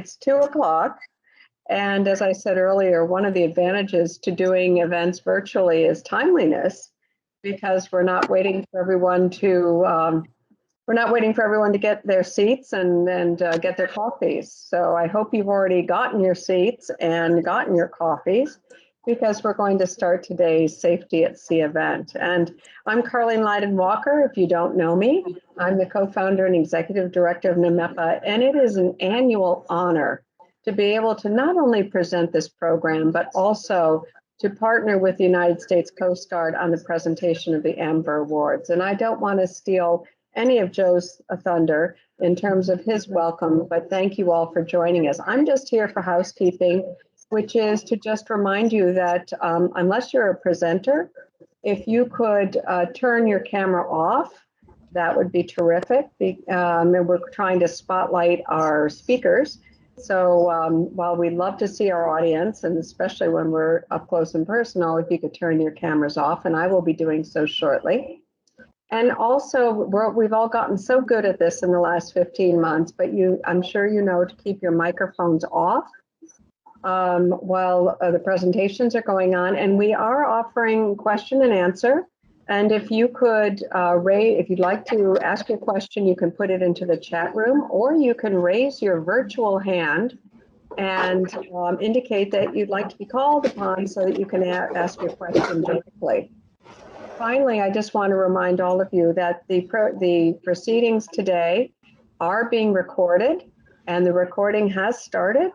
It's 2 o'clock. And as I said earlier, one of the advantages to doing events virtually is timeliness, because we're not waiting for everyone to get their seats and get their coffees. So I hope you've already gotten your seats and gotten your coffees, because we're going to start today's Safety at Sea event. And I'm Carleen Leiden-Walker, if you don't know me. I'm the co-founder and executive director of NAMEPA, and it is an annual honor to be able to not only present this program, but also to partner with the United States Coast Guard on the presentation of the AMVER Awards. And I don't want to steal any of Joe's thunder in terms of his welcome, but thank you all for joining us. I'm just here for housekeeping, which is to just remind you that unless you're a presenter, if you could turn your camera off, that would be terrific. And we're trying to spotlight our speakers. So while we'd love to see our audience, and especially when we're up close and personal, if you could turn your cameras off, and I will be doing so shortly. And also, we've all gotten so good at this in the last 15 months, but I'm sure you know to keep your microphones off while the presentations are going on. And we are offering question and answer. And if you could if you'd like to ask your question, you can put it into the chat room, or you can raise your virtual hand and indicate that you'd like to be called upon so that you can ask your question directly. Finally, I just want to remind all of you that the proceedings today are being recorded, and the recording has started.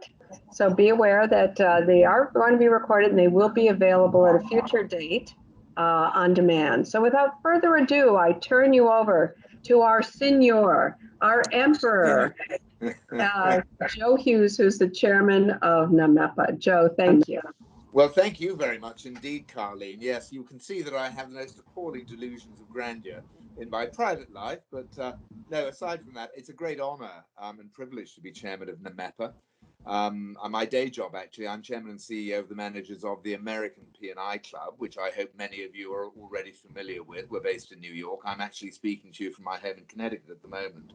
So be aware that they are going to be recorded, and they will be available at a future date on demand. So without further ado, I turn you over to our senior, our emperor, Joe Hughes, who's the chairman of NAMEPA. Joe, thank you. Well, thank you very much indeed, Carleen. Yes, you can see that I have the most appalling delusions of grandeur in my private life, but no, aside from that, it's a great honor and privilege to be chairman of NAMEPA. On my day job, actually, I'm chairman and CEO of the managers of the American P&I Club, which I hope many of you are already familiar with. We're based in New York. I'm actually speaking to you from my home in Connecticut at the moment.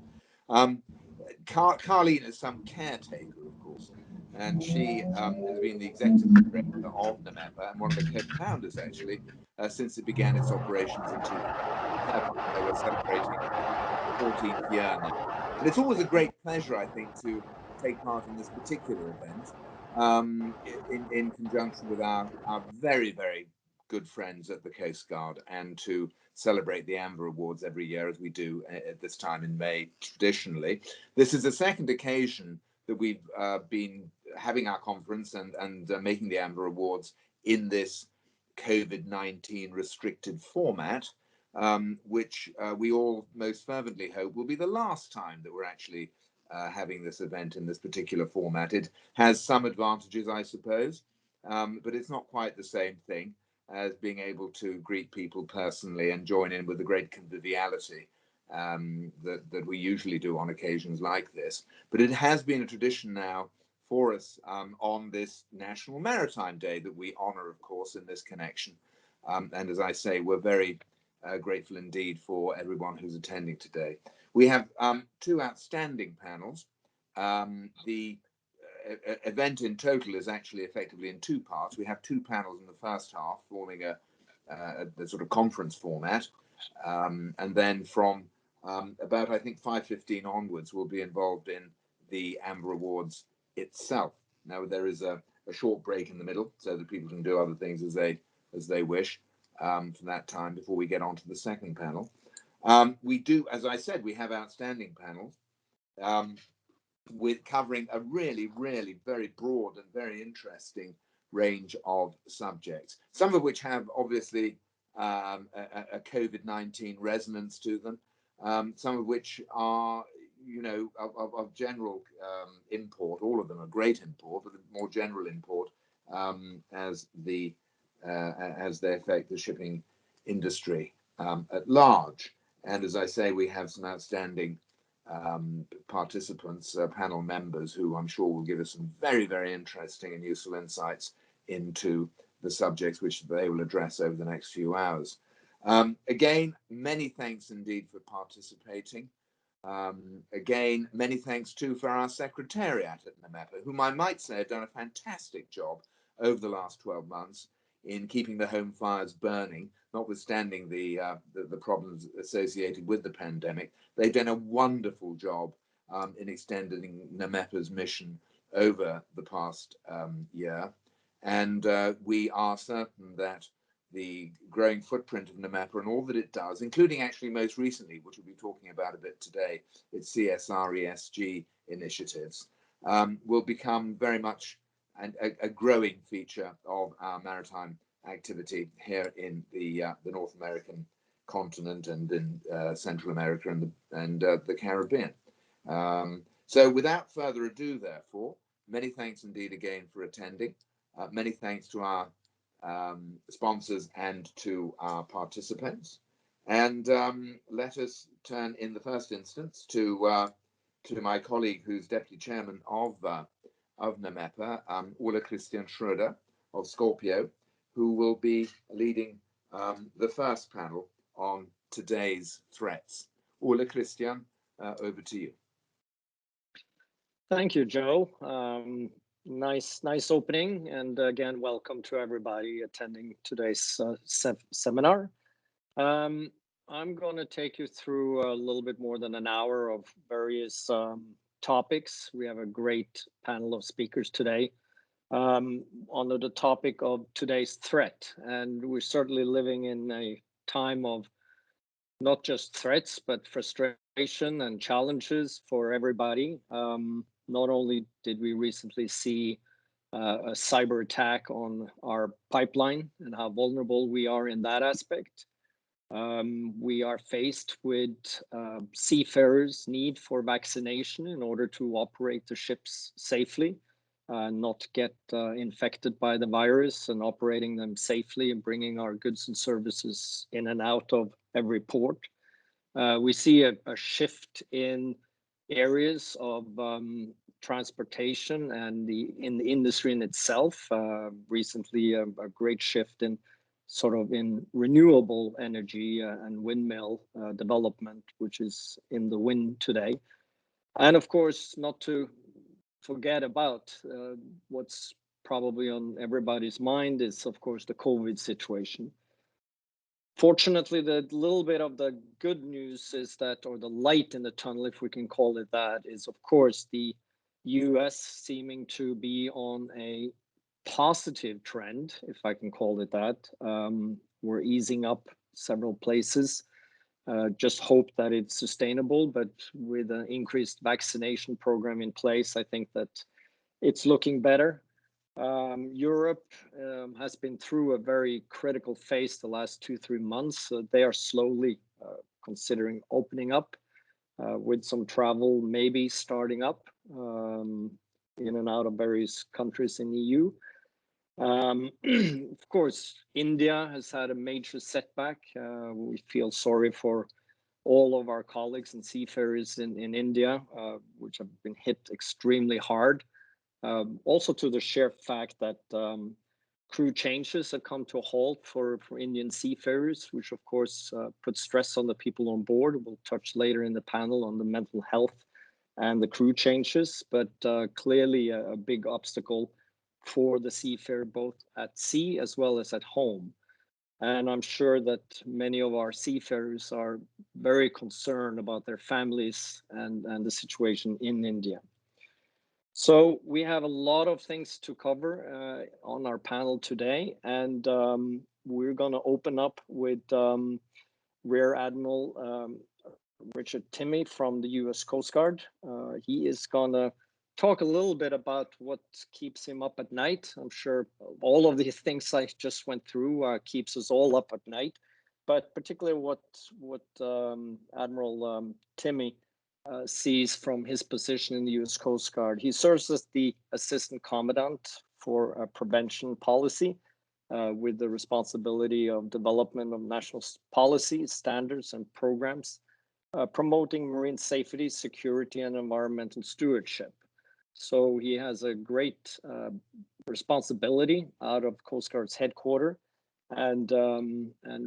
Carleen is some caretaker, of course, and she has been the executive director of NAMEPA and one of the co-founders, actually, since it began its operations in 2007. So we're celebrating 14th year now. But it's always a great pleasure, I think, to take part in this particular event in conjunction with our very, very good friends at the Coast Guard, and to celebrate the AMVER Awards every year, as we do at this time in May traditionally. This is the second occasion that we've been having our conference and making the AMVER Awards in this COVID-19 restricted format, which we all most fervently hope will be the last time that we're actually having this event in this particular format. It has some advantages, I suppose, but it's not quite the same thing as being able to greet people personally and join in with the great conviviality that we usually do on occasions like this. But it has been a tradition now for us on this National Maritime Day that we honor, of course, in this connection. And as I say, we're very grateful indeed for everyone who's attending today. We have two outstanding panels. The event in total is actually effectively in two parts. We have two panels in the first half, forming a sort of conference format. And then from about, I think, 5:15 onwards, we'll be involved in the AMVER Awards itself. Now, there is a short break in the middle so that people can do other things as they wish for that time before we get on to the second panel. We do, as I said, we have outstanding panels with covering a really, really very broad and very interesting range of subjects, some of which have obviously a COVID-19 resonance to them, some of which are, you know, of general import. All of them are great import, but more general import as they affect the shipping industry at large. And as I say, we have some outstanding participants, panel members, who I'm sure will give us some very, very interesting and useful insights into the subjects which they will address over the next few hours. Again, many thanks indeed for participating. Again, many thanks too for our secretariat at NAMEPA, whom I might say have done a fantastic job over the last 12 months in keeping the home fires burning, notwithstanding the problems associated with the pandemic. They've done a wonderful job in extending NAMEPA's mission over the past year. And we are certain that the growing footprint of NAMEPA and all that it does, including actually most recently, which we'll be talking about a bit today, its CSR ESG initiatives, will become very much a growing feature of our maritime activity here in the North American continent and in Central America and the Caribbean. So without further ado, therefore, many thanks indeed again for attending. Many thanks to our sponsors and to our participants. And let us turn in the first instance to my colleague who's Deputy Chairman of NAMEPA, Ole Christian Schröder of Scorpio, who will be leading the first panel on today's threats. Ole Christian, over to you. Thank you, Joe. Nice opening, and again, welcome to everybody attending today's seminar. I'm going to take you through a little bit more than an hour of various topics. We have a great panel of speakers today under the topic of today's threat, and we're certainly living in a time of not just threats, but frustration and challenges for everybody. Not only did we recently see a cyber attack on our pipeline and how vulnerable we are in that aspect, we are faced with seafarers' need for vaccination in order to operate the ships safely, not get infected by the virus, and operating them safely and bringing our goods and services in and out of every port. We see a shift in areas of transportation and in the industry in itself. Recently, a great shift in renewable energy and windmill development, which is in the wind today. And of course, not to forget about what's probably on everybody's mind is, of course, the COVID situation. Fortunately, the little bit of the good news is that, or the light in the tunnel, if we can call it that, is of course the US seeming to be on a positive trend, if I can call it that. We're easing up several places. Just hope that it's sustainable, but with an increased vaccination program in place, I think that it's looking better. Europe has been through a very critical phase the last 2-3 months. They are slowly considering opening up with some travel maybe starting up in and out of various countries in the EU. Of course, India has had a major setback. We feel sorry for all of our colleagues and seafarers in India, which have been hit extremely hard. Also to the sheer fact that crew changes have come to a halt for Indian seafarers, which of course puts stress on the people on board. We'll touch later in the panel on the mental health and the crew changes, but clearly a big obstacle for the seafarer, both at sea as well as at home. And I'm sure that many of our seafarers are very concerned about their families and the situation in India. So we have a lot of things to cover on our panel today, and we're going to open up with Rear Admiral Richard Timme from the US Coast Guard. He is going to talk a little bit about what keeps him up at night. I'm sure all of these things I just went through keeps us all up at night, but particularly what Admiral Timme sees from his position in the US Coast Guard. He serves as the Assistant Commandant for Prevention Policy with the responsibility of development of national policy, standards, and programs, promoting marine safety, security, and environmental stewardship. So he has a great responsibility out of Coast Guard's headquarters, and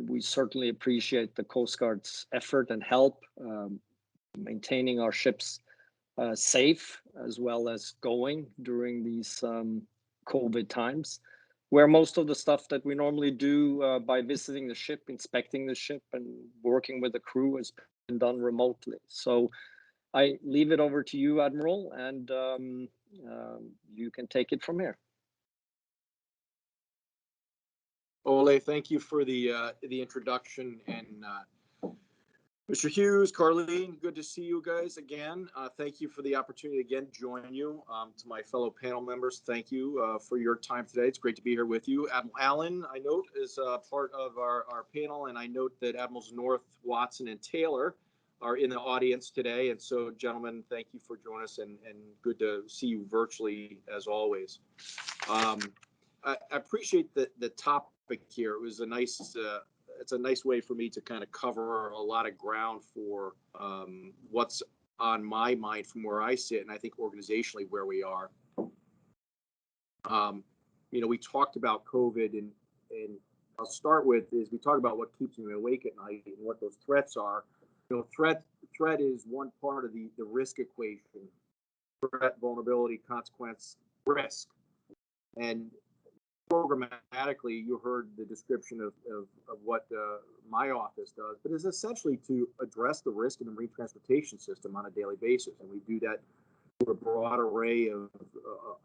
we certainly appreciate the Coast Guard's effort and help maintaining our ships safe as well as going during these COVID times, where most of the stuff that we normally do by visiting the ship, inspecting the ship, and working with the crew has been done remotely. So I leave it over to you, Admiral, and you can take it from here. Ole, thank you for the introduction, and Mr. Hughes, Carleen, good to see you guys again. Thank you for the opportunity to again join you. To my fellow panel members, thank you for your time today. It's great to be here with you. Admiral Allen, I note, is part of our panel, and I note that Admirals North, Watson, and Taylor are in the audience today. And so, gentlemen, thank you for joining us, and good to see you virtually as always. I appreciate the topic here. It was a nice it's a nice way for me to kind of cover a lot of ground for what's on my mind from where I sit, and I think organizationally where we are. You know, we talked about COVID, and I'll start with is we talk about what keeps me awake at night and what those threats are. You know, threat is one part of the risk equation: threat, vulnerability, consequence, risk. And programmatically, you heard the description of what my office does, but it's essentially to address the risk in the marine transportation system on a daily basis. And we do that through a broad array of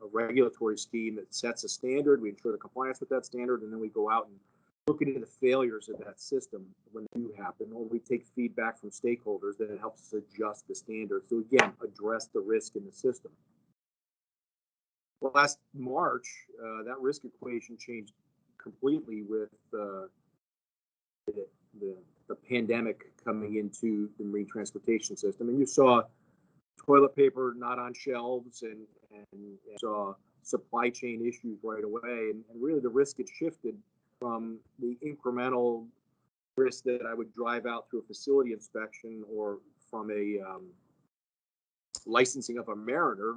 a regulatory scheme that sets a standard. We ensure the compliance with that standard, and then we go out and look into the failures of that system when they do happen, or we take feedback from stakeholders that it helps us adjust the standard. So again, address the risk in the system. Well, last March, that risk equation changed completely with the pandemic coming into the marine transportation system. And you saw toilet paper not on shelves, and saw supply chain issues right away. And really the risk had shifted from the incremental risk that I would drive out through a facility inspection or from a licensing of a mariner.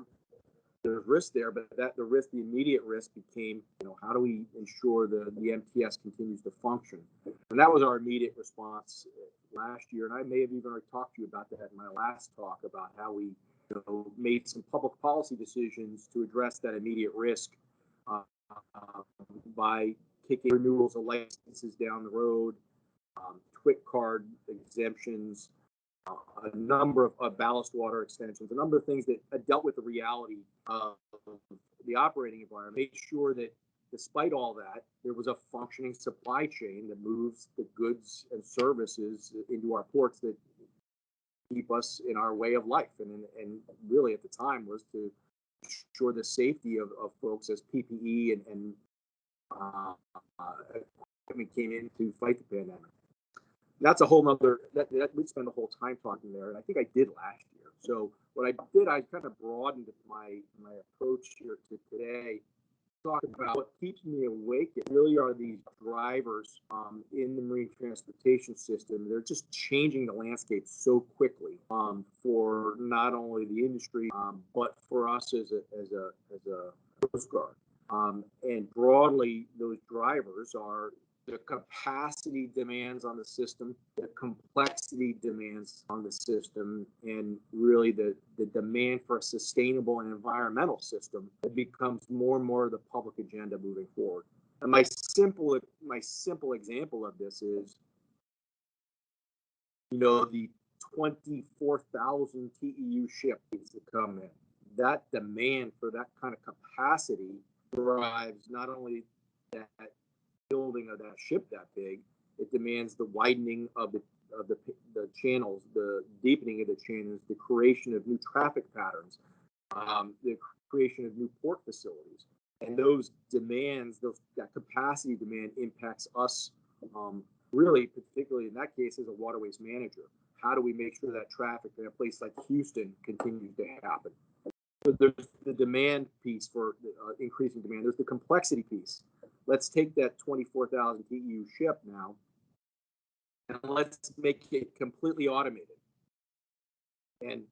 There's risk there, but the immediate risk became, you know, how do we ensure the MTS continues to function? And that was our immediate response last year. And I may have even already talked to you about that in my last talk, about how we, you know, made some public policy decisions to address that immediate risk by kicking renewals of licenses down the road, TWIC card exemptions, a number of ballast water extensions, a number of things that dealt with the reality of the operating environment, made sure that despite all that, there was a functioning supply chain that moves the goods and services into our ports that keep us in our way of life. And really at the time was to ensure the safety of folks as PPE and equipment came in to fight the pandemic. That's a whole nother, we'd spend the whole time talking there, and I think I did last year. So what I did, I kind of broadened my approach here to today, talk about what keeps me awake. It really are these drivers in the marine transportation system. They're just changing the landscape so quickly for not only the industry, but for us as a Coast Guard. And broadly, those drivers are the capacity demands on the system, the complexity demands on the system, and really the demand for a sustainable and environmental system that becomes more and more of the public agenda moving forward. And my simple example of this is, you know, the 24,000 TEU ship needs to come in. That demand for that kind of capacity drives not only that building of that ship that big, it demands the widening of the channels, the deepening of the channels, the creation of new traffic patterns, the creation of new port facilities. And those demands, that capacity demand impacts us really, particularly in that case, as a waterways manager. How do we make sure that traffic in a place like Houston continues to happen? So there's the demand piece for increasing demand. There's the complexity piece. Let's take that 24,000 TEU ship now, and let's make it completely automated, and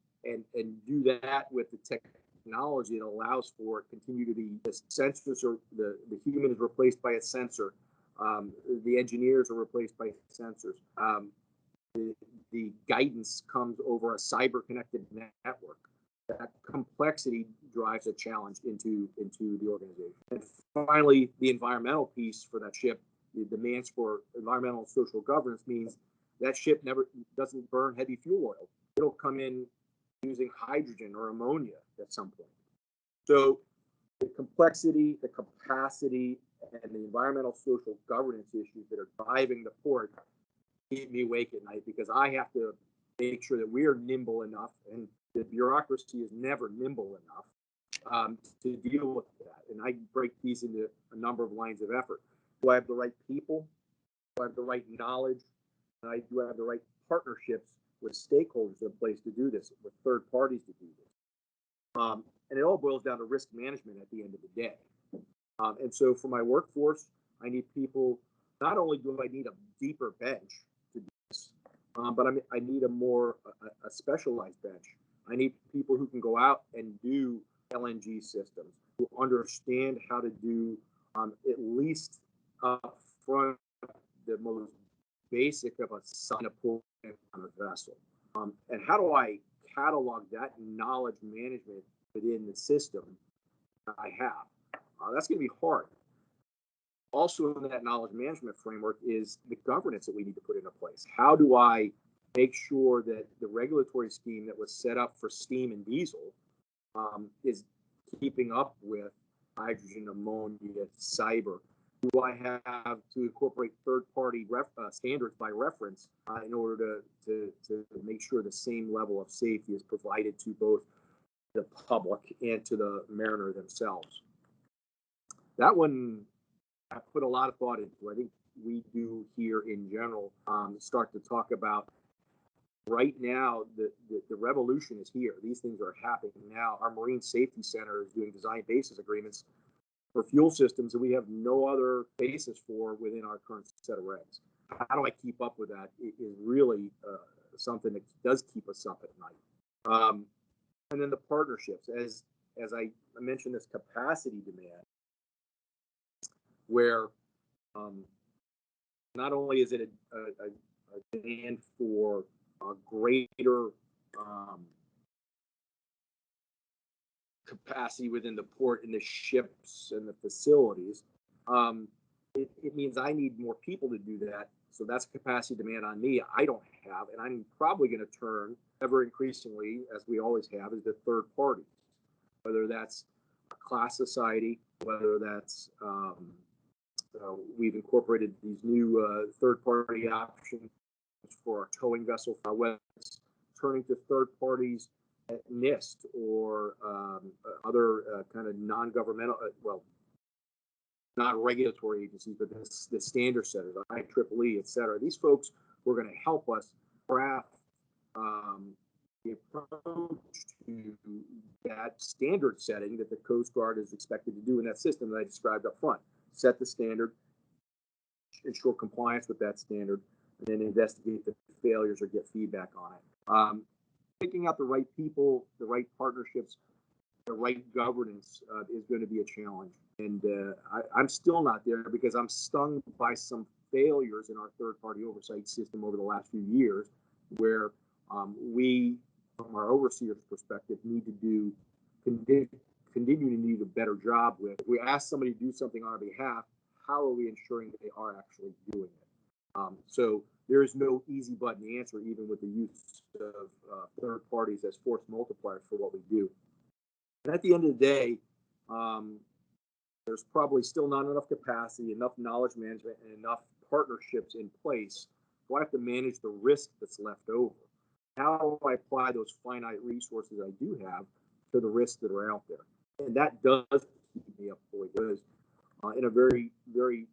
do that with the technology that allows for it continue to be the sensors, or the human is replaced by a sensor, the engineers are replaced by sensors. The the guidance comes over a cyber-connected network. That complexity drives a challenge into the organization. And finally, the environmental piece for that ship, the demands for environmental and social governance means that ship never doesn't burn heavy fuel oil. It'll come in using hydrogen or ammonia at some point. So the complexity, the capacity, and the environmental social governance issues that are driving the port keep me awake at night, because I have to make sure that we are nimble enough, and the bureaucracy is never nimble enough to deal with that. And I break these into a number of lines of effort. Do I have the right people? Do I have the right knowledge? And do I have the right partnerships with stakeholders in place to do this, with third parties to do this? And it all boils down to risk management at the end of the day. And so for my workforce, I need people. Not only do I need a deeper bench to do this, but I need a specialized bench. I need people who can go out and do LNG systems, who understand how to do at least front the most basic of a sign up on a vessel. And how do I catalog that knowledge management within the system that I have? That's going to be hard. Also, in that knowledge management framework is the governance that we need to put into place. How do I make sure that the regulatory scheme that was set up for steam and diesel is keeping up with hydrogen, ammonia, cyber? Do I have to incorporate third-party standards by reference in order to make sure the same level of safety is provided to both the public and to the mariner themselves? That one I put a lot of thought into. I think we do here in general start to talk about right now. The revolution is here. These things are happening now. Our Marine Safety Center is doing design basis agreements for fuel systems that we have no other basis for within our current set of regs. How do I keep up with that? It is really something that does keep us up at night. And then the partnerships, as I mentioned, this capacity demand, where not only is it a demand for a greater capacity within the port and the ships and the facilities, it means I need more people to do that. So that's capacity demand on me I don't have, and I'm probably going to turn ever increasingly, as we always have, is the third parties, whether that's a class society, whether that's we've incorporated these new third-party options for our towing vessel, whether it's turning to third parties at NIST or other kind of non-governmental, not regulatory agencies, but the standard setters, IEEE, et cetera. These folks were going to help us craft the approach to that standard setting that the Coast Guard is expected to do in that system that I described up front. Set the standard, ensure compliance with that standard, and then investigate the failures or get feedback on it. Picking out the right people, the right partnerships, the right governance is going to be a challenge. And I'm still not there because I'm stung by some failures in our third-party oversight system over the last few years, where we, from our overseer's perspective, need to continue to need a better job with. If we ask somebody to do something on our behalf, how are we ensuring that they are actually doing it? So there is no easy button answer, even with the use of third parties as force multipliers for what we do. And at the end of the day, there's probably still not enough capacity, enough knowledge management, and enough partnerships in place. So I have to manage the risk that's left over. How do I apply those finite resources I do have to the risks that are out there? And that does keep me up fully, because in a very, very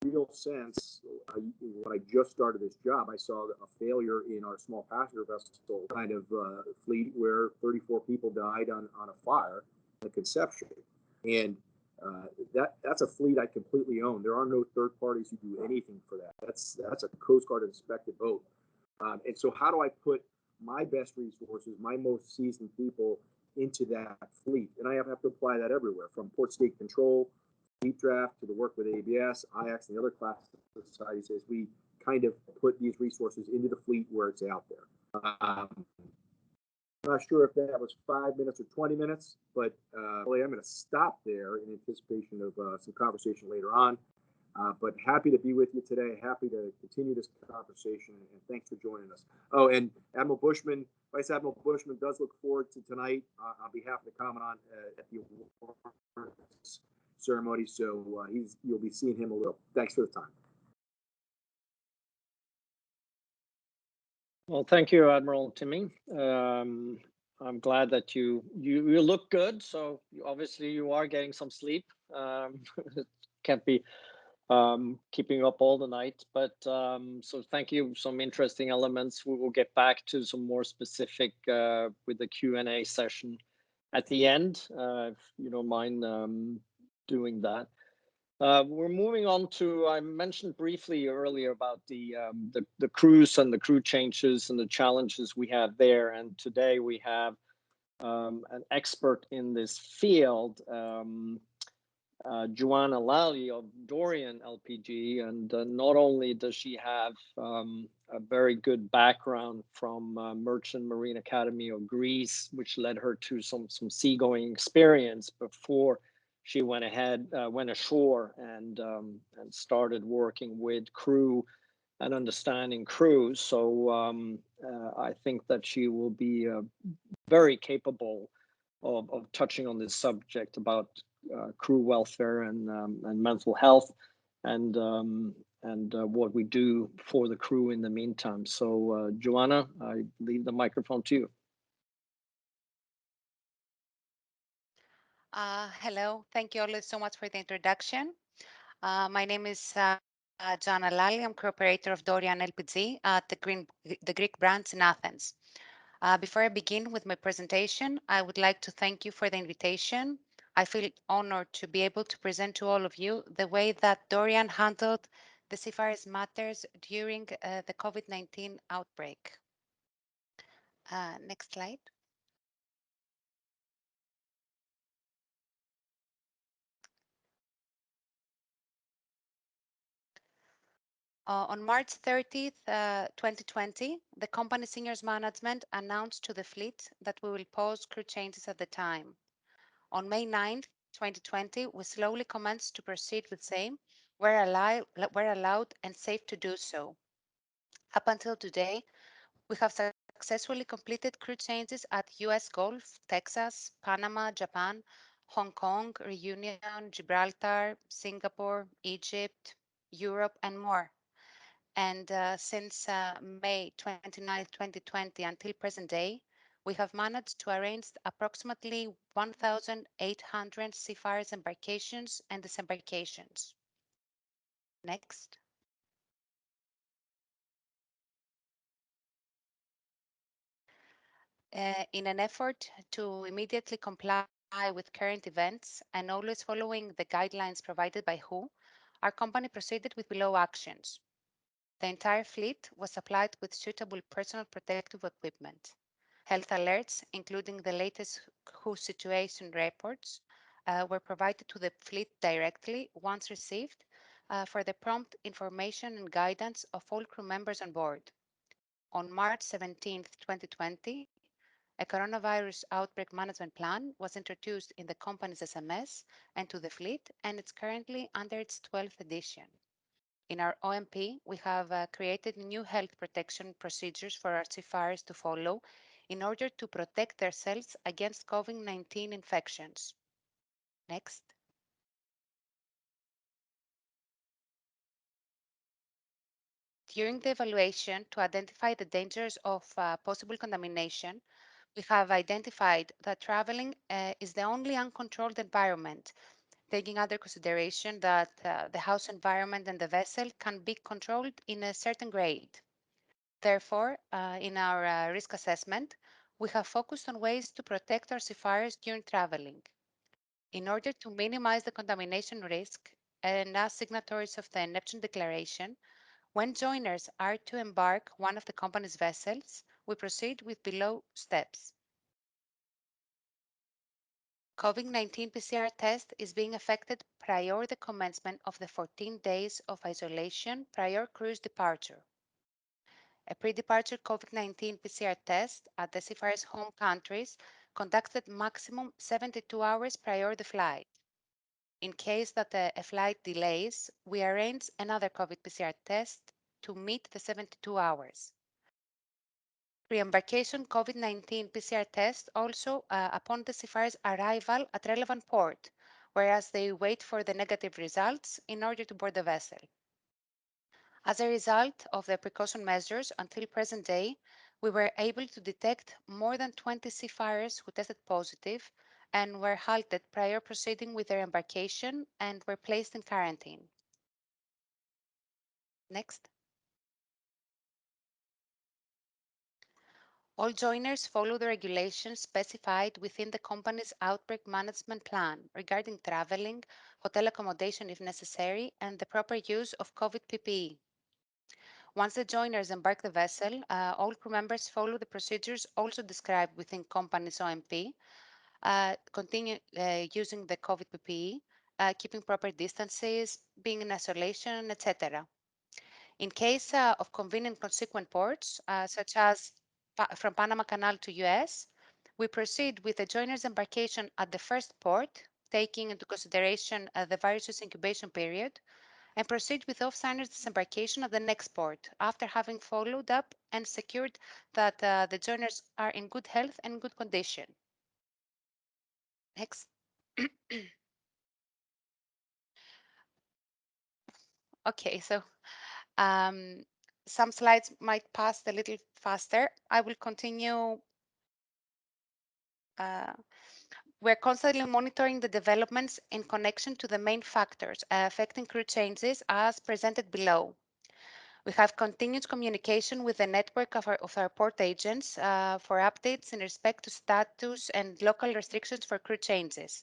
real sense, when I just started this job, I saw a failure in our small passenger vessel kind of fleet where 34 people died on a fire at Conception. And that's a fleet I completely own. There are no third parties who do anything for that. That's a Coast Guard inspected boat. And so how do I put my best resources, my most seasoned people into that fleet? And I have to apply that everywhere, from port state control, deep draft, to the work with ABS, IAX, and the other class societies as we kind of put these resources into the fleet where it's out there. I'm not sure if that was 5 minutes or 20 minutes, but really I'm going to stop there in anticipation of some conversation later on. But happy to be with you today. Happy to continue this conversation, and thanks for joining us. Oh, and Admiral Buschman, Vice Admiral Buschman does look forward to tonight on behalf of the Commandant at the awards ceremony. So you'll be seeing him a little. Thanks for the time. Well, thank you, Admiral Timme. I'm glad that you look good. So obviously you are getting some sleep. Can't be keeping up all the night, but so thank you. Some interesting elements. We will get back to some more specific with the Q&A session at the end, if you don't mind doing that. We're moving on to, I mentioned briefly earlier about the crews and the crew changes and the challenges we have there. And today we have an expert in this field, Joanna Lally of Dorian LPG. And not only does she have a very good background from Merchant Marine Academy of Greece, which led her to some seagoing experience before she went ashore and started working with crew and understanding crew. So I think that she will be very capable of touching on this subject about crew welfare and mental health and what we do for the crew in the meantime. So Joanna, I leave the microphone to you. Hello, thank you all so much for the introduction. My name is Joanna Lally. I'm co-operator of Dorian LPG at the Greek branch in Athens. Before I begin with my presentation, I would like to thank you for the invitation. I feel honored to be able to present to all of you the way that Dorian handled the seafarers matters during the COVID-19 outbreak. Next slide. On March 30th, 2020, the company senior management announced to the fleet that we will pause crew changes at the time. On May 9th, 2020, we slowly commenced to proceed with same, where allowed and safe to do so. Up until today, we have successfully completed crew changes at US Gulf, Texas, Panama, Japan, Hong Kong, Reunion, Gibraltar, Singapore, Egypt, Europe, and more. And since May 29, 2020 until present day, we have managed to arrange approximately 1,800 seafarers embarkations and disembarkations. Next. In an effort to immediately comply with current events and always following the guidelines provided by WHO, our company proceeded with below actions. The entire fleet was supplied with suitable personal protective equipment. Health alerts, including the latest WHO situation reports, were provided to the fleet directly once received for the prompt information and guidance of all crew members on board. On March 17, 2020, a coronavirus outbreak management plan was introduced in the company's SMS and to the fleet, and it's currently under its 12th edition. In our OMP, we have created new health protection procedures for our seafarers to follow in order to protect themselves against COVID-19 infections. Next. During the evaluation to identify the dangers of possible contamination, we have identified that traveling is the only uncontrolled environment, taking under consideration that the house environment and the vessel can be controlled in a certain grade. Therefore, in our risk assessment, we have focused on ways to protect our seafarers during traveling. In order to minimize the contamination risk, and as signatories of the Neptune Declaration, when joiners are to embark one of the company's vessels, we proceed with below steps. COVID-19 PCR test is being effected prior the commencement of the 14 days of isolation prior cruise departure. A pre-departure COVID-19 PCR test at the seafarer's home countries conducted maximum 72 hours prior the flight. In case that a flight delays, we arrange another COVID PCR test to meet the 72 hours. Pre-embarkation COVID-19 PCR test also upon the seafarer's arrival at relevant port, whereas they wait for the negative results in order to board the vessel. As a result of the precaution measures until present day, we were able to detect more than 20 seafarers who tested positive and were halted prior proceeding with their embarkation and were placed in quarantine. Next. All joiners follow the regulations specified within the company's outbreak management plan regarding traveling, hotel accommodation if necessary, and the proper use of COVID PPE. Once the joiners embark the vessel, all crew members follow the procedures also described within company's OMP, continue using the COVID PPE, keeping proper distances, being in isolation, etc. In case of convenient consequent ports, such as from Panama Canal to US, we proceed with the joiner's embarkation at the first port, taking into consideration the virus's incubation period, and proceed with off-signers disembarkation at the next port, after having followed up and secured that the joiners are in good health and good condition. Next. Okay, so some slides might pass a little faster. I will continue. We're constantly monitoring the developments in connection to the main factors affecting crew changes as presented below. We have continued communication with the network of our port agents for updates in respect to status and local restrictions for crew changes.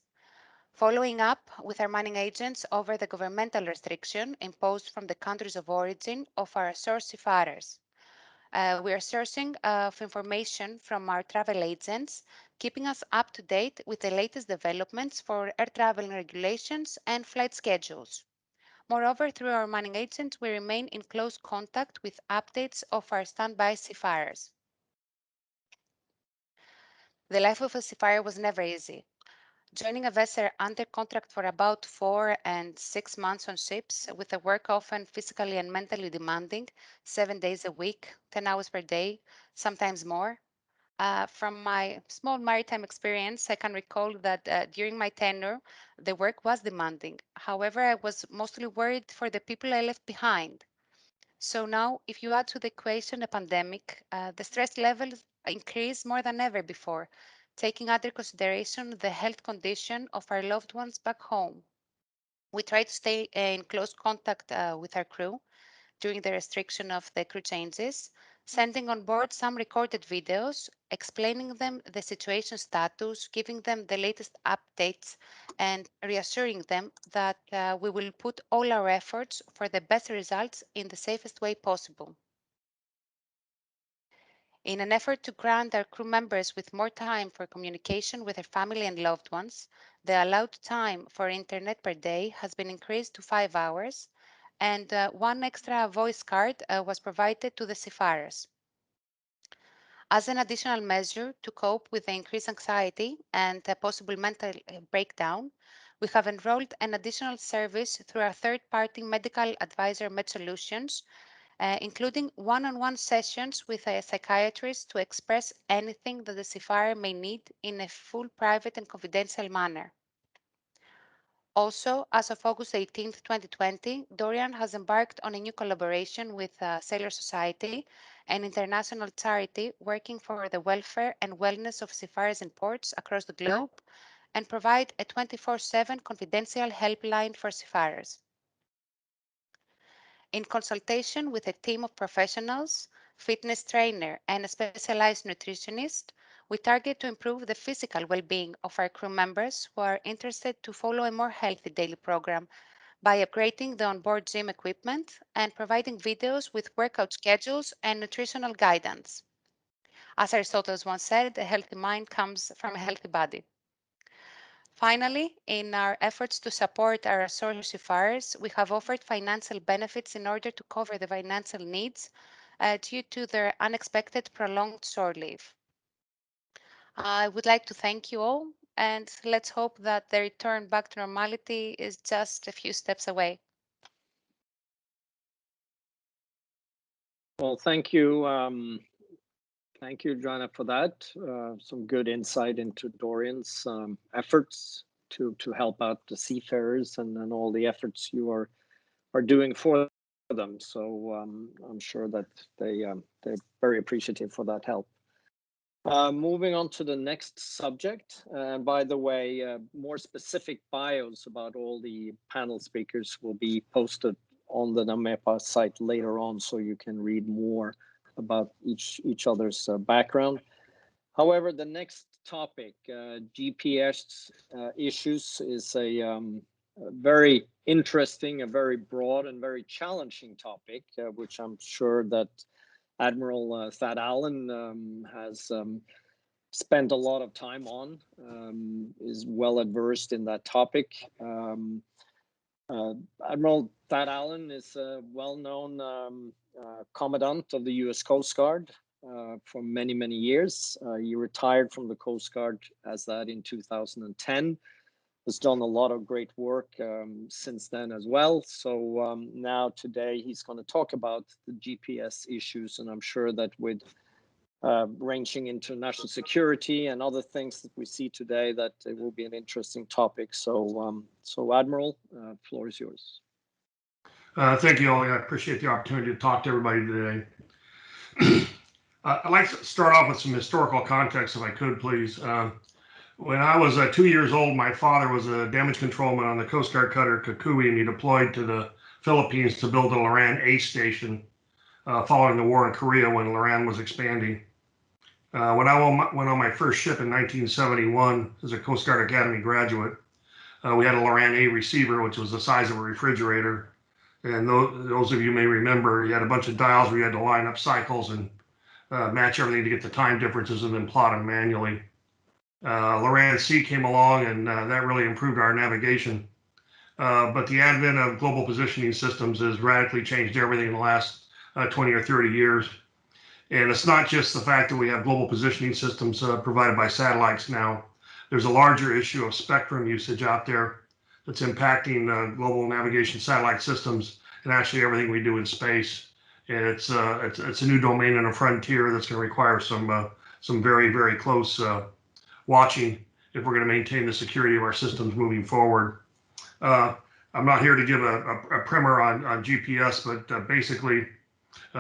Following up with our manning agents over the governmental restriction imposed from the countries of origin of our source seafarers. We are sourcing of information from our travel agents, keeping us up to date with the latest developments for air travel regulations and flight schedules. Moreover, through our manning agents, we remain in close contact with updates of our standby seafarers. The life of a seafarer was never easy. Joining a vessel under contract for about 4 and 6 months on ships, with a work often physically and mentally demanding, 7 days a week, 10 hours per day, sometimes more. From my small maritime experience, I can recall that during my tenure, the work was demanding. However, I was mostly worried for the people I left behind. So now, if you add to the equation a pandemic, the stress levels increase more than ever before, taking under consideration the health condition of our loved ones back home. We try to stay in close contact with our crew during the restriction of the crew changes, sending on board some recorded videos, explaining them the situation status, giving them the latest updates, and reassuring them that we will put all our efforts for the best results in the safest way possible. In an effort to grant our crew members with more time for communication with their family and loved ones, the allowed time for internet per day has been increased to 5 hours, and one extra voice card was provided to the seafarers. As an additional measure to cope with the increased anxiety and a possible mental breakdown, we have enrolled an additional service through our third-party medical advisor MedSolutions, including one-on-one sessions with a psychiatrist to express anything that the seafarer may need in a full private and confidential manner. Also, as of August 18, 2020, Dorian has embarked on a new collaboration with Sailor Society, an international charity working for the welfare and wellness of seafarers in ports across the globe, and provide a 24/7 confidential helpline for seafarers. In consultation with a team of professionals, fitness trainer, and a specialized nutritionist, we target to improve the physical well-being of our crew members who are interested to follow a more healthy daily program by upgrading the onboard gym equipment and providing videos with workout schedules and nutritional guidance. As Aristotle once said, a healthy mind comes from a healthy body. Finally, in our efforts to support our resource seafarers, we have offered financial benefits in order to cover the financial needs due to their unexpected prolonged shore leave. I would like to thank you all, and let's hope that the return back to normality is just a few steps away. Well, thank you. Thank you, Joanna, for that. Some good insight into Dorian's efforts to help out the seafarers and all the efforts you are doing for them. So I'm sure that they're very appreciative for that help. Moving on to the next subject. By the way, more specific bios about all the panel speakers will be posted on the NAMEPA site later on, so you can read more about each other's background. However, the next topic, GPS issues, is a very interesting, a very broad and very challenging topic, which I'm sure that Admiral Thad Allen has spent a lot of time on, is well adversed in that topic. Admiral Thad Allen is a well-known commandant of the U.S. Coast Guard for many, many years. He retired from the Coast Guard as that in 2010. Has done a lot of great work since then as well. So now today he's going to talk about the GPS issues, and I'm sure that with ranging into national security and other things that we see today, that it will be an interesting topic. So, Admiral, floor is yours. Thank you, Ollie. I appreciate the opportunity to talk to everybody today. I'd like to start off with some historical context, if I could, please. When I was 2 years old, my father was a damage controlman on the Coast Guard cutter Kukui, and he deployed to the Philippines to build the Loran A station following the war in Korea when Loran was expanding. When I went on my first ship in 1971 as a Coast Guard Academy graduate, we had a Loran A receiver, which was the size of a refrigerator. And those of you may remember, you had a bunch of dials where you had to line up cycles and match everything to get the time differences and then plot them manually. Loran C came along, and that really improved our navigation. But the advent of global positioning systems has radically changed everything in the last 20 or 30 years. And it's not just the fact that we have global positioning systems provided by satellites now. There's a larger issue of spectrum usage out there that's impacting global navigation satellite systems and actually everything we do in space. And it's a new domain and a frontier that's going to require some very, very close watching if we're going to maintain the security of our systems moving forward. I'm not here to give a primer on GPS, but basically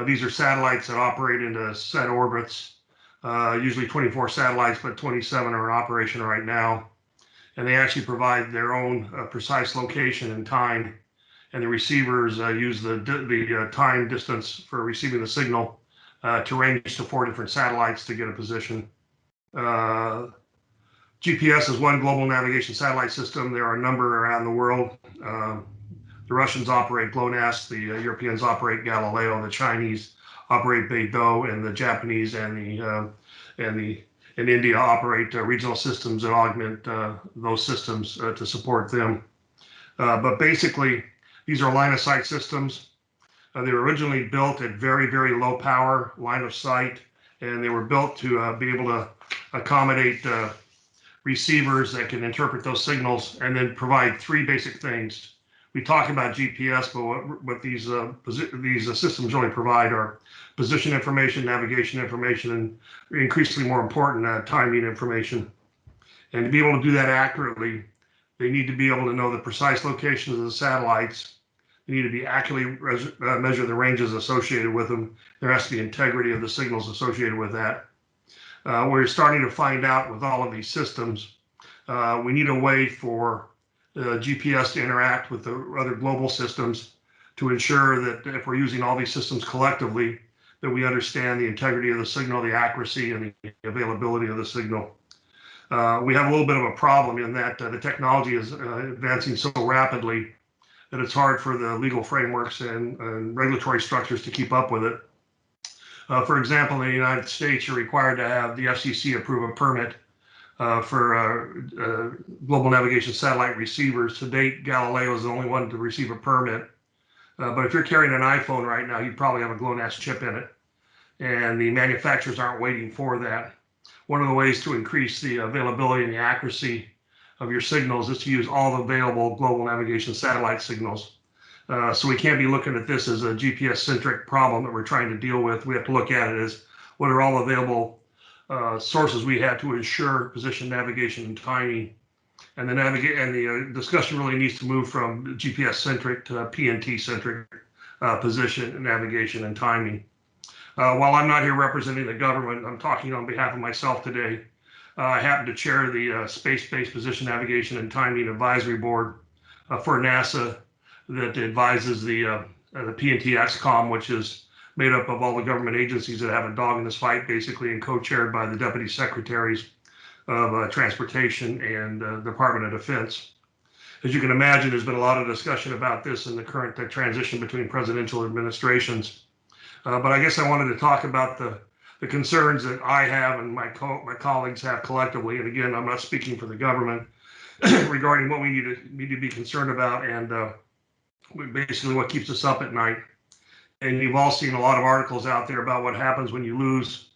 these are satellites that operate into set orbits, usually 24 satellites, but 27 are in operation right now. And they actually provide their own precise location and time. And the receivers use the time distance for receiving the signal to range to 4 different satellites to get a position. GPS is one global navigation satellite system. There are a number around the world. The Russians operate GLONASS, the Europeans operate Galileo, the Chinese operate Beidou, and the Japanese and India operate regional systems and augment those systems to support them. But basically, these are line of sight systems. They were originally built at very, very low power line of sight, and they were built to be able to accommodate receivers that can interpret those signals and then provide 3 basic things. We talk about GPS, but what these systems really provide are position information, navigation information, and increasingly more important, timing information. And to be able to do that accurately, they need to be able to know the precise locations of the satellites. They need to be accurately measure the ranges associated with them. There has to be integrity of the signals associated with that. We're starting to find out with all of these systems, we need a way for GPS to interact with the other global systems to ensure that if we're using all these systems collectively, that we understand the integrity of the signal, the accuracy, and the availability of the signal. We have a little bit of a problem in that the technology is advancing so rapidly that it's hard for the legal frameworks and regulatory structures to keep up with it. For example, in the United States, you're required to have the FCC approve a permit for global navigation satellite receivers. To date, Galileo is the only one to receive a permit. But if you're carrying an iPhone right now, you probably have a GLONASS chip in it, and the manufacturers aren't waiting for that. One of the ways to increase the availability and the accuracy of your signals is to use all the available global navigation satellite signals. So we can't be looking at this as a GPS-centric problem that we're trying to deal with. We have to look at it as what are all available sources we have to ensure position, navigation, and timing. And the discussion really needs to move from GPS-centric to PNT-centric position, navigation, and timing. While I'm not here representing the government, I'm talking on behalf of myself today. I happen to chair the Space-Based Position, Navigation, and Timing Advisory Board for NASA that advises the PNT XCOM, which is made up of all the government agencies that have a dog in this fight, basically, and co-chaired by the Deputy Secretaries of Transportation and Department of Defense. As you can imagine, there's been a lot of discussion about this in the current transition between presidential administrations. But I guess I wanted to talk about the concerns that I have and my colleagues have collectively. And again, I'm not speaking for the government regarding what we need to be concerned about and basically what keeps us up at night. And you've all seen a lot of articles out there about what happens when you lose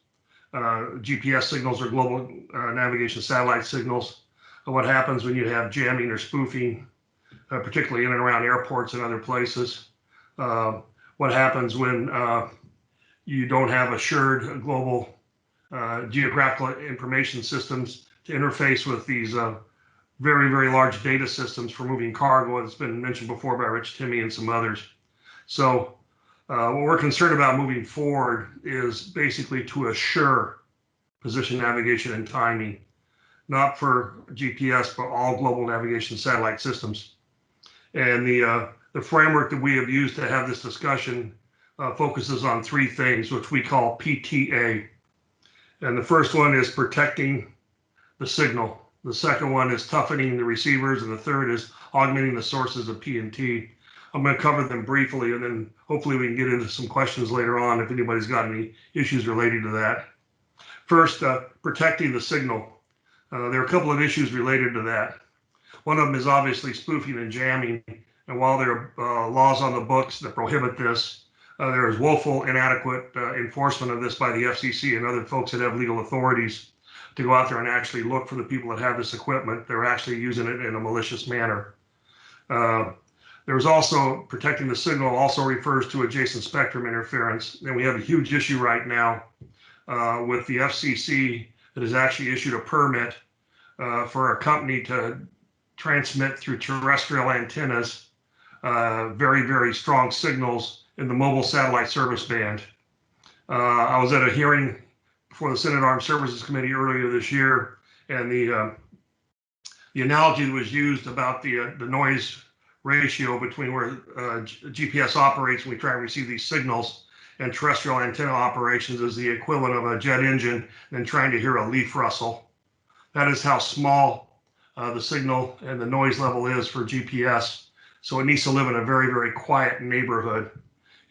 GPS signals or global navigation satellite signals, what happens when you have jamming or spoofing, particularly in and around airports and other places, what happens when you don't have assured global geographical information systems to interface with these very, very large data systems for moving cargo, that's been mentioned before by Rich Timme and some others. So what we're concerned about moving forward is basically to assure position, navigation, and timing, not for GPS, but all global navigation satellite systems. And the framework that we have used to have this discussion focuses on three things, which we call PTA. And the first one is protecting the signal. The second one is toughening the receivers. And the third is augmenting the sources of PNT. I'm going to cover them briefly, and then hopefully we can get into some questions later on if anybody's got any issues related to that. First, protecting the signal. There are a couple of issues related to that. One of them is obviously spoofing and jamming. And while there are laws on the books that prohibit this, there is woeful, inadequate enforcement of this by the FCC and other folks that have legal authorities to go out there and actually look for the people that have this equipment. They're actually using it in a malicious manner. There's also protecting the signal also refers to adjacent spectrum interference. And we have a huge issue right now with the FCC that has actually issued a permit for a company to transmit through terrestrial antennas very, very strong signals in the mobile satellite service band. I was at a hearing before the Senate Armed Services Committee earlier this year, and the analogy that was used about the noise ratio between where GPS operates when we try and receive these signals and terrestrial antenna operations is the equivalent of a jet engine and trying to hear a leaf rustle. That is how small the signal and the noise level is for GPS. So it needs to live in a very, very quiet neighborhood.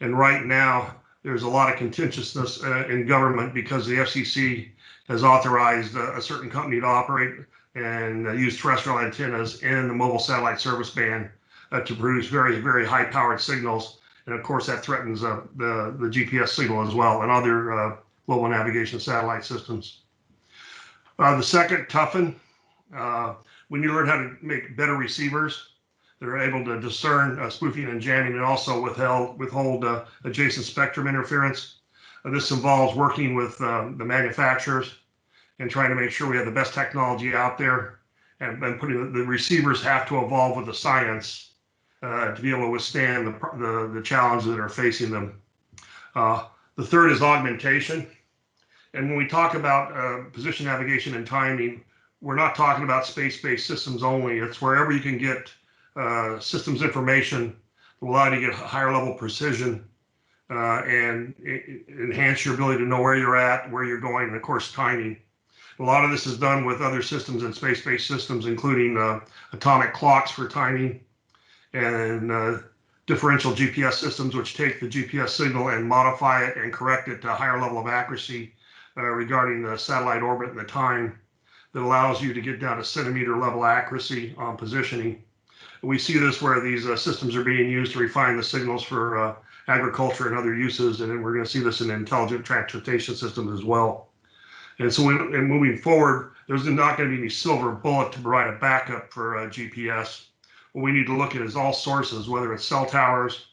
And right now, there's a lot of contentiousness in government because the FCC has authorized a certain company to operate and use terrestrial antennas in the mobile satellite service band to produce very, very high-powered signals. And of course, that threatens the GPS signal as well and other global navigation satellite systems. The second, toughen. When you learn how to make better receivers, they're able to discern spoofing and jamming and also withhold adjacent spectrum interference. This involves working with the manufacturers and trying to make sure we have the best technology out there and putting the receivers have to evolve with the science to be able to withstand the challenges that are facing them. The third is augmentation. And when we talk about position, navigation, and timing, we're not talking about space-based systems only. It's wherever you can get systems information that will allow you to get higher level precision and enhance your ability to know where you're at, where you're going, and of course, timing. A lot of this is done with other systems and space-based systems, including atomic clocks for timing and differential GPS systems, which take the GPS signal and modify it and correct it to a higher level of accuracy regarding the satellite orbit and the time. that allows you to get down to centimeter level accuracy on positioning. We see this where these systems are being used to refine the signals for agriculture and other uses, and then we're going to see this in intelligent transportation systems as well. And so and moving forward, there's not going to be any silver bullet to provide a backup for GPS. What we need to look at is all sources, whether it's cell towers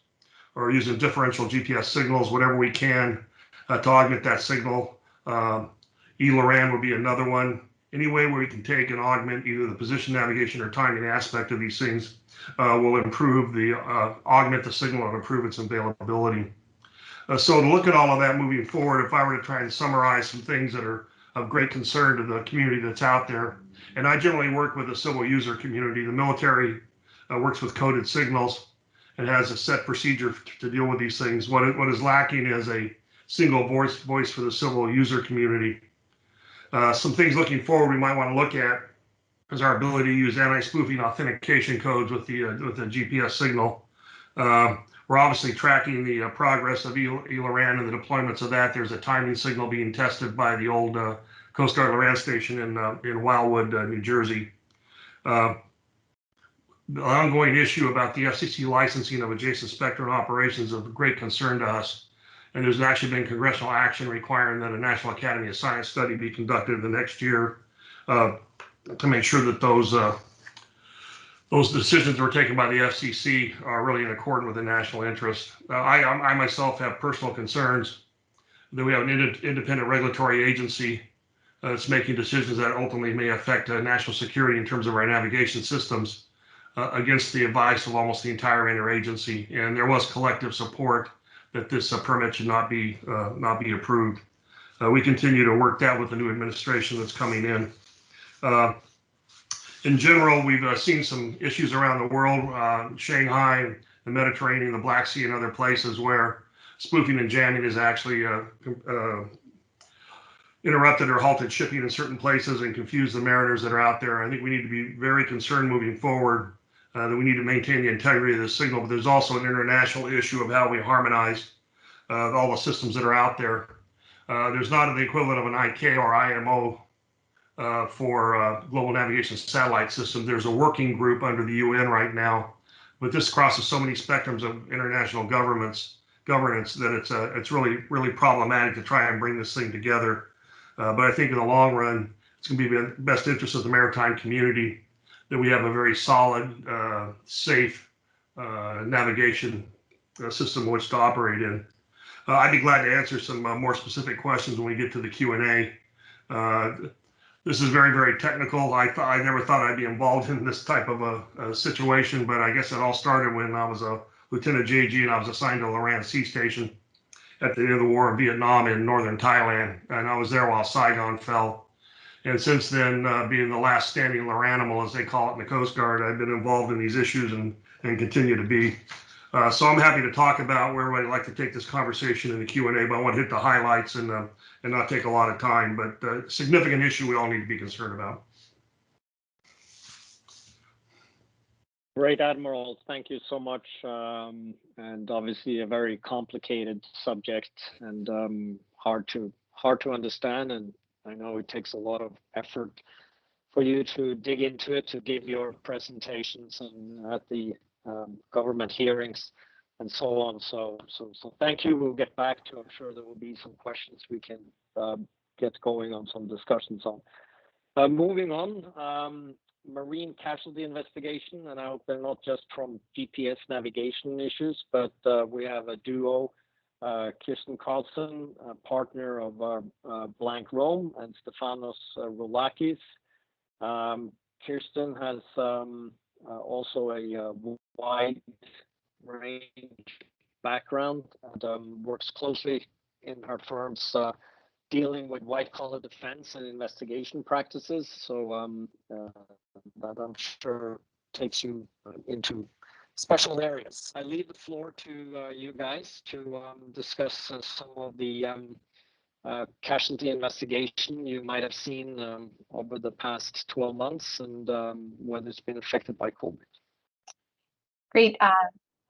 or using differential GPS signals, whatever we can to augment that signal. E-LORAN would be another one. Any way where we can take and augment either the position navigation or timing aspect of these things will improve augment the signal and improve its availability. So to look at all of that moving forward, if I were to try and summarize some things that are of great concern to the community that's out there, and I generally work with the civil user community. The military works with coded signals and has a set procedure to deal with these things. What is lacking is a single voice for the civil user community. Some things looking forward we might want to look at is our ability to use anti-spoofing authentication codes with the GPS signal. We're obviously tracking the progress of E-LORAN and the deployments of that. There's a timing signal being tested by the old Coast Guard LORAN station in Wildwood, New Jersey. The ongoing issue about the FCC licensing of adjacent spectrum operations is of great concern to us. And there's actually been congressional action requiring that a National Academy of Science study be conducted in the next year to make sure that those decisions were taken by the FCC are really in accordance with the national interest. I myself have personal concerns that we have an independent regulatory agency that's making decisions that ultimately may affect national security in terms of our navigation systems against the advice of almost the entire interagency. And there was collective support that this permit should not be approved. We continue to work that with the new administration that's coming in. In general, we've seen some issues around the world, Shanghai, the Mediterranean, the Black Sea, and other places where spoofing and jamming is actually interrupted or halted shipping in certain places and confused the mariners that are out there. I think we need to be very concerned moving forward that we need to maintain the integrity of the signal, but there's also an international issue of how we harmonize all the systems that are out there. There's not the equivalent of an IK or IMO for global navigation satellite system. There's a working group under the UN right now, but this crosses so many spectrums of international governance that it's really problematic to try and bring this thing together. But I think in the long run, it's going to be in the best interest of the maritime community that we have a very solid, safe navigation system in which to operate in. I'd be glad to answer some more specific questions when we get to the Q&A. This is very, very technical. I never thought I'd be involved in this type of a situation, but I guess it all started when I was a Lieutenant JG and I was assigned to Loran Sea Station at the end of the war in Vietnam in northern Thailand. And I was there while Saigon fell. And since then, being the last standing Loranimal, as they call it in the Coast Guard, I've been involved in these issues and continue to be. So I'm happy to talk about where I'd like to take this conversation in the Q&A, but I want to hit the highlights and not take a lot of time. But significant issue we all need to be concerned about. Great, Admiral. Thank you so much. And obviously a very complicated subject and hard to understand. And I know it takes a lot of effort for you to dig into it, to give your presentations and at the government hearings and so on. So thank you. We'll get back to, I'm sure there will be some questions we can get going on, some discussions on. Moving on, marine casualty investigation, and I hope they're not just from GPS navigation issues, but we have a duo, Kirsten Carlson, a partner of Blank Rome, and Stefanos Roulakis. Kirsten has also a wide range background and works closely in her firm's dealing with white-collar defense and investigation practices. So that I'm sure takes you into special areas. I leave the floor to you guys to discuss some of the casualty investigation you might have seen over the past 12 months and whether it's been affected by COVID. Great.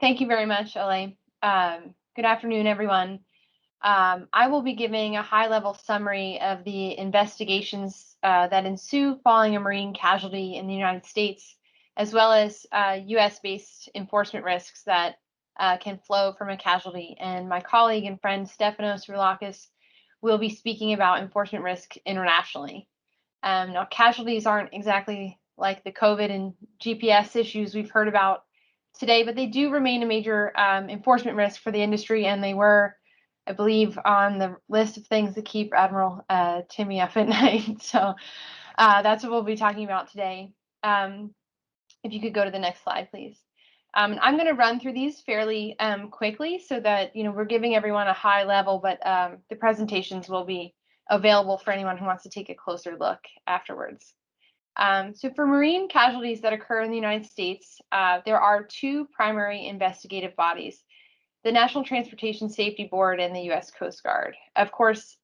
Thank you very much, Ole. Good afternoon, everyone. I will be giving a high-level summary of the investigations that ensue following a marine casualty in the United States, as well as U.S.-based enforcement risks that can flow from a casualty. And my colleague and friend Stefanos Roulakis will be speaking about enforcement risk internationally. Now, casualties aren't exactly like the COVID and GPS issues we've heard about today, but they do remain a major enforcement risk for the industry, and they were, I believe, on the list of things that keep Admiral Timme up at night. So that's what we'll be talking about today. If you could go to the next slide, please. I'm going to run through these fairly quickly so that we're giving everyone a high level, but the presentations will be available for anyone who wants to take a closer look afterwards. So for marine casualties that occur in the United States, there are two primary investigative bodies: the National Transportation Safety Board and the U.S. Coast Guard. Of course,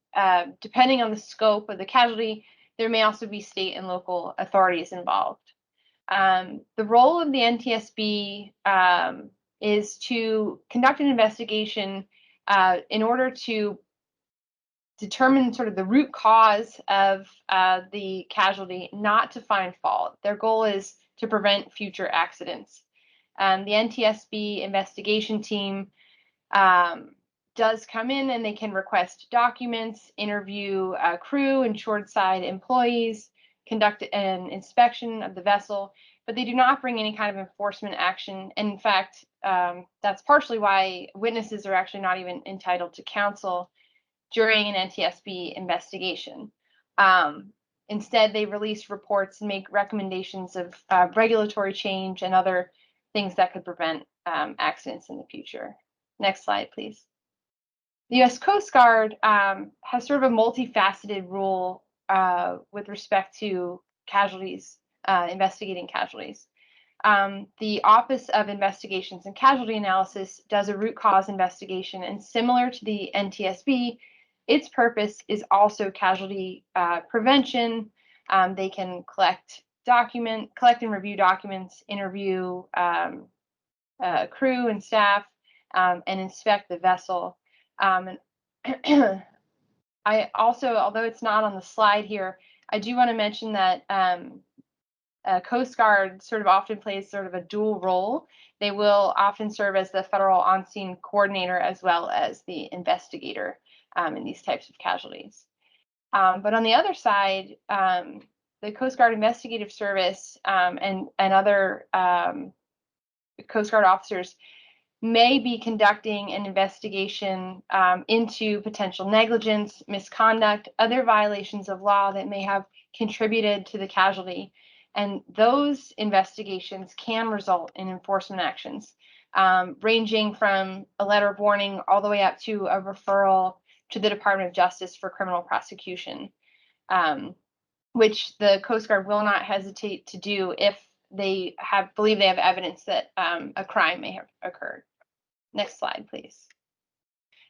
depending on the scope of the casualty, there may also be state and local authorities involved. The role of the NTSB is to conduct an investigation in order to determine sort of the root cause of the casualty, not to find fault. Their goal is to prevent future accidents. The NTSB investigation team does come in, and they can request documents, interview crew and shoreside employees, conduct an inspection of the vessel, but they do not bring any kind of enforcement action. And in fact, that's partially why witnesses are actually not even entitled to counsel during an NTSB investigation. Instead, they release reports and make recommendations of regulatory change and other things that could prevent accidents in the future. Next slide, please. The U.S. Coast Guard has sort of a multifaceted role with respect to casualties, investigating casualties. The Office of Investigations and Casualty Analysis does a root cause investigation, and similar to the NTSB, its purpose is also casualty prevention. They can collect and review documents, interview crew and staff, and inspect the vessel. And I also, although it's not on the slide here, I do want to mention that Coast Guard sort of often plays sort of a dual role. They will often serve as the federal on-scene coordinator as well as the investigator in these types of casualties. But on the other side, the Coast Guard Investigative Service and other Coast Guard officers may be conducting an investigation into potential negligence, misconduct, other violations of law that may have contributed to the casualty. And those investigations can result in enforcement actions, ranging from a letter of warning all the way up to a referral to the Department of Justice for criminal prosecution, which the Coast Guard will not hesitate to do if they believe they have evidence that a crime may have occurred. Next slide, please.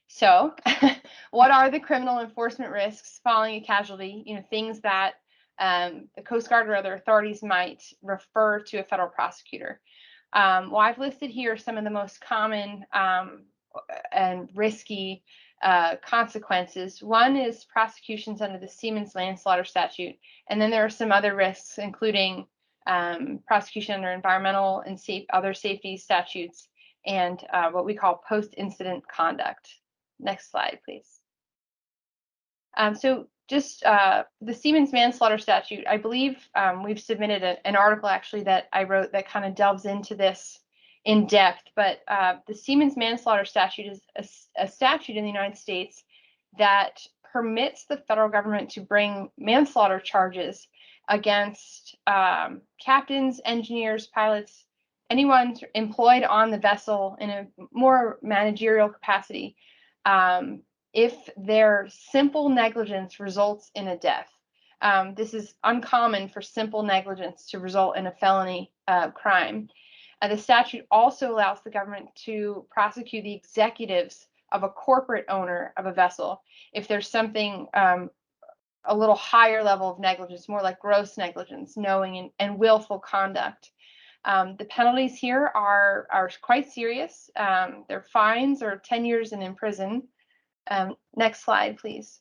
So what are the criminal enforcement risks following a casualty? Things that the Coast Guard or other authorities might refer to a federal prosecutor. Well, I've listed here some of the most common and risky consequences. One is prosecutions under the Siemens Manslaughter Statute, and then there are some other risks, including prosecution under environmental and other safety statutes, and what we call post-incident conduct. Next slide, please. So just the Siemens Manslaughter Statute, I believe we've submitted an article actually that I wrote that kind of delves into this in depth, but the Siemens Manslaughter Statute is a statute in the United States that permits the federal government to bring manslaughter charges against captains, engineers, pilots, anyone employed on the vessel in a more managerial capacity if their simple negligence results in a death. This is uncommon for simple negligence to result in a felony crime. The statute also allows the government to prosecute the executives of a corporate owner of a vessel if there's something a little higher level of negligence, more like gross negligence, knowing and willful conduct. The penalties here are quite serious. They're fines or 10 years in prison, Next slide, please.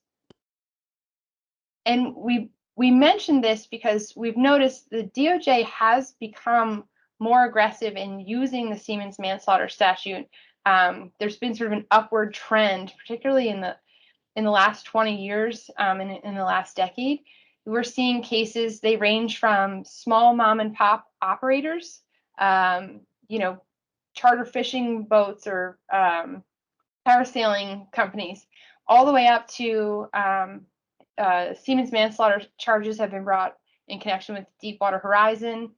And we mentioned this because we've noticed the DOJ has become more aggressive in using the Siemens manslaughter statute. There's been sort of an upward trend, particularly in the last 20 years, in the last decade. We're seeing cases, they range from small mom and pop operators, you know, charter fishing boats or parasailing companies, all the way up to Siemens manslaughter charges have been brought in connection with Deepwater Horizon.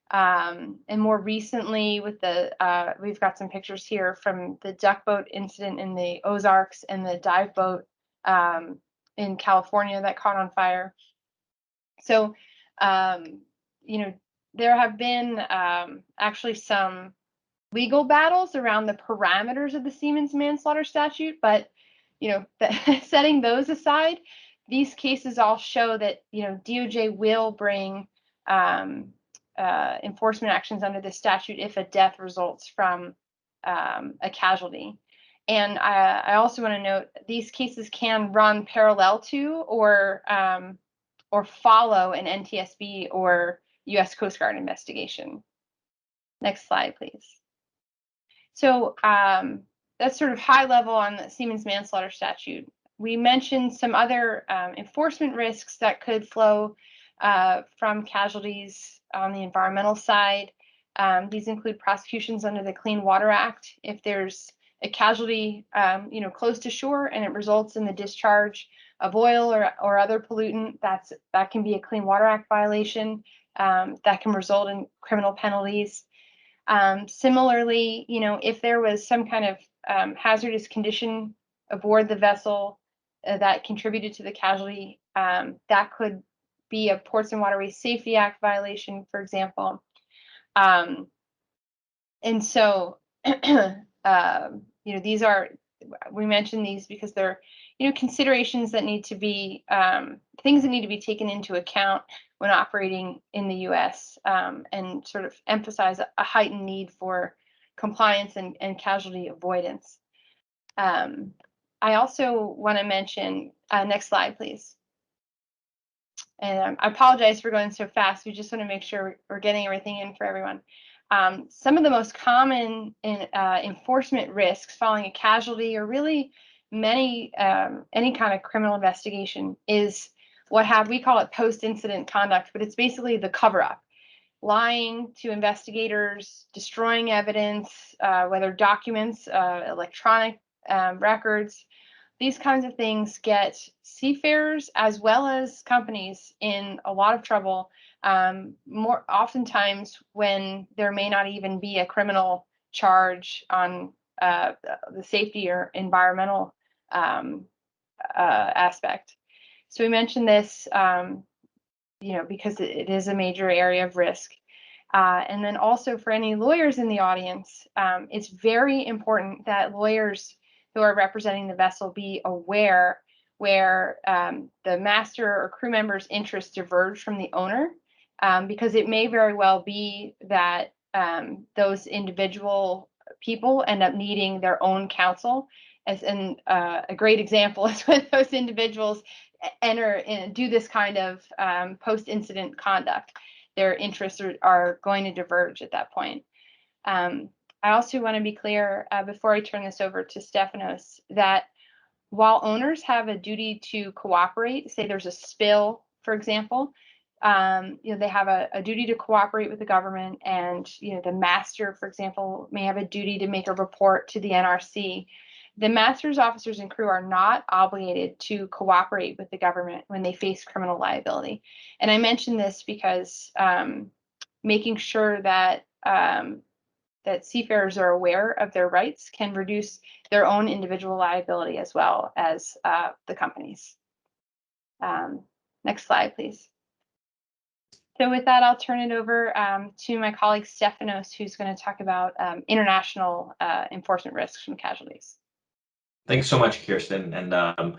And more recently with the, we've got some pictures here from the duck boat incident in the Ozarks and the dive boat in California that caught on fire. So, you know, there have been actually some legal battles around the parameters of the Siemens manslaughter statute, but, you know, setting those aside, these cases all show that, you know, DOJ will bring enforcement actions under the statute if a death results from a casualty. And I also want to note these cases can run parallel to or follow an NTSB or U.S. Coast Guard investigation. Next slide, please. So that's sort of high level on the Siemens manslaughter statute. We mentioned some other enforcement risks that could flow from casualties on the environmental side. These include prosecutions under the Clean Water Act. If there's a casualty, you know, close to shore and it results in the discharge of oil or other pollutant, that can be a Clean Water Act violation that can result in criminal penalties. Similarly, you know, if there was some kind of hazardous condition aboard the vessel that contributed to the casualty, that could be a Ports and Waterways Safety Act violation, for example. And so, you know, these are, we mentioned these because they're, you know, considerations that need to be, things that need to be taken into account when operating in the U.S. And sort of emphasize a heightened need for compliance and casualty avoidance. I also want to mention, next slide, please. And I apologize for going so fast. We just want to make sure we're getting everything in for everyone. Some of the most common enforcement risks following a casualty, or really any kind of criminal investigation, is we call it post-incident conduct, but it's basically the cover-up. Lying to investigators, destroying evidence, whether documents, electronic records. These kinds of things get seafarers as well as companies in a lot of trouble, more oftentimes when there may not even be a criminal charge on the safety or environmental aspect. So we mentioned this, you know, because it is a major area of risk. And then also for any lawyers in the audience, it's very important that lawyers who are representing the vessel be aware where the master or crew member's interests diverge from the owner, because it may very well be that those individual people end up needing their own counsel. A great example is when those individuals do this kind of post-incident conduct. Their interests are going to diverge at that point. I also want to be clear before I turn this over to Stefanos that while owners have a duty to cooperate, say there's a spill, for example, you know, they have a duty to cooperate with the government, and you know, the master, for example, may have a duty to make a report to the NRC. The master's officers and crew are not obligated to cooperate with the government when they face criminal liability. And I mention this because making sure that that seafarers are aware of their rights can reduce their own individual liability as well as the companies. Next slide, please. So with that, I'll turn it over to my colleague Stefanos, who's going to talk about international enforcement risks from casualties. Thanks so much, Kirsten, and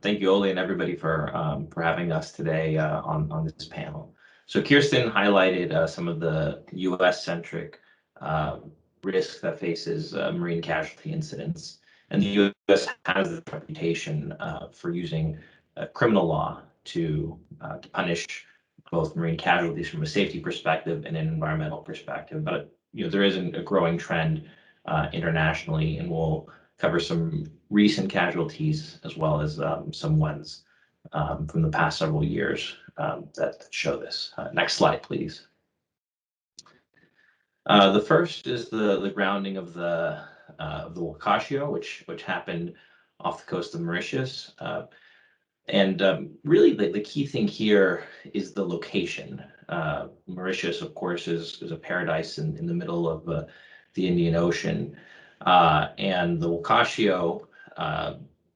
thank you, Oli, and everybody for having us today on this panel. So Kirsten highlighted some of the U.S.-centric risks that faces marine casualty incidents, And the U.S. has the reputation for using criminal law to punish both marine casualties from a safety perspective and an environmental perspective. But there is a growing trend internationally, and we'll cover some recent casualties as well as some ones from the past several years that show this. Next slide, please. The first is the grounding of the Mchugh, which happened off the coast of Mauritius. Really, the key thing here is the location. Mauritius, of course, is a paradise in the middle of the Indian Ocean. And the Mchugh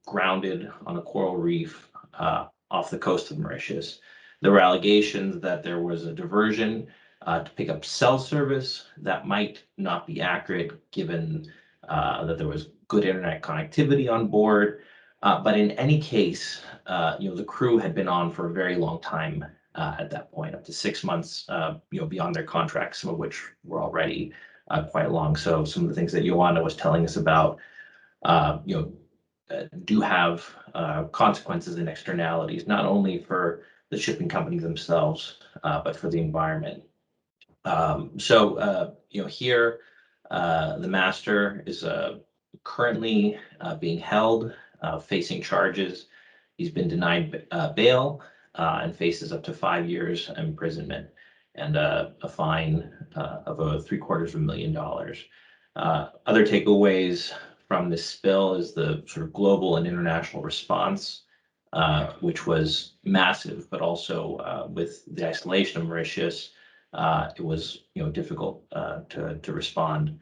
grounded on a coral reef off the coast of Mauritius. There were allegations that there was a diversion to pick up cell service. That might not be accurate given that there was good internet connectivity on board. But in any case, the crew had been on for a very long time at that point, up to 6 months, beyond their contracts, some of which were already quite long. So some of the things that Joanna was telling us about, do have consequences and externalities, not only for the shipping companies themselves, but for the environment. Here, the master is currently being held, facing charges. He's been denied bail and faces up to 5 years imprisonment and a fine of $750,000. Other takeaways from this spill is the sort of global and international response, which was massive, but also with the isolation of Mauritius, it was difficult to respond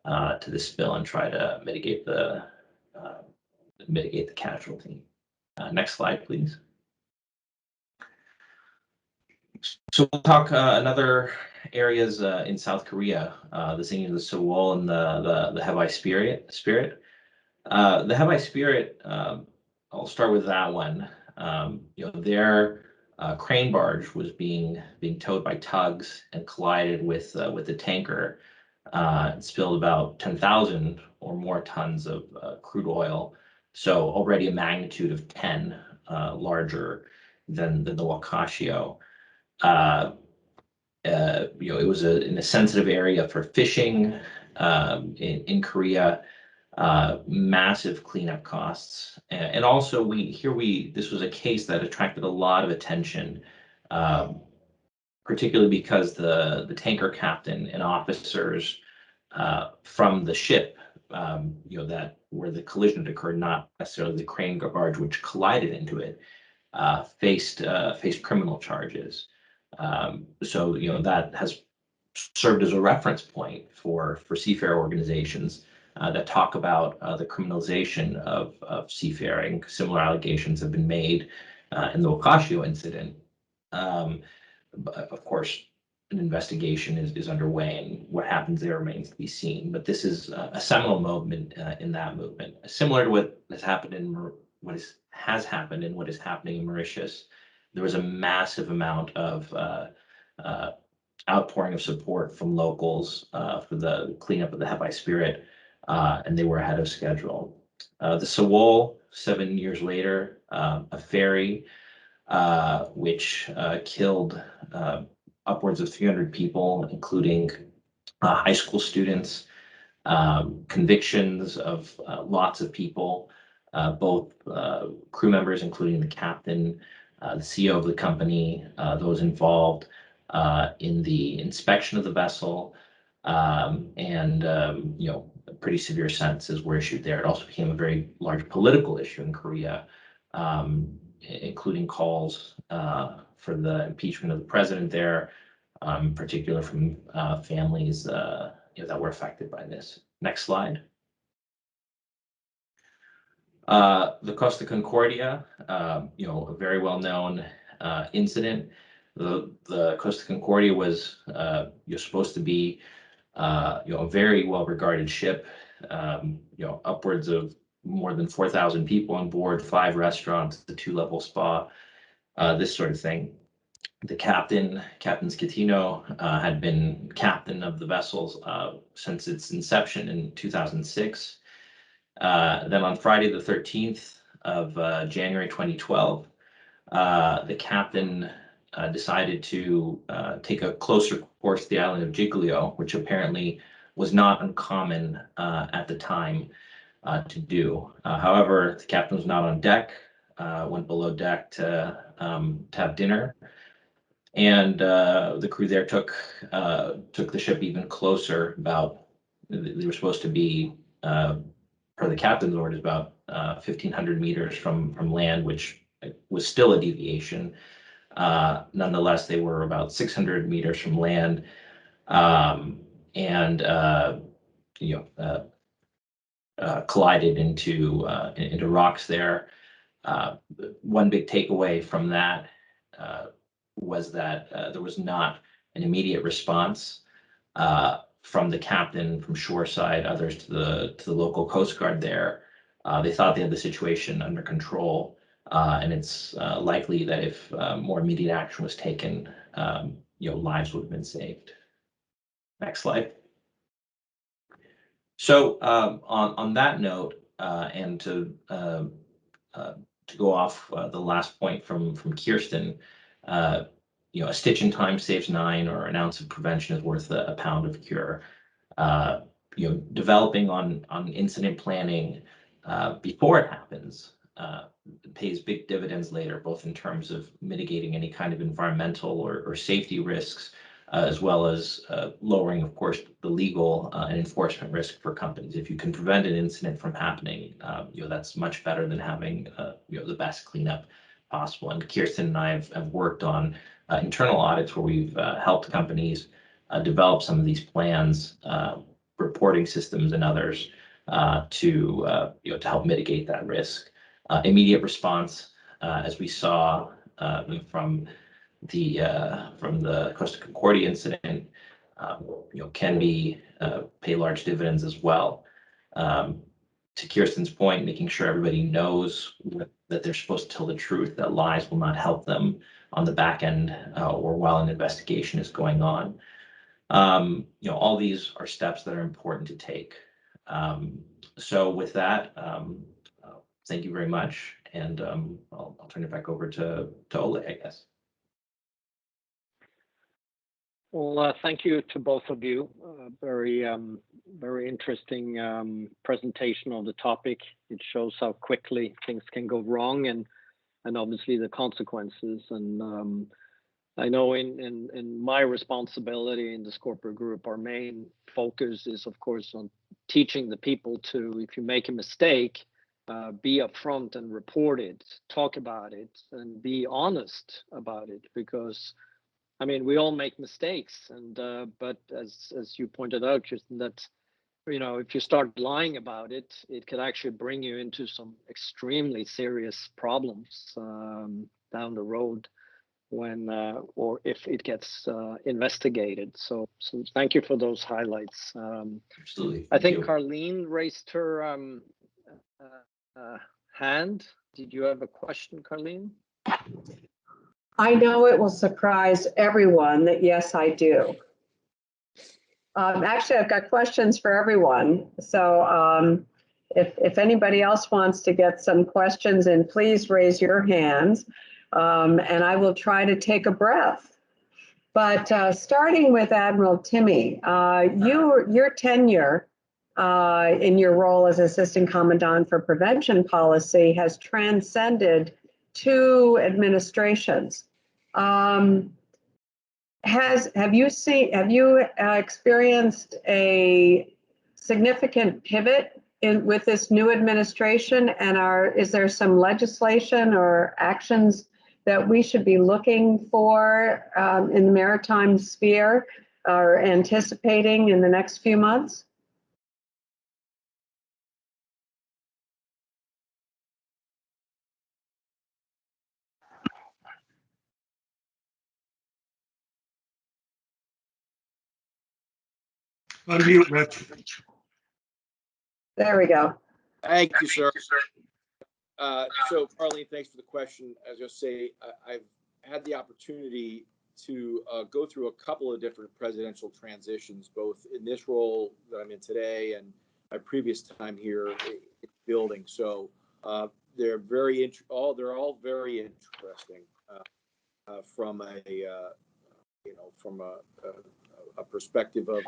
to this spill and try to mitigate the casualty. Next slide, please. So we'll talk another areas in South Korea, the sinking of the Sewol and the Heavy Spirit. The Heavy Spirit, I'll start with that one. Their crane barge was being towed by tugs and collided with the tanker. It spilled about 10,000 or more tons of crude oil, so already a magnitude of 10 larger than the Mchugh. It was in a sensitive area for fishing in Korea. Massive cleanup costs, and also this was a case that attracted a lot of attention, particularly because the tanker captain and officers from the ship, that where the collision occurred, not necessarily the crane barge which collided into it, faced criminal charges. So that has served as a reference point for seafarer organizations that talk about the criminalization of seafaring. Similar allegations have been made in the Mchugh incident. But of course, an investigation is underway, and what happens there remains to be seen. But this is a seminal moment in that movement, similar to what has happened in what is happening in Mauritius. There was a massive amount of outpouring of support from locals for the cleanup of the Heavy Spirit, and they were ahead of schedule. The Sewol, 7 years later, a ferry which killed upwards of 300 people, including high school students, convictions of lots of people, both crew members, including the captain, the CEO of the company, those involved in the inspection of the vessel, and pretty severe sentences were issued there. It also became a very large political issue in Korea, including calls for the impeachment of the president there, in particular from families that were affected by this. Next slide. The Costa Concordia, a very well-known incident. The Costa Concordia was supposed to be a very well-regarded ship. Upwards of more than 4,000 people on board, 5 restaurants, the 2-level spa, this sort of thing. The Captain Scatino, had been captain of the vessels since its inception in 2006. Then on Friday the 13th of January 2012, the captain decided to take a closer course to the island of Giglio, which apparently was not uncommon at the time to do. However, the captain was not on deck, went below deck to have dinner, and the crew there took the ship even closer. They were supposed to be, per the captain's orders, about 1,500 meters from land, which was still a deviation. Nonetheless, they were about 600 meters from land, and collided into rocks there. One big takeaway from that was that there was not an immediate response from the captain, from shoreside, others to the local Coast Guard there. They thought they had the situation under control, and it's likely that if more immediate action was taken, lives would have been saved. Next slide. So on that note, and to go off the last point from Kirsten, a stitch in time saves 9, or an ounce of prevention is worth a pound of cure. Developing on incident planning before it happens pays big dividends later, both in terms of mitigating any kind of environmental or safety risks, as well as lowering, of course, the legal and enforcement risk for companies. If you can prevent an incident from happening, that's much better than having the best cleanup possible. And Kirsten and I have worked on internal audits where we've helped companies develop some of these plans, reporting systems, and others to help mitigate that risk. Immediate response, as we saw from the Costa Concordia incident, can pay large dividends as well. To Kirsten's point, making sure everybody knows that they're supposed to tell the truth, that lies will not help them on the back end or while an investigation is going on. All these are steps that are important to take. So with that, thank you very much, and I'll turn it back over to Ole, I guess. Well, thank you to both of you. Very interesting presentation on the topic. It shows how quickly things can go wrong, and obviously the consequences. And I know in my responsibility in this corporate group, our main focus is, of course, on teaching the people to, if you make a mistake, be upfront and report it, talk about it, and be honest about it, because we all make mistakes, and but as you pointed out, Justin, that if you start lying about it, it could actually bring you into some extremely serious problems down the road when or if it gets investigated. So thank you for those highlights. Absolutely. I think Carlene raised her hand. Did you have a question, Carlene? I know it will surprise everyone that yes, I do. Actually, I've got questions for everyone. So if anybody else wants to get some questions in, please raise your hands, and I will try to take a breath. But starting with Admiral Timme, your tenure in your role as Assistant Commandant for Prevention Policy has transcended 2 administrations. Have you experienced a significant pivot with this new administration, and is there some legislation or actions that we should be looking for in the maritime sphere or anticipating in the next few months? Unmute, Rich. There we go. Thank you, sir. So, Arlene, thanks for the question. As you'll say, I've had the opportunity to go through a couple of different presidential transitions, both in this role that I'm in today and my previous time here. building. So they're all very interesting from a perspective of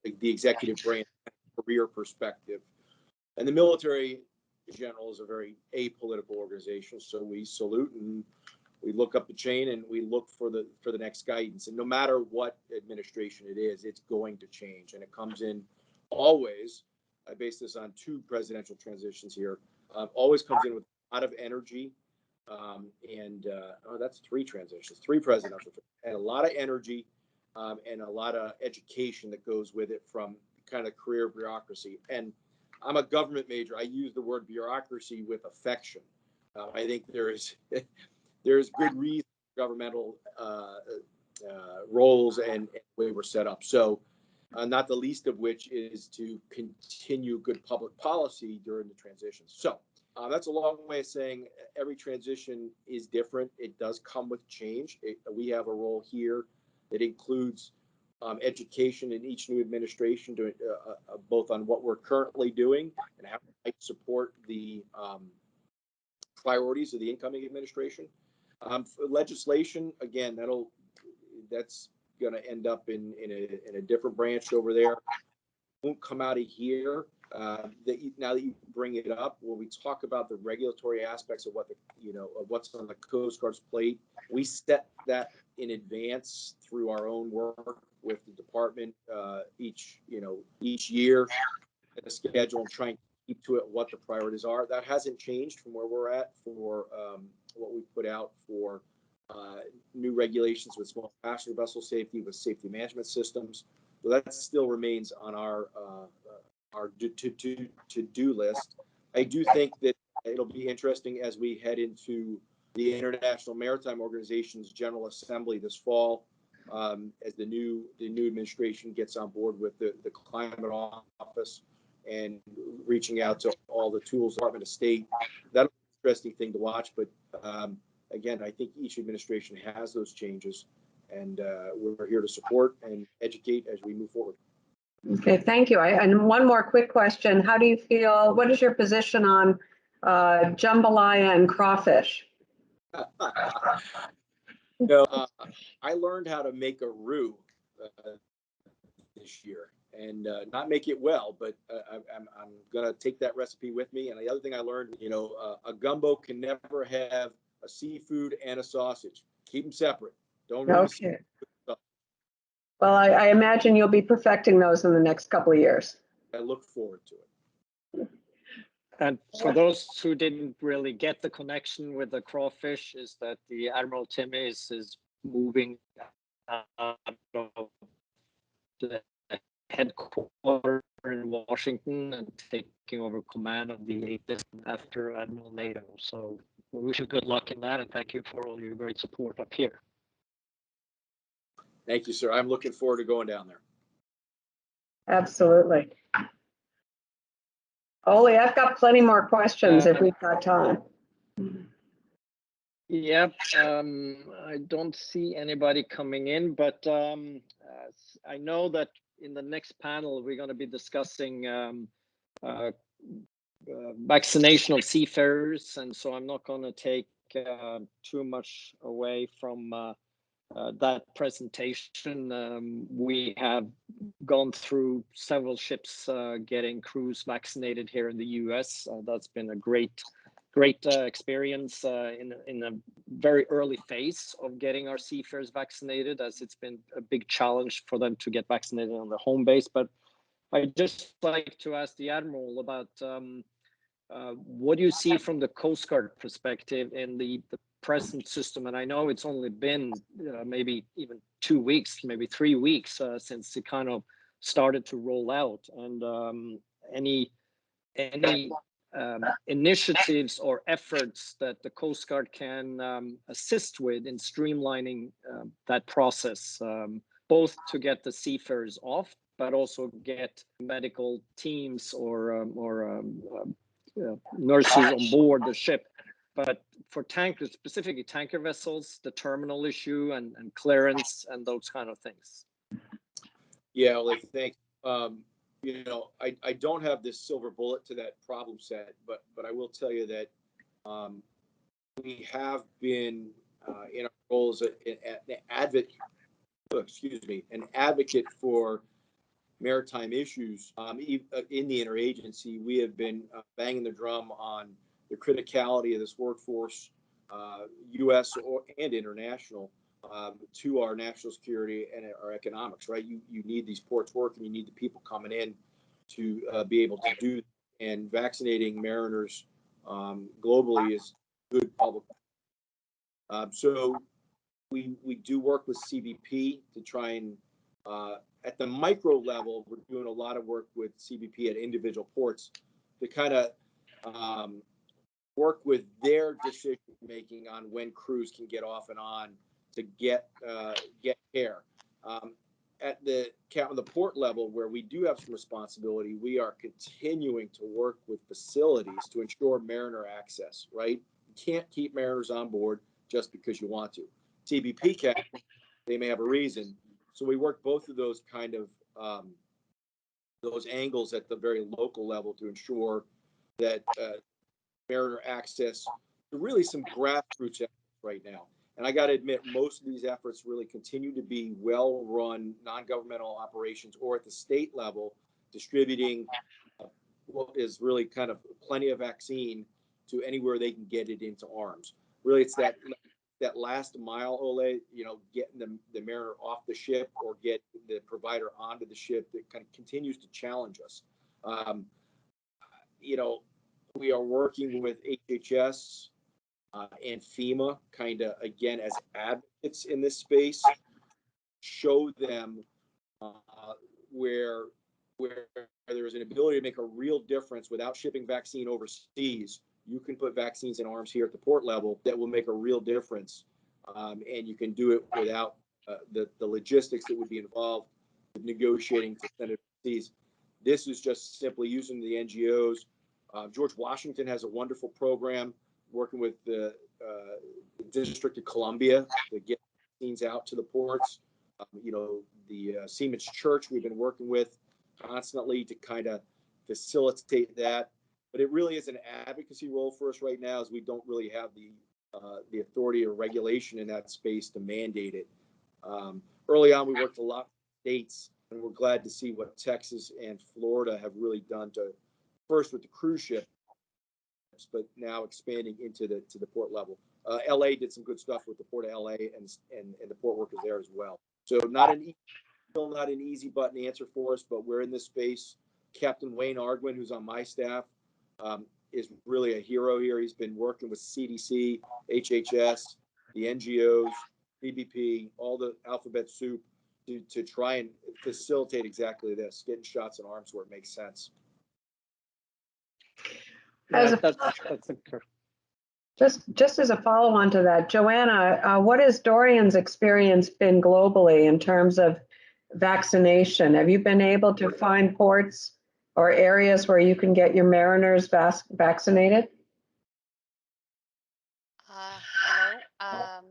the executive branch career perspective. And the military in general is a very apolitical organization, so we salute and we look up the chain and we look for the next guidance. And no matter what administration it is, it's going to change, and it comes in always. I base this on 2 presidential transitions here. Always comes in with a lot of energy, that's 3 transitions, 3 presidential, and a lot of energy and a lot of education that goes with it from kind of career bureaucracy. And I'm a government major. I use the word bureaucracy with affection. I think there's good reason for governmental roles and way we're set up. So not the least of which is to continue good public policy during the transition. So that's a long way of saying every transition is different. It does come with change. We have a role here that includes education in each new administration, both on what we're currently doing and how we might support the priorities of the incoming administration. Legislation, again, that's going to end up in a different branch over there. Won't come out of here. Now that you bring it up, when we talk about the regulatory aspects of what's on the Coast Guard's plate, we set that in advance through our own work with the department each year at a schedule and trying to keep to it what the priorities are. That hasn't changed from where we're at for what we put out for new regulations with small passenger vessel safety, with safety management systems. So that still remains on our to-do list. I do think that it'll be interesting as we head into the International Maritime Organization's General Assembly this fall, as the new administration gets on board with the Climate Office and reaching out to all the tools, Department of State. That'll be an interesting thing to watch. But again, I think each administration has those changes, and we're here to support and educate as we move forward. Okay, thank you. And one more quick question. How do you feel, what is your position on jambalaya and crawfish? I learned how to make a roux this year, and not make it well, but I'm gonna take that recipe with me. And the other thing I learned, a gumbo can never have a seafood and a sausage. Keep them separate. Don't really. Okay. Well, I imagine you'll be perfecting those in the next couple of years. I look forward to it. And for those who didn't really get the connection with the crawfish, is that the Admiral Timme is moving out of the headquarters in Washington and taking over command of the 8th after Admiral NATO. So we wish you good luck in that, and thank you for all your great support up here. Thank you, sir. I'm looking forward to going down there. Absolutely. Ole, I've got plenty more questions if we've got time. Yep, I don't see anybody coming in, but I know that in the next panel we're going to be discussing vaccination of seafarers, and so I'm not going to take too much away from that presentation. We have gone through several ships getting crews vaccinated here in the US. That's been a great experience in a very early phase of getting our seafarers vaccinated, as it's been a big challenge for them to get vaccinated on their home base. But I'd just like to ask the Admiral about what do you see from the Coast Guard perspective in the present system? And I know it's only been maybe even 2 weeks, maybe 3 weeks since it kind of started to roll out. And any initiatives or efforts that the Coast Guard can assist with in streamlining that process, both to get the seafarers off, but also get medical teams or nurses on board the ship. But for tankers, specifically tanker vessels, the terminal issue and clearance and those kind of things. Yeah, well, thanks. you know, I don't have this silver bullet to that problem set, but I will tell you that we have been in our roles an advocate, an advocate for maritime issues in the interagency. We have been banging the drum on the criticality of this workforce, U.S. and international, to our national security and our economics. Right, you need these ports working. You need the people coming in to be able to do. And vaccinating mariners globally is good public. So we do work with CBP to try and at the micro level, we're doing a lot of work with CBP at individual ports to kind of work with their decision making on when crews can get off and on to get care. At the port level, where we do have some responsibility, we are continuing to work with facilities to ensure mariner access. Right, you can't keep mariners on board just because you want to. CBP can, they may have a reason. So we work both of those kind of those angles at the very local level to ensure that mariner access to really some grassroots efforts right now. And I got to admit, most of these efforts really continue to be well-run non-governmental operations, or at the state level, distributing what is really kind of plenty of vaccine to anywhere they can get it into arms. Really, it's that last mile, Ole, you know, getting the mariner off the ship or get the provider onto the ship that kind of continues to challenge us. You know, we are working with HHS and FEMA kind of, again, as advocates in this space, show them where there's an ability to make a real difference without shipping vaccine overseas. You can put vaccines in arms here at the port level that will make a real difference. And you can do it without the logistics that would be involved with negotiating to send it overseas. This is just simply using the NGOs. George Washington has a wonderful program working with the District of Columbia to get vaccines out to the ports. You know, the Siemens Church we've been working with constantly to kind of facilitate that. But it really is an advocacy role for us right now, as we don't really have the authority or regulation in that space to mandate it. Early on, we worked a lot with states, and we're glad to see what Texas and Florida have really done to, first with the cruise ships, but now expanding into the port level. LA did some good stuff with the Port of LA and the port workers there as well. So still not an easy button answer for us, but we're in this space. Captain Wayne Arguin, who's on my staff, is really a hero here. He's been working with CDC, HHS, the NGOs, CBP, all the alphabet soup to try and facilitate exactly this, getting shots in arms where it makes sense. Just as a follow-on to that, Joanna, what has Dorian's experience been globally in terms of vaccination? Have you been able to find ports or areas where you can get your mariners vaccinated? Hello.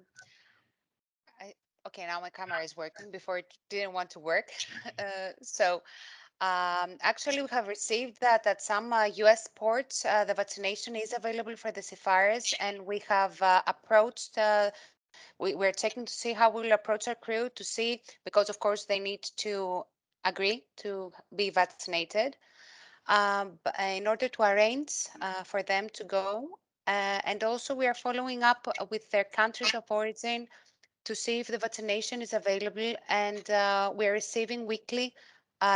Okay, now my camera is working. Before it didn't want to work. Actually, we have received that at some U.S. ports, the vaccination is available for the seafarers, and we have approached. We're checking to see how we'll approach our crew to see, because of course they need to agree to be vaccinated, but in order to arrange for them to go. And also we are following up with their countries of origin to see if the vaccination is available, and we're receiving weekly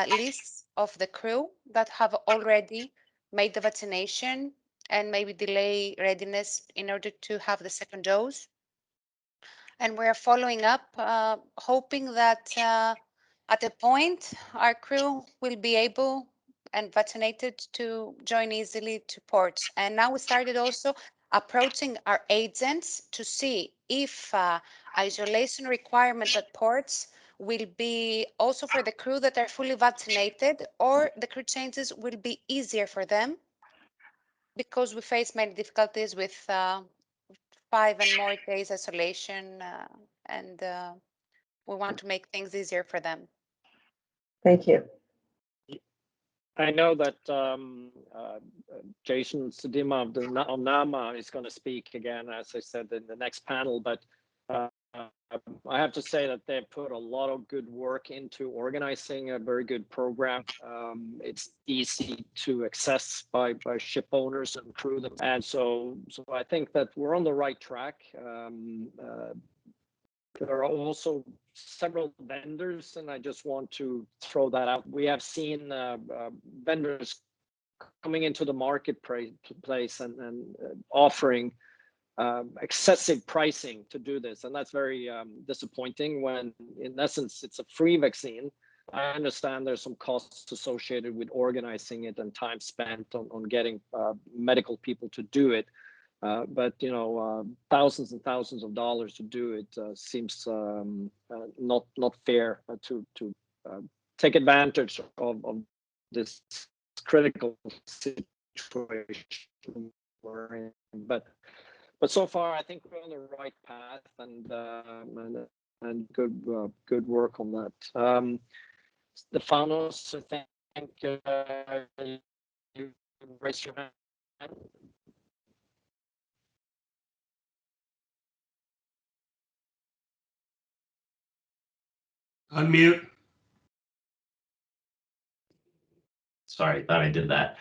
lists of the crew that have already made the vaccination and maybe delay readiness in order to have the second dose. And we're following up, hoping that at a point our crew will be able and vaccinated to join easily to ports. And now we started also approaching our agents to see if isolation requirements at ports will be also for the crew that are fully vaccinated, or the crew changes will be easier for them, because we face many difficulties with 5 and more days isolation, and we want to make things easier for them. Thank you. I know that Jason Ziema of NAMA is going to speak again, as I said, in the next panel, but I have to say that they put a lot of good work into organizing a very good program. It's easy to access by ship owners and crew, and so I think that we're on the right track. There are also several vendors, and I just want to throw that out. We have seen vendors coming into the marketplace and offering excessive pricing to do this, and that's very disappointing when in essence it's a free vaccine. I understand there's some costs associated with organizing it and time spent on getting medical people to do it, but you know, thousands and thousands of dollars to do it seems not fair to take advantage of this critical situation we're in. But so far, I think we're on the right path, and good work on that. Stefanos, I think you raised your hand. Unmute. Sorry, thought I did that.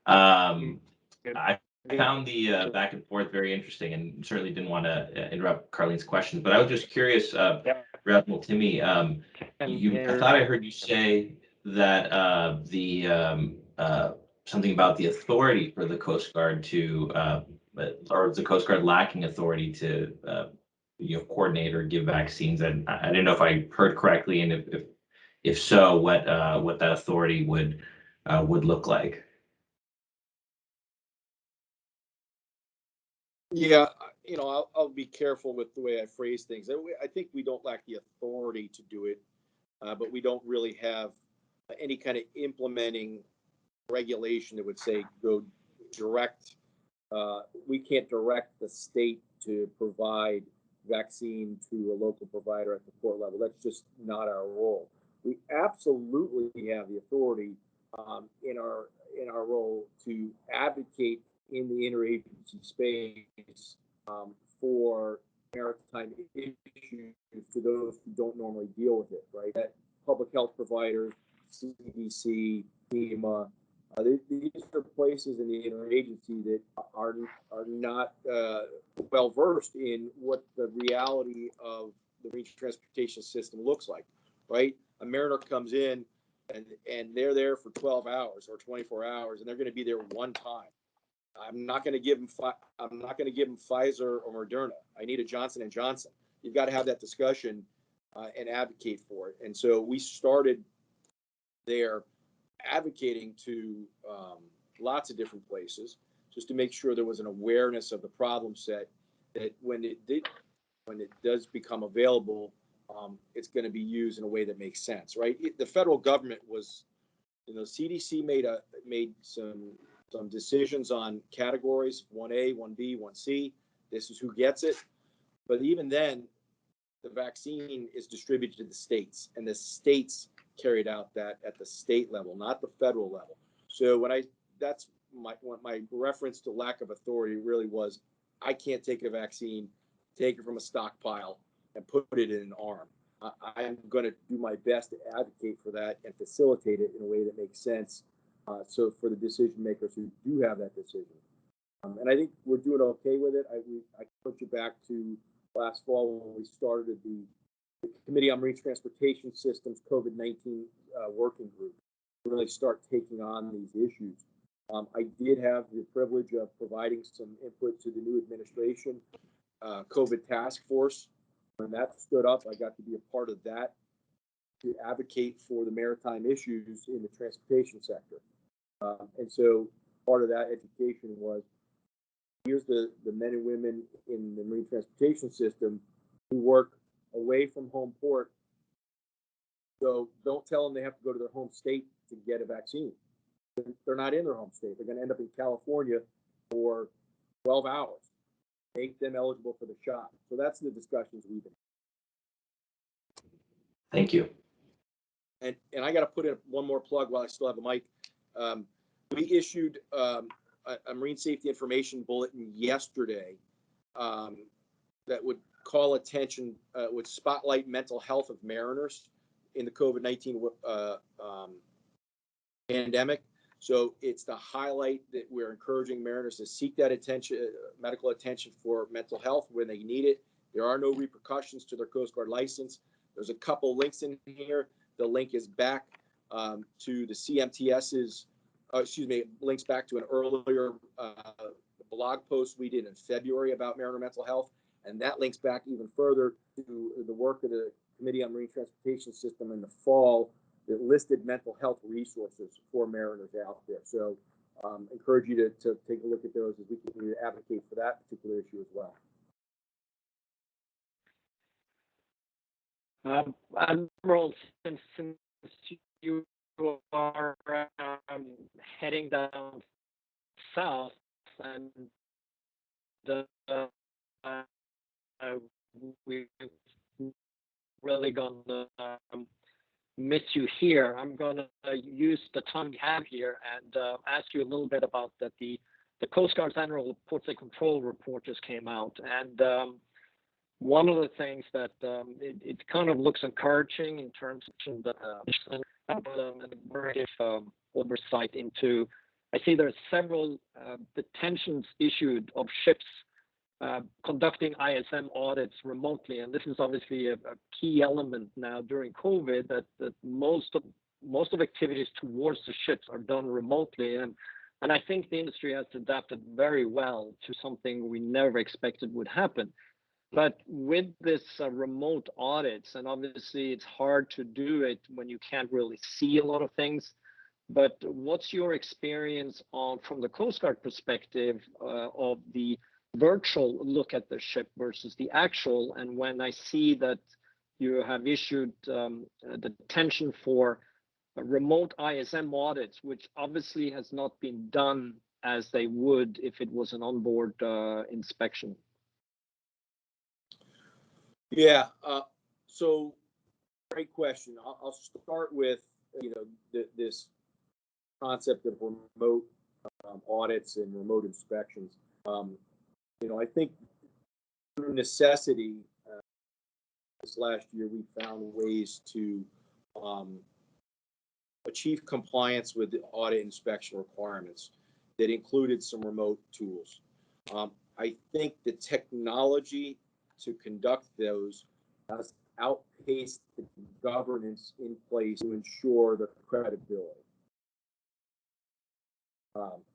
I found the back and forth very interesting, and certainly didn't want to interrupt Carlene's questions. But I was just curious, Admiral Timme, I thought I heard you say that something about the authority for the Coast Guard to, or the Coast Guard lacking authority to, coordinate or give vaccines. And I didn't know if I heard correctly, and if so, what that authority would look like. Yeah, I'll be careful with the way I phrase things. I think we don't lack the authority to do it, but we don't really have any kind of implementing regulation that would say go direct. We can't direct the state to provide vaccine to a local provider at the port level. That's just not our role. We absolutely have the authority in our role to advocate in the interagency space for maritime issues to those who don't normally deal with it, right? That public health providers, CDC, NEMA, these are places in the interagency that are not well versed in what the reality of the marine transportation system looks like, right? A mariner comes in and they're there for 12 hours or 24 hours, and they're going to be there one time. I'm not going to give them Pfizer or Moderna. I need a Johnson & Johnson. You've got to have that discussion and advocate for it. And so we started there advocating to lots of different places just to make sure there was an awareness of the problem set, that when it does become available, it's going to be used in a way that makes sense, right? The federal government was, CDC made some decisions on categories, 1A, 1B, 1C. This is who gets it. But even then, the vaccine is distributed to the states, and the states carried out that at the state level, not the federal level. So that's my reference to lack of authority really was, I can't take a vaccine, take it from a stockpile, and put it in an arm. I'm going to do my best to advocate for that and facilitate it in a way that makes sense. So for the decision makers who do have that decision, and I think we're doing okay with it. I put you back to last fall when we started the Committee on Marine Transportation Systems COVID-19 working group to really start taking on these issues. I did have the privilege of providing some input to the new administration COVID task force. When that stood up, I got to be a part of that to advocate for the maritime issues in the transportation sector. And so part of that education was, here's the men and women in the marine transportation system who work away from home port. So don't tell them they have to go to their home state to get a vaccine. They're not in their home state. They're going to end up in California for 12 hours. Make them eligible for the shot. So that's the discussions we've been. Thank you. And I got to put in one more plug while I still have the mic. We issued a marine safety information bulletin yesterday that would call attention, would spotlight mental health of mariners in the COVID-19 pandemic. So it's to highlight that we're encouraging mariners to seek that attention, medical attention for mental health when they need it. There are no repercussions to their Coast Guard license. There's a couple links in here. The link is back to the CMTS's, links back to an earlier blog post we did in February about mariner mental health. And that links back even further to the work of the Committee on Marine Transportation System in the fall that listed mental health resources for mariners out there. So encourage you to take a look at those as we continue to advocate for that particular issue as well. Admiral, since you are heading down south and we're really going to miss you here, I'm going to use the time we have here and ask you a little bit about that. The Coast Guard's annual Port State Control report just came out, and one of the things that it kind of looks encouraging in terms of the oversight into. I see there are several detentions issued of ships conducting ISM audits remotely, and this is obviously a key element now during COVID that most of activities towards the ships are done remotely, and I think the industry has adapted very well to something we never expected would happen. But with this remote audits, and obviously it's hard to do it when you can't really see a lot of things, but what's your experience from the Coast Guard perspective of the virtual look at the ship versus the actual? And when I see that you have issued the detention for remote ISM audits, which obviously has not been done as they would if it was an onboard inspection. Yeah, so great question. I'll start with, this concept of remote audits and remote inspections. I think through necessity, this last year we found ways to achieve compliance with the audit inspection requirements that included some remote tools. I think the technology to conduct those has outpaced the governance in place to ensure the credibility.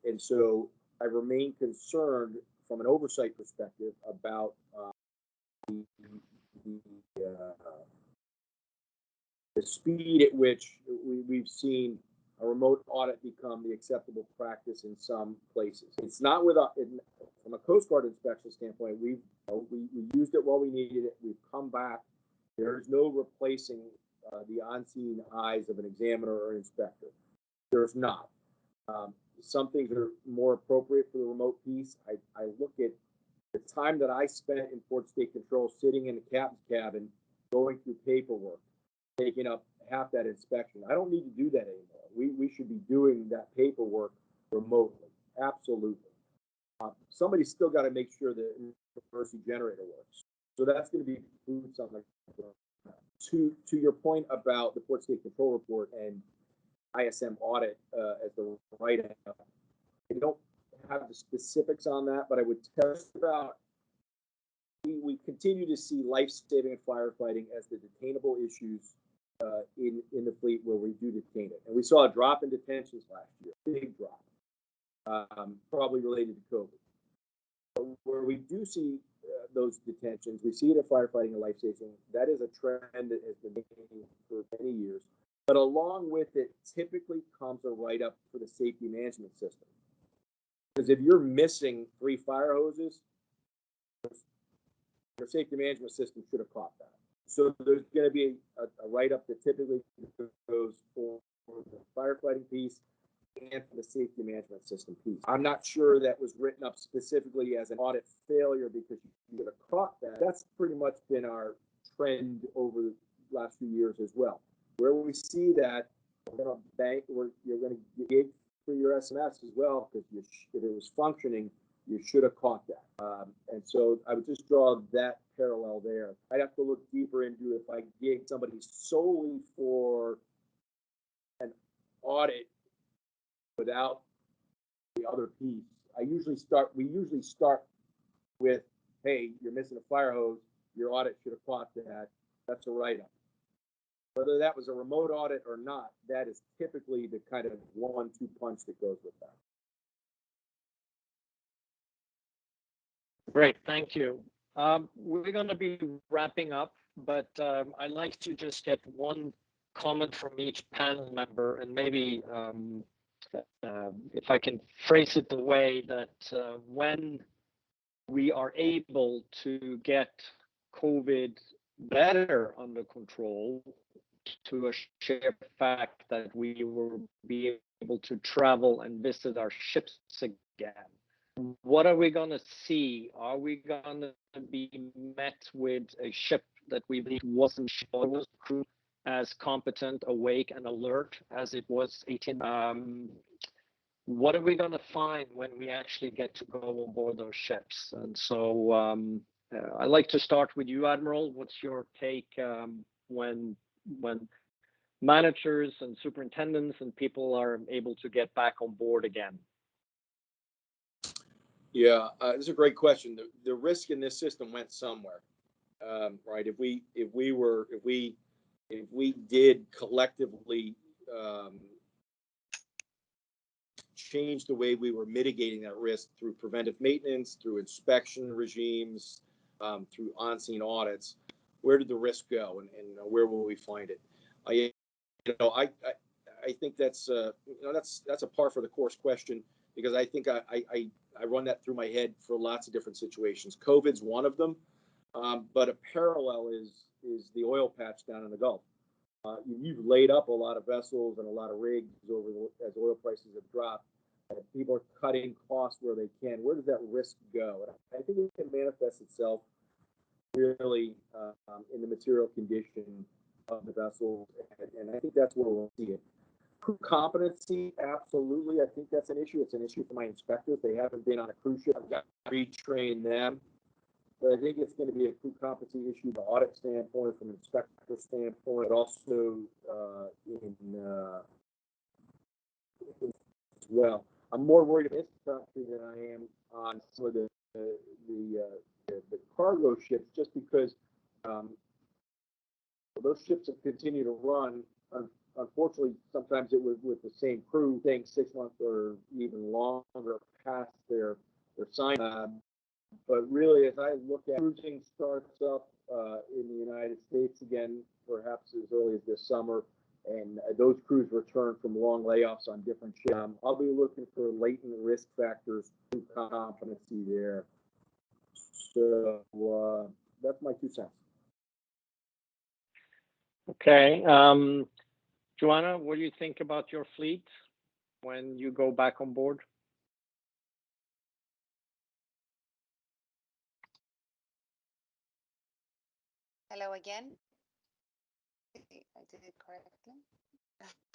And so I remain concerned from an oversight perspective about the speed at which we've seen a remote audit become the acceptable practice in some places. It's not from a Coast Guard inspection standpoint, we used it while we needed it. We've come back. There's no replacing the on-scene eyes of an examiner or inspector. There's not. Some things are more appropriate for the remote piece. I look at the time that I spent in Port State Control sitting in the captain's cabin, going through paperwork, taking up half that inspection. I don't need to do that anymore. We should be doing that paperwork remotely. Absolutely. Somebody's still got to make sure the emergency generator works. So that's going to be something. To your point about the Port State Control Report and ISM audit as the write-up, I don't have the specifics on that, but I would tell us about we continue to see life-saving and firefighting as the detainable issues in the fleet where we do detain it. And we saw a drop in detentions last year, big drop, probably related to COVID. But where we do see those detentions, we see it in firefighting and life-saving. That is a trend that has been making for many years. But along with it, typically comes a write-up for the safety management system. Because if you're missing 3 fire hoses, your safety management system should have caught that. So there's going to be a write-up that typically goes for the firefighting piece and for the safety management system piece. I'm not sure that was written up specifically as an audit failure because you should have caught that. That's pretty much been our trend over the last few years as well. Where we see that, we're going to you're going to gig SMS as well, because if it was functioning, you should have caught that. And so I would just draw that parallel there. I'd have to look deeper into if I gig somebody solely for an audit without the other piece. We usually start with, hey, you're missing a fire hose. Your audit should have caught that. That's a write-up. Whether that was a remote audit or not, that is typically the kind of 1-2 punch that goes with that. Great, thank you. We're going to be wrapping up, but I'd like to just get one comment from each panel member, and maybe if I can phrase it the way that when we are able to get COVID better under control, to a share fact that we will be able to travel and visit our ships again. What are we going to see? Are we going to be met with a ship that we believe wasn't crew as competent, awake, and alert as it was 18? What are we going to find when we actually get to go on board those ships? And so I'd like to start with you, Admiral. What's your take when managers and superintendents and people are able to get back on board again? Yeah, this is a great question. The risk in this system went somewhere, right? If we did collectively change the way we were mitigating that risk through preventive maintenance, through inspection regimes, through on-scene audits, where did the risk go, and where will we find it? I think that's a par for the course question, because I think I run that through my head for lots of different situations. COVID's one of them, but a parallel is the oil patch down in the Gulf. You've laid up a lot of vessels and a lot of rigs as oil prices have dropped. People are cutting costs where they can. Where does that risk go? And I think it can manifest itself really in the material condition of the vessel, and I think that's where we'll see it. Crew competency, absolutely. I think that's an issue. It's an issue for my inspectors. They haven't been on a cruise ship. I've got to retrain them. But I think it's going to be a crew competency issue from an audit standpoint, from an inspector standpoint, but also as well. I'm more worried about this country than I am on some of the cargo ships, just because those ships have continued to run. Unfortunately, sometimes it was with the same crew, staying 6 months or even longer past their sign. But really, as I look at cruising starts up in the United States again, perhaps as early as this summer, and those crews return from long layoffs on different ships, I'll be looking for latent risk factors, crew competency there. So that's my 2 cents. Okay. Joanna, what do you think about your fleet when you go back on board? Hello again. I did it correctly.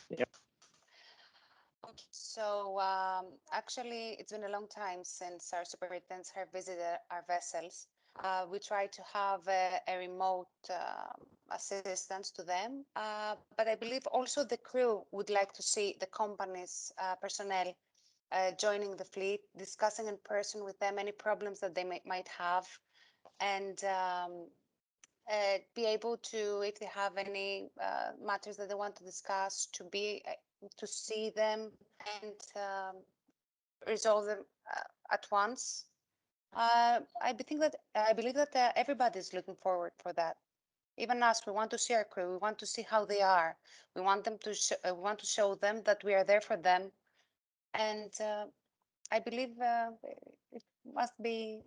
Yeah. Okay, so actually, it's been a long time since our superintendents have visited our vessels. We try to have a remote assistance to them, but I believe also the crew would like to see the company's personnel joining the fleet, discussing in person with them any problems that they might have, and be able to, if they have any matters that they want to discuss, to see them and resolve them at once. I believe that everybody is looking forward for that. Even us, we want to see our crew. We want to see how they are. We want them to. We want to show them that we are there for them, and I believe it must be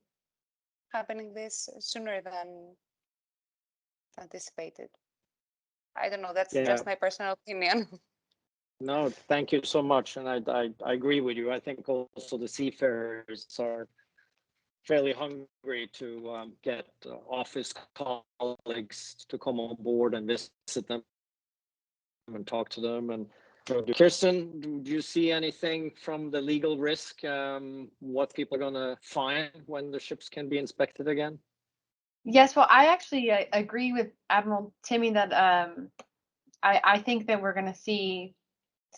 happening this sooner than anticipated. I don't know. That's just my personal opinion. No, thank you so much, and I agree with you. I think also the seafarers are fairly hungry to get office colleagues to come on board and visit them and talk to them. And Kirsten, do you see anything from the legal risk? What people are going to find when the ships can be inspected again? Yes, well, I actually agree with Admiral Timme that I think that we're going to see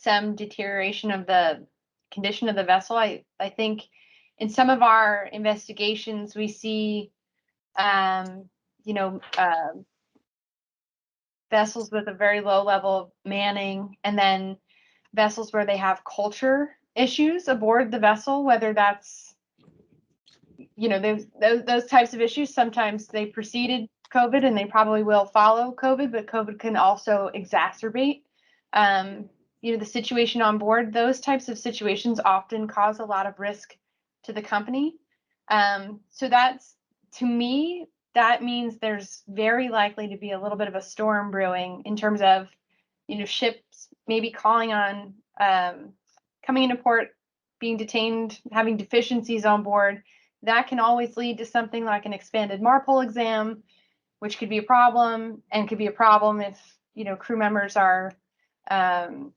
some deterioration of the condition of the vessel. I think in some of our investigations, we see, vessels with a very low level of manning, and then vessels where they have culture issues aboard the vessel, whether that's, those types of issues. Sometimes they preceded COVID and they probably will follow COVID, but COVID can also exacerbate, the situation on board. Those types of situations often cause a lot of risk to the company. So that's, to me, that means there's very likely to be a little bit of a storm brewing in terms of, ships maybe calling on, coming into port, being detained, having deficiencies on board. That can always lead to something like an expanded MARPOL exam, which could be a problem, and could be a problem if, crew members are, obviously,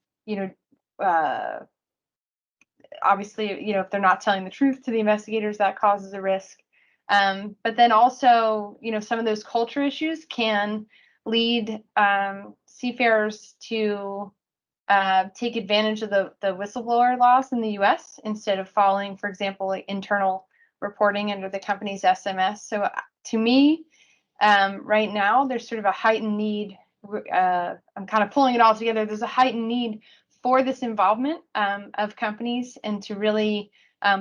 if they're not telling the truth to the investigators, that causes a risk. But then also, some of those culture issues can lead seafarers to take advantage of the whistleblower laws in the U.S. instead of following, for example, like internal reporting under the company's SMS. So to me, right now, there's sort of a heightened need. I'm kind of pulling it all together. There's a heightened need for this involvement of companies, and to really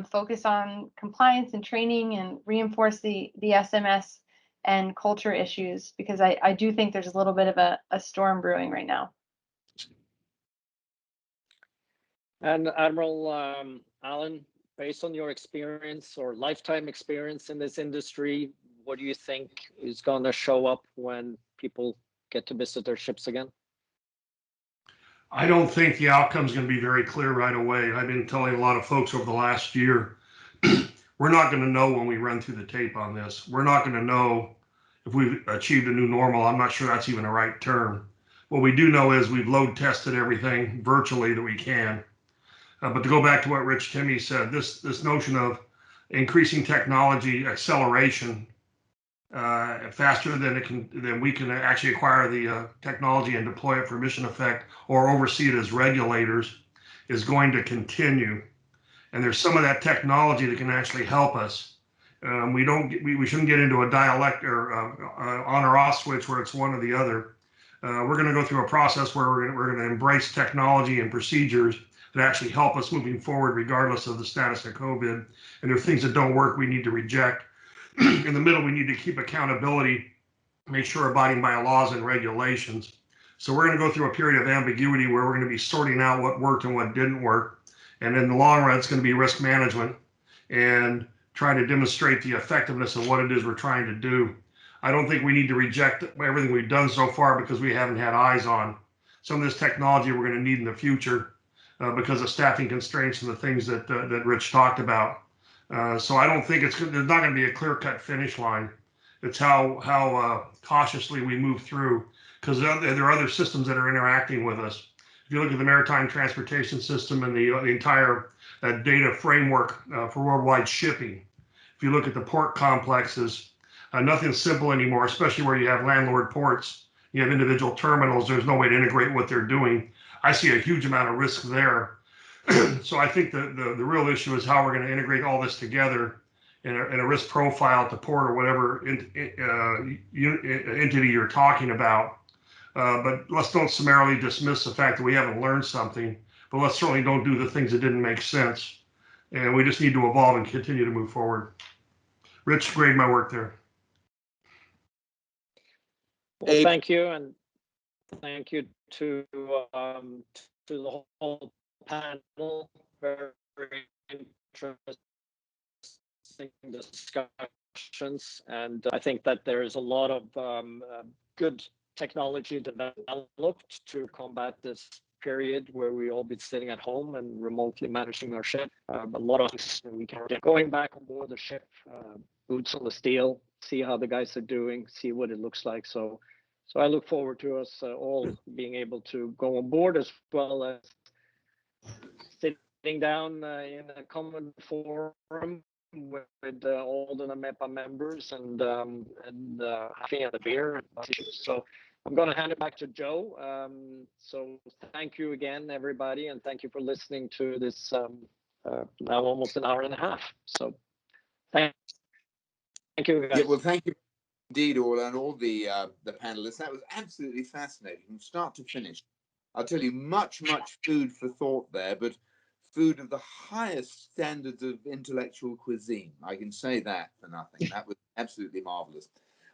focus on compliance and training and reinforce the SMS and culture issues, because I do think there's a little bit of a storm brewing right now. And Admiral Allen, based on your experience or lifetime experience in this industry, what do you think is going to show up when people get to visit their ships again? I don't think the outcome is going to be very clear right away. I've been telling a lot of folks over the last year, we're not going to know when we run through the tape on this. We're not going to know if we've achieved a new normal. I'm not sure that's even the right term. What we do know is we've load tested everything virtually that we can. But to go back to what Rich Timme said, this notion of increasing technology acceleration faster than we can actually acquire the technology and deploy it for mission effect or oversee it as regulators is going to continue. And there's some of that technology that can actually help us. We shouldn't get into a dialect or on or off switch where it's one or the other. We're going to go through a process where we're going to embrace technology and procedures that actually help us moving forward, regardless of the status of COVID. And there are things that don't work, we need to reject. In the middle, we need to keep accountability, make sure abiding by laws and regulations. So we're going to go through a period of ambiguity where we're going to be sorting out what worked and what didn't work. And in the long run, it's going to be risk management and trying to demonstrate the effectiveness of what it is we're trying to do. I don't think we need to reject everything we've done so far because we haven't had eyes on some of this technology we're going to need in the future because of staffing constraints and the things that Rich talked about. So I don't think there's not going to be a clear-cut finish line. It's how cautiously we move through, because there are other systems that are interacting with us. If you look at the maritime transportation system and the entire data framework for worldwide shipping, if you look at the port complexes, nothing's simple anymore, especially where you have landlord ports, you have individual terminals, there's no way to integrate what they're doing. I see a huge amount of risk there. So I think the real issue is how we're going to integrate all this together in a risk profile to port or whatever entity you're talking about. But let's don't summarily dismiss the fact that we haven't learned something, but let's certainly don't do the things that didn't make sense. And we just need to evolve and continue to move forward. Rich, grade my work there. Well, thank you, and thank you to the whole panel. Very interesting discussions, and I think that there is a lot of good technology developed to combat this period where we all been sitting at home and remotely managing our ship. A lot of things we can get going back on board the ship, boots on the steel, see how the guys are doing, see what it looks like. So I look forward to us all being able to go on board, as well as sitting down in a common forum with all the NAMEPA members and having a beer. So I'm going to hand it back to Joe. So thank you again, everybody, and thank you for listening to this now almost an hour and a half. So thank you, guys. Yeah, well, thank you indeed, all the panelists. That was absolutely fascinating from start to finish. I'll tell you, much food for thought there, but food of the highest standards of intellectual cuisine. I can say that for nothing. That was absolutely marvelous.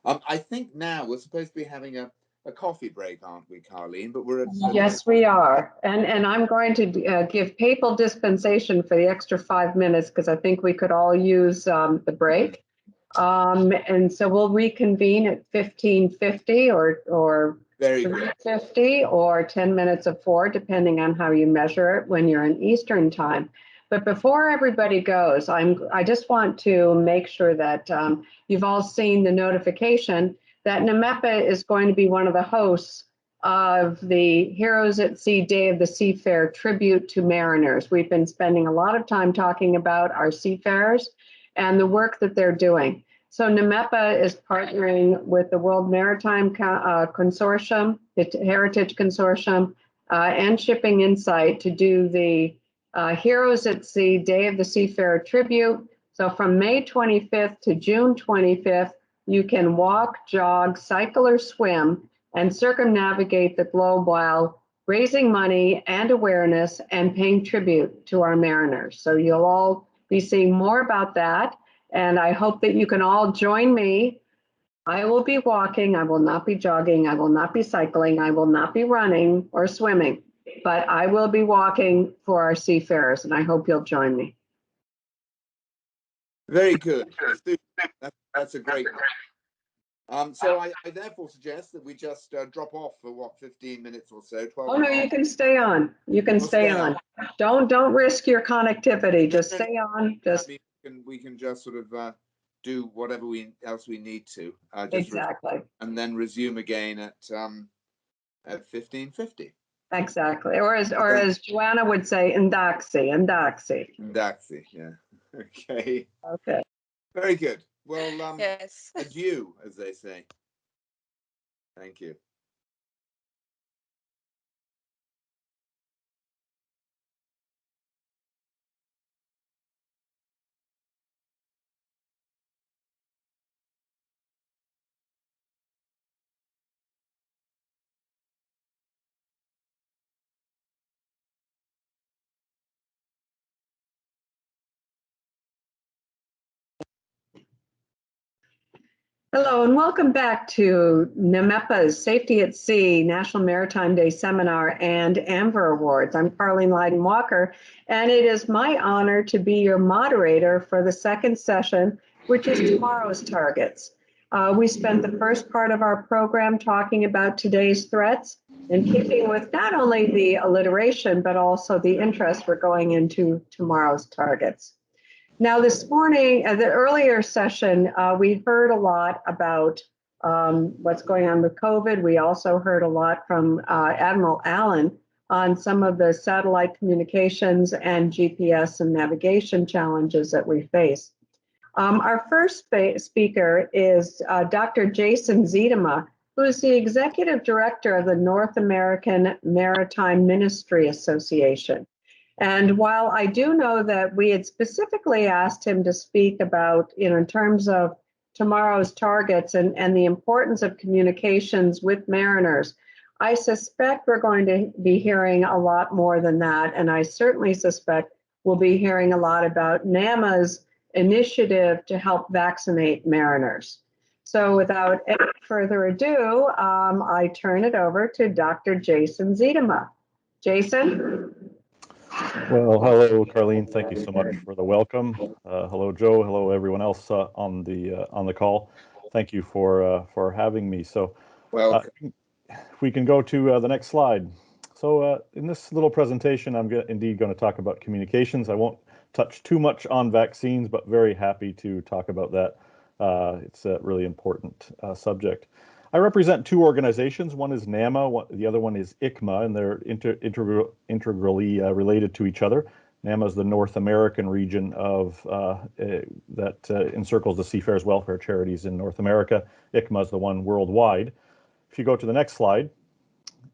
I think now we're supposed to be having a coffee break, aren't we, Carleen? But we're at yes, we are. And I'm going to give papal dispensation for the extra 5 minutes because I think we could all use the break. And so we'll reconvene at 15:50 or very good. 3:50 or 10 minutes of 4, depending on how you measure it when you're in Eastern time. But before everybody goes, I just want to make sure that you've all seen the notification that NAMEPA is going to be one of the hosts of the Heroes at Sea Day of the Seafarer tribute to mariners. We've been spending a lot of time talking about our seafarers and the work that they're doing. So NAMEPA is partnering with the World Maritime Consortium, the Heritage Consortium, and Shipping Insight to do the Heroes at Sea Day of the Seafarer tribute. So from May 25th to June 25th, you can walk, jog, cycle, or swim and circumnavigate the globe while raising money and awareness and paying tribute to our mariners. So you'll all be seeing more about that. And I hope that you can all join me. I will be walking, I will not be jogging, I will not be cycling, I will not be running or swimming, but I will be walking for our seafarers, and I hope you'll join me. Very good. That's a great one. So I therefore suggest that we just drop off for what, 15 minutes or so. 12 Oh no, you can stay on. You can stay on. Don't risk your connectivity. Just stay on. Just we can just sort of do whatever else we need to. exactly. And then resume again at 15:50. Exactly. Or as Joanna would say, Indaxi. Indaxi, yeah. Okay. Okay. Very good. Well, Yes. adieu, as they say. Thank you. Hello and welcome back to NAMEPA's Safety at Sea National Maritime Day Seminar and AMVER Awards. I'm Carleen Leiden-Walker, and it is my honor to be your moderator for the second session, which is tomorrow's targets. We spent the first part of our program talking about today's threats and keeping with not only the alliteration, but also the interest we're going into tomorrow's targets. Now, this morning, the earlier session, we heard a lot about what's going on with COVID. We also heard a lot from Admiral Allen on some of the satellite communications and GPS and navigation challenges that we face. Our first speaker is Dr. Jason Ziema, who is the Executive Director of the North American Maritime Ministry Association. And while I do know that we had specifically asked him to speak about, in terms of tomorrow's targets and the importance of communications with mariners, I suspect we're going to be hearing a lot more than that. And I certainly suspect we'll be hearing a lot about NAMA's initiative to help vaccinate mariners. So without any further ado, I turn it over to Dr. Jason Ziema. Jason? Well, hello, Carleen. Thank you so much for the welcome. Hello, Joe. Hello, everyone else on the call. Thank you for having me. So, we can go to the next slide. So, in this little presentation, I'm indeed going to talk about communications. I won't touch too much on vaccines, but very happy to talk about that. It's a really important subject. I represent two organizations. One is NAMA, the other one is ICMA, and they're integrally related to each other. NAMA is the North American region of that encircles the seafarers' welfare charities in North America. ICMA is the one worldwide. If you go to the next slide,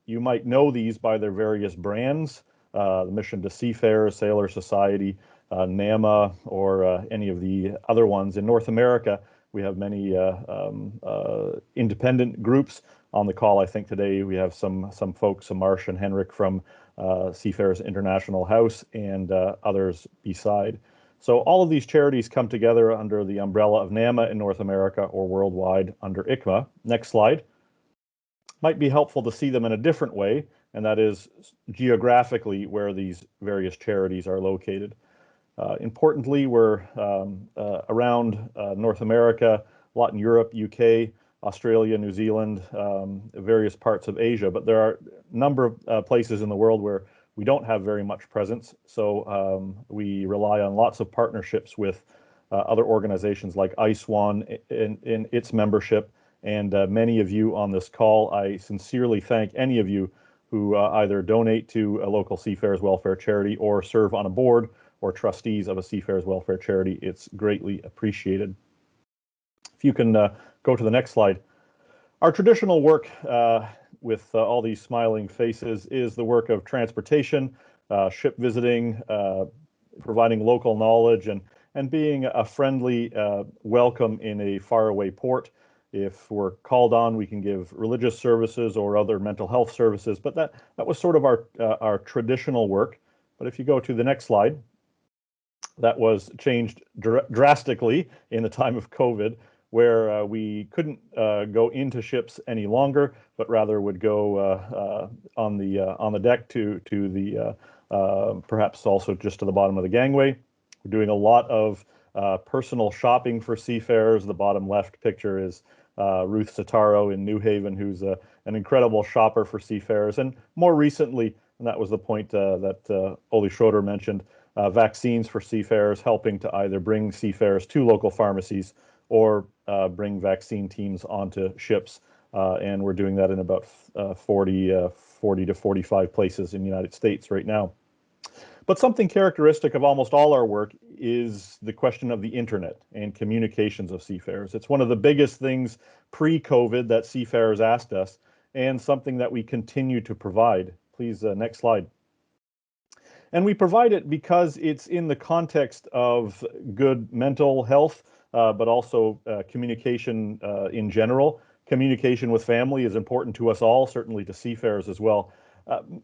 you might know these by their various brands, the Mission to Seafarers, Sailor Society, NAMA, or any of the other ones. In North America, we have many independent groups on the call. I think today we have some folks, Marsh and Henrik from Seafarers International House, and others beside. So all of these charities come together under the umbrella of NAMA in North America or worldwide under ICMA. Next slide. Might be helpful to see them in a different way, and that is geographically where these various charities are located. Importantly, we're around North America, a lot in Europe, UK, Australia, New Zealand, various parts of Asia, but there are a number of places in the world where we don't have very much presence. So we rely on lots of partnerships with other organizations like ICE1 in its membership, and many of you on this call. I sincerely thank any of you who either donate to a local seafarers welfare charity or serve on a board or trustees of a seafarers welfare charity. It's greatly appreciated. If you can go to the next slide. Our traditional work with all these smiling faces is the work of transportation, ship visiting, providing local knowledge, and being a friendly welcome in a faraway port. If we're called on, we can give religious services or other mental health services, but that was sort of our traditional work. But if you go to the next slide, that was changed drastically in the time of COVID, where we couldn't go into ships any longer, but rather would go on the deck to the perhaps also just to the bottom of the gangway. We're doing a lot of personal shopping for seafarers. The bottom left picture is Ruth Sitaro in New Haven, who's an incredible shopper for seafarers. And more recently, and that was the point that Oli Schroeder mentioned, vaccines for seafarers, helping to either bring seafarers to local pharmacies or bring vaccine teams onto ships. And we're doing that in about 40 to 45 places in the United States right now. But something characteristic of almost all our work is the question of the internet and communications of seafarers. It's one of the biggest things pre-COVID that seafarers asked us, and something that we continue to provide. Please, next slide. And we provide it because it's in the context of good mental health, but also communication in general. Communication with family is important to us all, certainly to seafarers as well.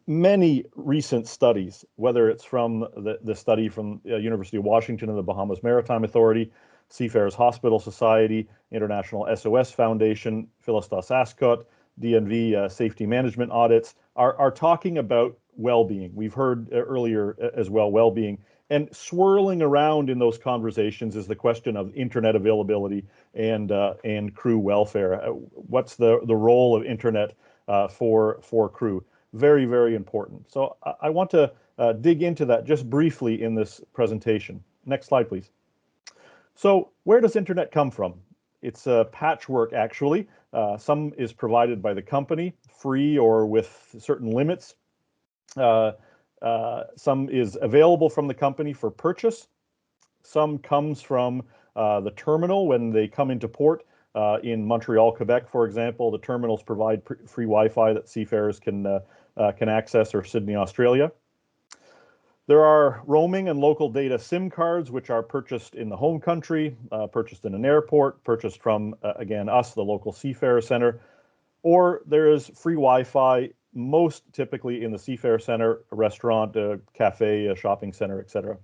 Many recent studies, whether it's from the study from University of Washington and the Bahamas Maritime Authority, Seafarers Hospital Society, International SOS Foundation, Philistos Ascot, DNV safety management audits, are talking about well-being. We've heard earlier as well, well-being. And swirling around in those conversations is the question of internet availability and crew welfare. What's the role of internet for crew? Very, very important. So I want to dig into that just briefly in this presentation. Next slide, please. So where does internet come from? It's a patchwork, actually. Some is provided by the company, free or with certain limits. Some is available from the company for purchase. Some comes from the terminal when they come into port. In Montreal, Quebec, for example, the terminals provide free Wi-Fi that seafarers can access, or Sydney, Australia. There are roaming and local data SIM cards, which are purchased in the home country, purchased in an airport, purchased from, again, us, the local Seafarer Center. Or there is free Wi-Fi, most typically in the Seafarer Center, a restaurant, a cafe, a shopping center, etc.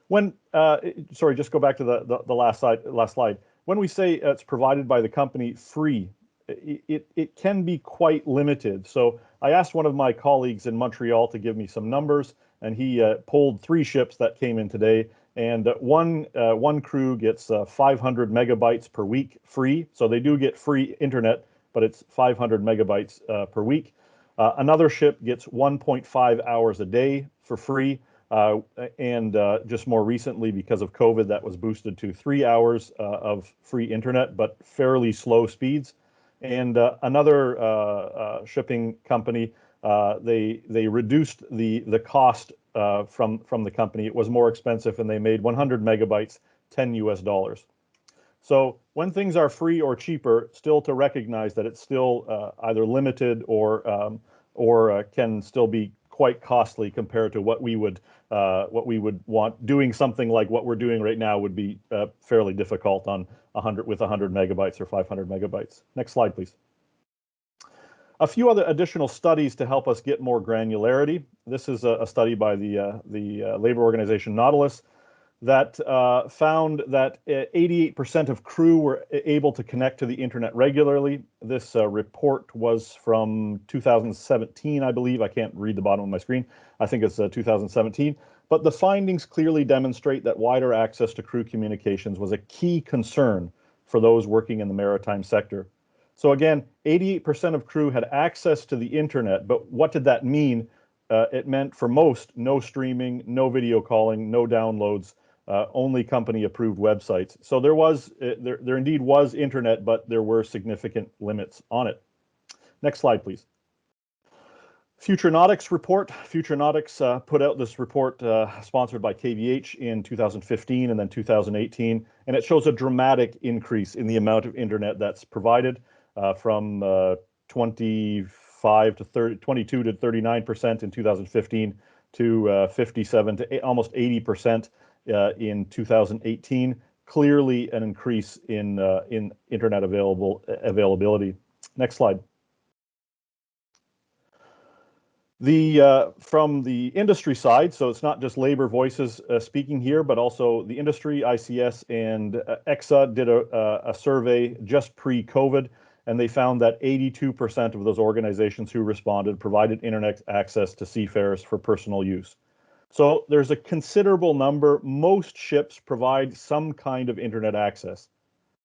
When, sorry, just go back to the last slide. When we say it's provided by the company free, it can be quite limited. So I asked one of my colleagues in Montreal to give me some numbers, and he pulled 3 ships that came in today, and one crew gets 500 megabytes per week free. So they do get free internet, but it's 500 megabytes per week. Another ship gets 1.5 hours a day for free. And just more recently, because of COVID, that was boosted to 3 hours of free internet, but fairly slow speeds. And another shipping company, they reduced the cost from the company. It was more expensive, and they made 100 megabytes, $10 US. So when things are free or cheaper, still to recognize that it's still either limited or can still be quite costly compared to what we would want. Doing something like what we're doing right now would be fairly difficult on 100 megabytes or 500 megabytes. Next slide, please. A few other additional studies to help us get more granularity. This is a study by the labor organization Nautilus that found that 88% of crew were able to connect to the internet regularly. This report was from 2017, I believe. I can't read the bottom of my screen. I think it's 2017. But the findings clearly demonstrate that wider access to crew communications was a key concern for those working in the maritime sector. So again, 88% of crew had access to the internet, but what did that mean? It meant for most, no streaming, no video calling, no downloads, only company-approved websites. So there was, there indeed was internet, but there were significant limits on it. Next slide, please. Futuronautics Report. Futuronautics put out this report sponsored by KVH in 2015 and then 2018, and it shows a dramatic increase in the amount of internet that's provided from 25 to 30, 22 to 39% in 2015 to 57 to almost 80% in 2018. Clearly an increase in internet availability. Next slide. From the industry side, so it's not just labor voices speaking here, but also the industry, ICS and EXA did a survey just pre-COVID, and they found that 82% of those organizations who responded provided internet access to seafarers for personal use. So there's a considerable number. Most ships provide some kind of internet access.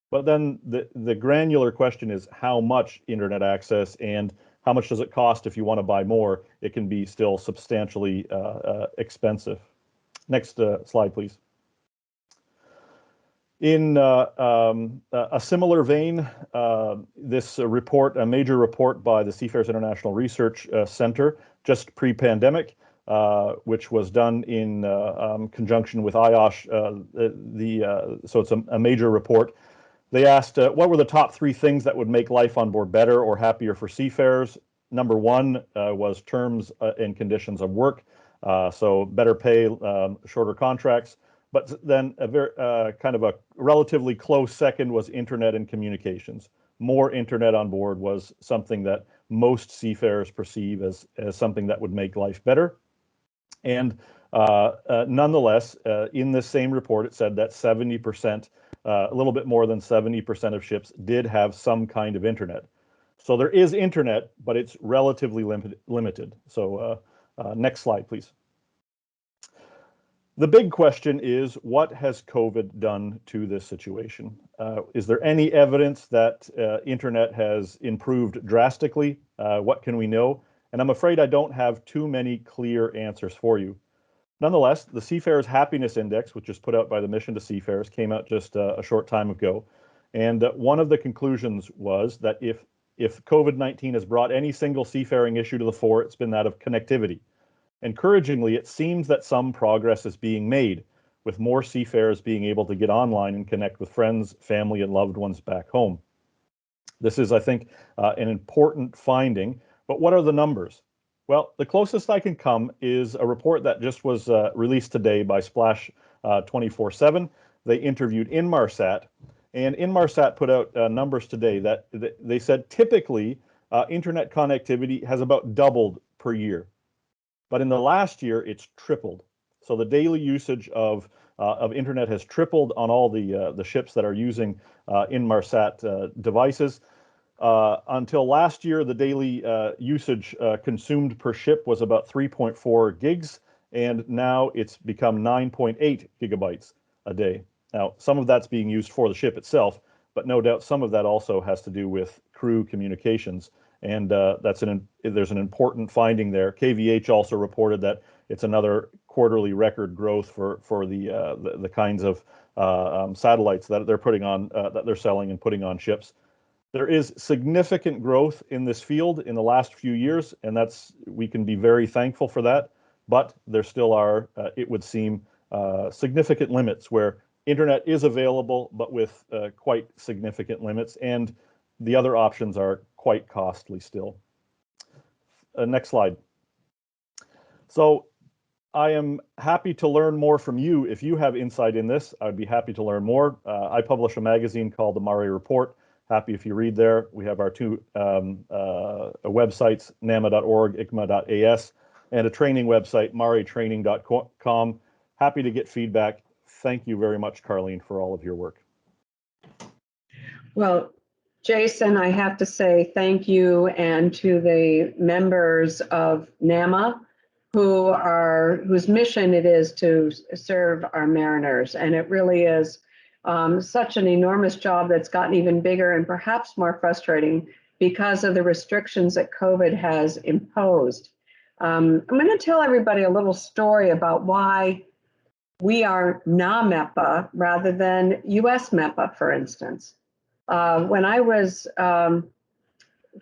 But then the granular question is how much internet access and how much does it cost if you want to buy more? It can be still substantially expensive. Next slide, please. In a similar vein, this report, a major report by the Seafarers International Research Center, just pre-pandemic, which was done in conjunction with IOSH, so it's a major report. They asked what were the top 3 things that would make life on board better or happier for seafarers. Number 1 was terms and conditions of work, so better pay, shorter contracts. But then a very kind of a relatively close second was internet and communications. More internet on board was something that most seafarers perceive as something that would make life better. And nonetheless, in this same report, it said that 70%, a little bit more than 70% of ships did have some kind of internet. So there is internet, but it's relatively limited. So next slide, please. The big question is, what has COVID done to this situation? Is there any evidence that internet has improved drastically? What can we know? And I'm afraid I don't have too many clear answers for you. Nonetheless, the Seafarers Happiness Index, which is put out by the Mission to Seafarers, came out just a short time ago. And one of the conclusions was that if COVID-19 has brought any single seafaring issue to the fore, it's been that of connectivity. Encouragingly, it seems that some progress is being made, with more seafarers being able to get online and connect with friends, family, and loved ones back home. This is, I think, an important finding. But what are the numbers? Well, the closest I can come is a report that just was released today by Splash 24/7. They interviewed Inmarsat, and Inmarsat put out numbers today that they said typically internet connectivity has about doubled per year. But in the last year, it's tripled. So the daily usage of internet has tripled on all the ships that are using Inmarsat devices. Until last year, the daily usage consumed per ship was about 3.4 gigs, and now it's become 9.8 gigabytes a day. Now, some of that's being used for the ship itself, but no doubt some of that also has to do with crew communications. And there's an important finding there. KVH also reported that it's another quarterly record growth for the kinds of satellites that they're putting on, that they're selling and putting on ships. There is significant growth in this field in the last few years, and we can be very thankful for that. But there still are, it would seem, significant limits where internet is available, but with quite significant limits, and the other options are quite costly still. Next slide. So I am happy to learn more from you. If you have insight in this, I'd be happy to learn more. I publish a magazine called the Mari Report. Happy if you read there. We have our two websites, nama.org, icma.as, and a training website, maritraining.com. Happy to get feedback. Thank you very much, Carleen, for all of your work. Well, Jason, I have to say thank you, and to the members of NAMA whose mission it is to serve our mariners. And it really is such an enormous job that's gotten even bigger and perhaps more frustrating because of the restrictions that COVID has imposed. I'm going to tell everybody a little story about why we are NAMEPA rather than US MEPA, for instance. When I was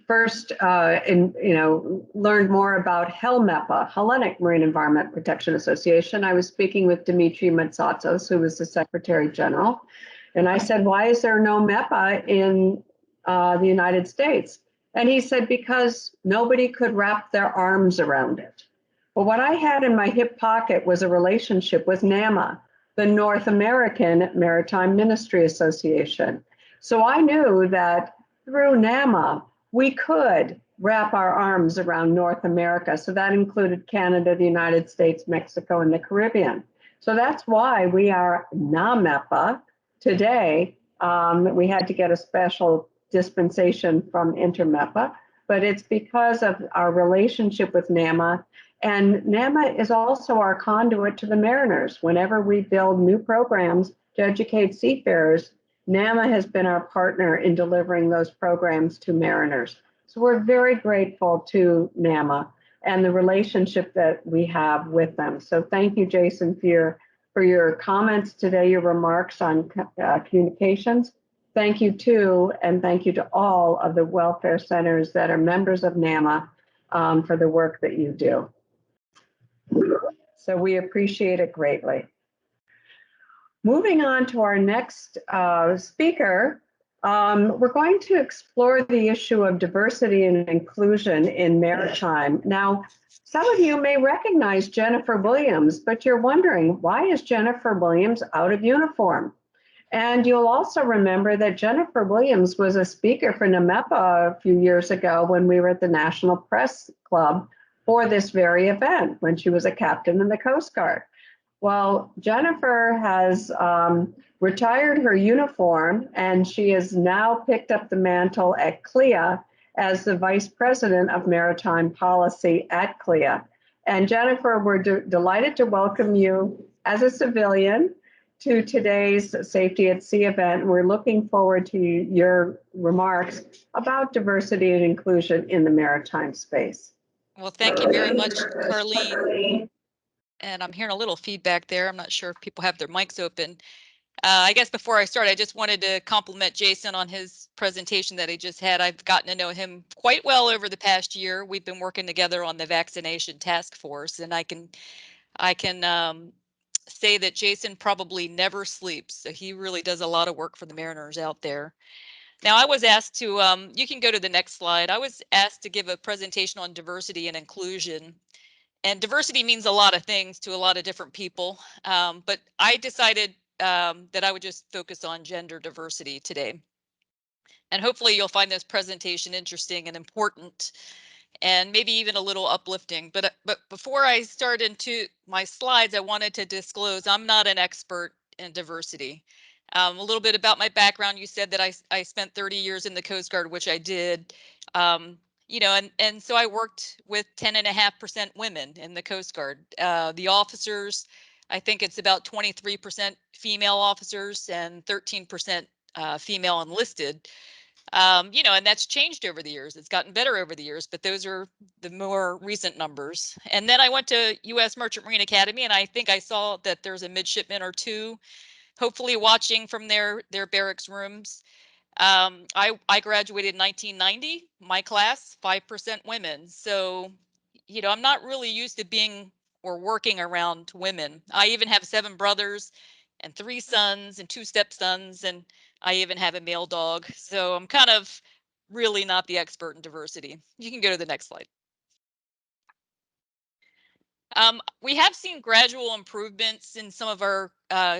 first learned more about HELMEPA, Hellenic Marine Environment Protection Association, I was speaking with Dimitri Matsatsos, who was the Secretary General. And I said, why is there no MEPA in the United States? And he said, because nobody could wrap their arms around it. But what I had in my hip pocket was a relationship with NAMA, the North American Maritime Ministry Association. So I knew that through NAMA, we could wrap our arms around North America. So that included Canada, the United States, Mexico, and the Caribbean. So that's why we are NAMEPA today. We had to get a special dispensation from InterMEPA, but it's because of our relationship with NAMA. And NAMA is also our conduit to the mariners. Whenever we build new programs to educate seafarers, NAMA has been our partner in delivering those programs to mariners. So we're very grateful to NAMA and the relationship that we have with them. So thank you, Jason, for your comments today, your remarks on communications. Thank you too, and thank you to all of the welfare centers that are members of NAMA for the work that you do. So we appreciate it greatly. Moving on to our next speaker, we're going to explore the issue of diversity and inclusion in maritime. Now, some of you may recognize Jennifer Williams, but you're wondering, why is Jennifer Williams out of uniform? And you'll also remember that Jennifer Williams was a speaker for NAMEPA a few years ago when we were at the National Press Club for this very event, when she was a captain in the Coast Guard. Well, Jennifer has retired her uniform, and she has now picked up the mantle at CLIA as the Vice President of Maritime Policy at CLIA. And Jennifer, we're delighted to welcome you as a civilian to today's Safety at Sea event. We're looking forward to your remarks about diversity and inclusion in the maritime space. Well, thank you very much, Carleen. And I'm hearing a little feedback there. I'm not sure if people have their mics open. I guess before I start, I just wanted to compliment Jason on his presentation that he just had. I've gotten to know him quite well over the past year. We've been working together on the vaccination task force, and I can say that Jason probably never sleeps. So he really does a lot of work for the mariners out there. Now, I was asked to, you can go to the next slide. I was asked to give a presentation on diversity and inclusion. And diversity means a lot of things to a lot of different people. But I decided that I would just focus on gender diversity today. And hopefully you'll find this presentation interesting and important, and maybe even a little uplifting. But before I start into my slides, I wanted to disclose I'm not an expert in diversity. A little bit about my background. You said that I spent 30 years in the Coast Guard, which I did. You know, and so I worked with 10.5% women in the Coast Guard. The officers, I think it's about 23% female officers and 13% female enlisted. You know, and that's changed over the years. It's gotten better over the years, but those are the more recent numbers. And then I went to U.S. Merchant Marine Academy, and I think I saw that there's a midshipman or two, hopefully watching from their barracks rooms. I graduated in 1990. My class, 5% women. So, you know, I'm not really used to being or working around women. I even have 7 brothers and 3 sons and 2 stepsons, and I even have a male dog. So I'm kind of really not the expert in diversity. You can go to the next slide. We have seen gradual improvements in some of our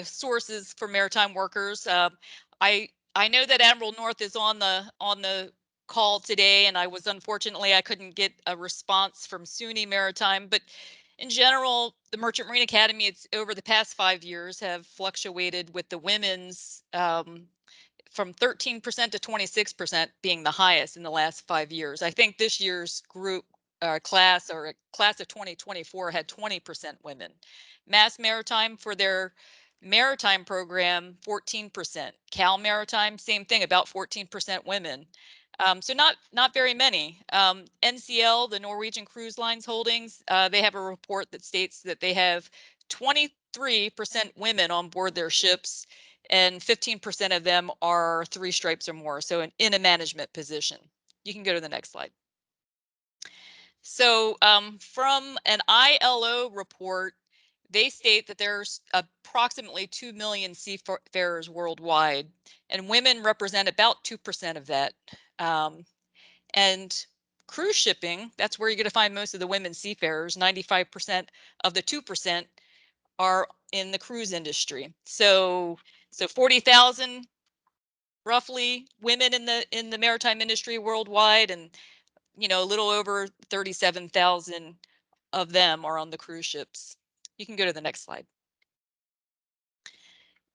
sources for maritime workers. I know that Admiral North is on the call today, and unfortunately I couldn't get a response from SUNY Maritime, but in general, the Merchant Marine Academy, it's over the past 5 years have fluctuated with the women's from 13% to 26% being the highest in the last 5 years. I think this year's class of 2024 had 20% women. Mass Maritime for their maritime program, 14%. Cal Maritime, same thing, about 14% women. So not very many. NCL, the Norwegian Cruise Lines Holdings, they have a report that states that they have 23% women on board their ships, and 15% of them are 3 stripes or more, so in a management position. You can go to the next slide. So from an ILO report, they state that there's approximately 2 million seafarers worldwide, and women represent about 2% of that. And cruise shipping, that's where you're going to find most of the women seafarers. 95% of the 2% are in the cruise industry. So 40,000 roughly women in the maritime industry worldwide, and you know, a little over 37,000 of them are on the cruise ships. You can go to the next slide.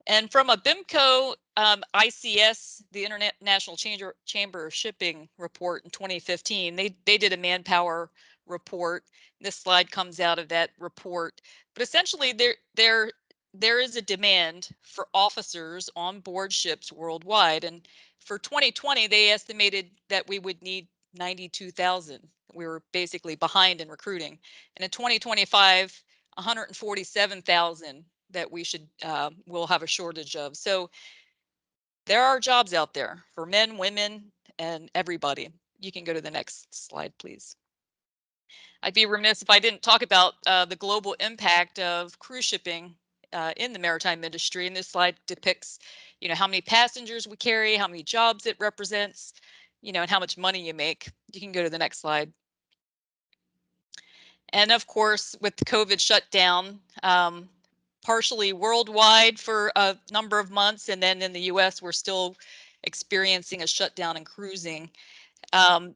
And from a BIMCO ICS, the International Chamber of Shipping report in 2015, they did a manpower report. This slide comes out of that report. But essentially, there is a demand for officers on board ships worldwide. And for 2020, they estimated that we would need 92,000. We were basically behind in recruiting. And in 2025, 147,000 that we'll have a shortage of. So there are jobs out there for men, women, and everybody. You can go to the next slide, please. I'd be remiss if I didn't talk about the global impact of cruise shipping in the maritime industry. And this slide depicts, you know, how many passengers we carry, how many jobs it represents, you know, and how much money you make. You can go to the next slide. And of course, with the COVID shutdown, partially worldwide for a number of months, and then in the US, we're still experiencing a shutdown in cruising.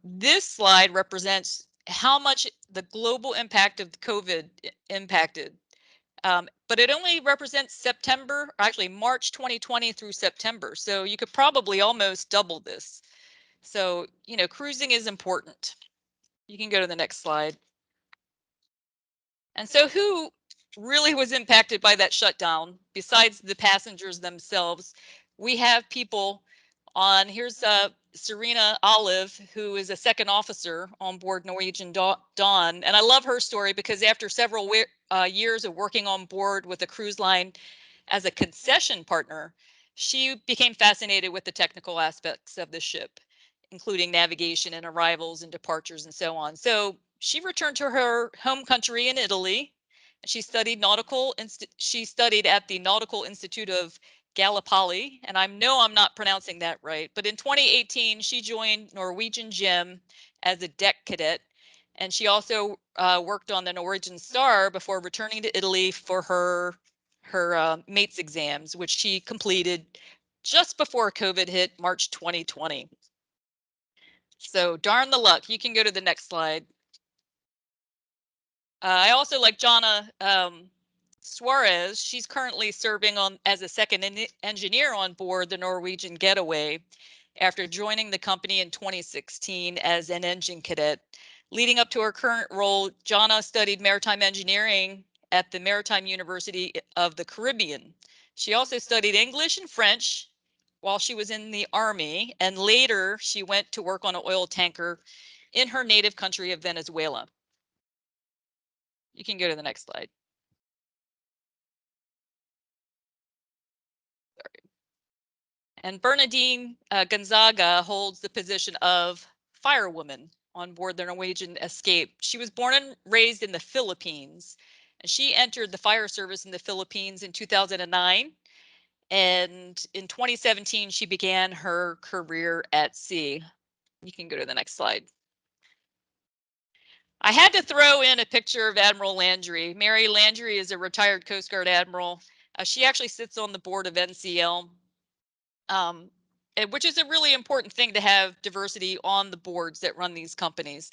This slide represents how much the global impact of the COVID impacted. But it only represents September, or actually March 2020 through September. So you could probably almost double this. So, you know, cruising is important. You can go to the next slide. And so who really was impacted by that shutdown besides the passengers themselves? We have people on, here's Serena Olive, who is a second officer on board Norwegian Dawn. And I love her story because after several years of working on board with a cruise line as a concession partner, she became fascinated with the technical aspects of the ship, including navigation and arrivals and departures and so on. So she returned to her home country in Italy. She studied at the Nautical Institute of Gallipoli, and I know I'm not pronouncing that right, but in 2018 she joined Norwegian Gem as a deck cadet, and she also worked on the Norwegian Star before returning to Italy for her mate's exams, which she completed just before COVID hit, March 2020. So darn the luck. You can go to the next slide. I also like Jana Suarez. She's currently serving as a second engineer on board the Norwegian Getaway after joining the company in 2016 as an engine cadet. Leading up to her current role, Jana studied maritime engineering at the Maritime University of the Caribbean. She also studied English and French while she was in the Army, and later she went to work on an oil tanker in her native country of Venezuela. You can go to the next slide. Sorry. And Bernadine Gonzaga holds the position of firewoman on board the Norwegian Escape. She was born and raised in the Philippines, and she entered the fire service in the Philippines in 2009. And in 2017, she began her career at sea. You can go to the next slide. I had to throw in a picture of Admiral Landry. Mary Landry is a retired Coast Guard admiral. She actually sits on the board of NCL, which is a really important thing to have diversity on the boards that run these companies.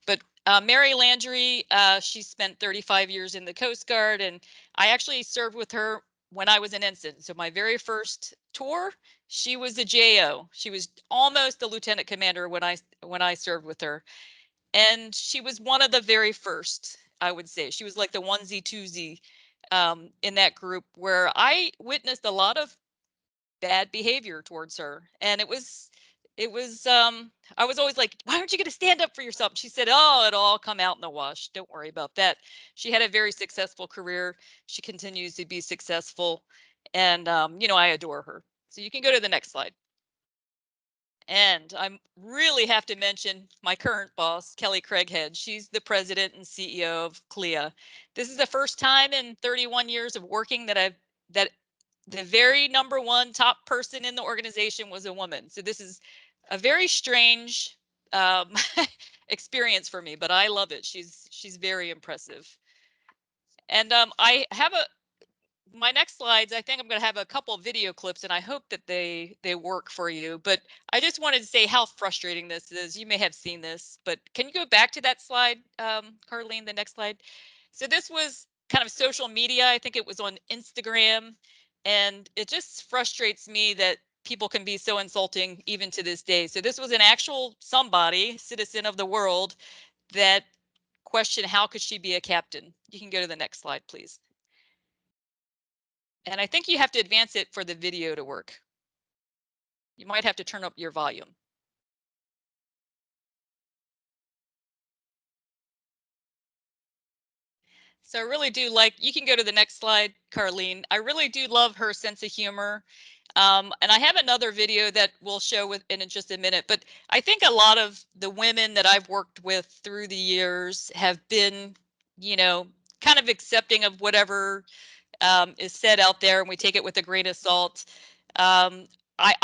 But Mary Landry, she spent 35 years in the Coast Guard, and I actually served with her when I was an ensign. So my very first tour, she was the JO. She was almost the lieutenant commander when I served with her. And she was one of the very first, I would say. She was like the onesie twosie in that group, where I witnessed a lot of bad behavior towards her. And I was always like, why aren't you going to stand up for yourself? She said, oh, it'll all come out in the wash. Don't worry about that. She had a very successful career. She continues to be successful. And, you know, I adore her. So you can go to the next slide. And I really have to mention my current boss, Kelly Craighead. She's the president and CEO of CLIA. This is the first time in 31 years of working that the very #1 top person in the organization was a woman. So this is a very strange experience for me, but I love it. She's very impressive. And I have my next slides, I think I'm going to have a couple of video clips, and I hope that they work for you. But I just wanted to say how frustrating this is. You may have seen this, but can you go back to that slide, Carlene, the next slide? So this was kind of social media. I think it was on Instagram, and it just frustrates me that people can be so insulting even to this day. So this was an actual somebody, citizen of the world, that questioned how could she be a captain. You can go to the next slide, please. And I think you have to advance it for the video to work. You might have to turn up your volume. So I really do like, you can go to the next slide, Carlene. I really do love her sense of humor. And I have another video that we'll show in just a minute, but I think a lot of the women that I've worked with through the years have been, you know, kind of accepting of whatever is said out there, and we take it with a grain of salt. I'm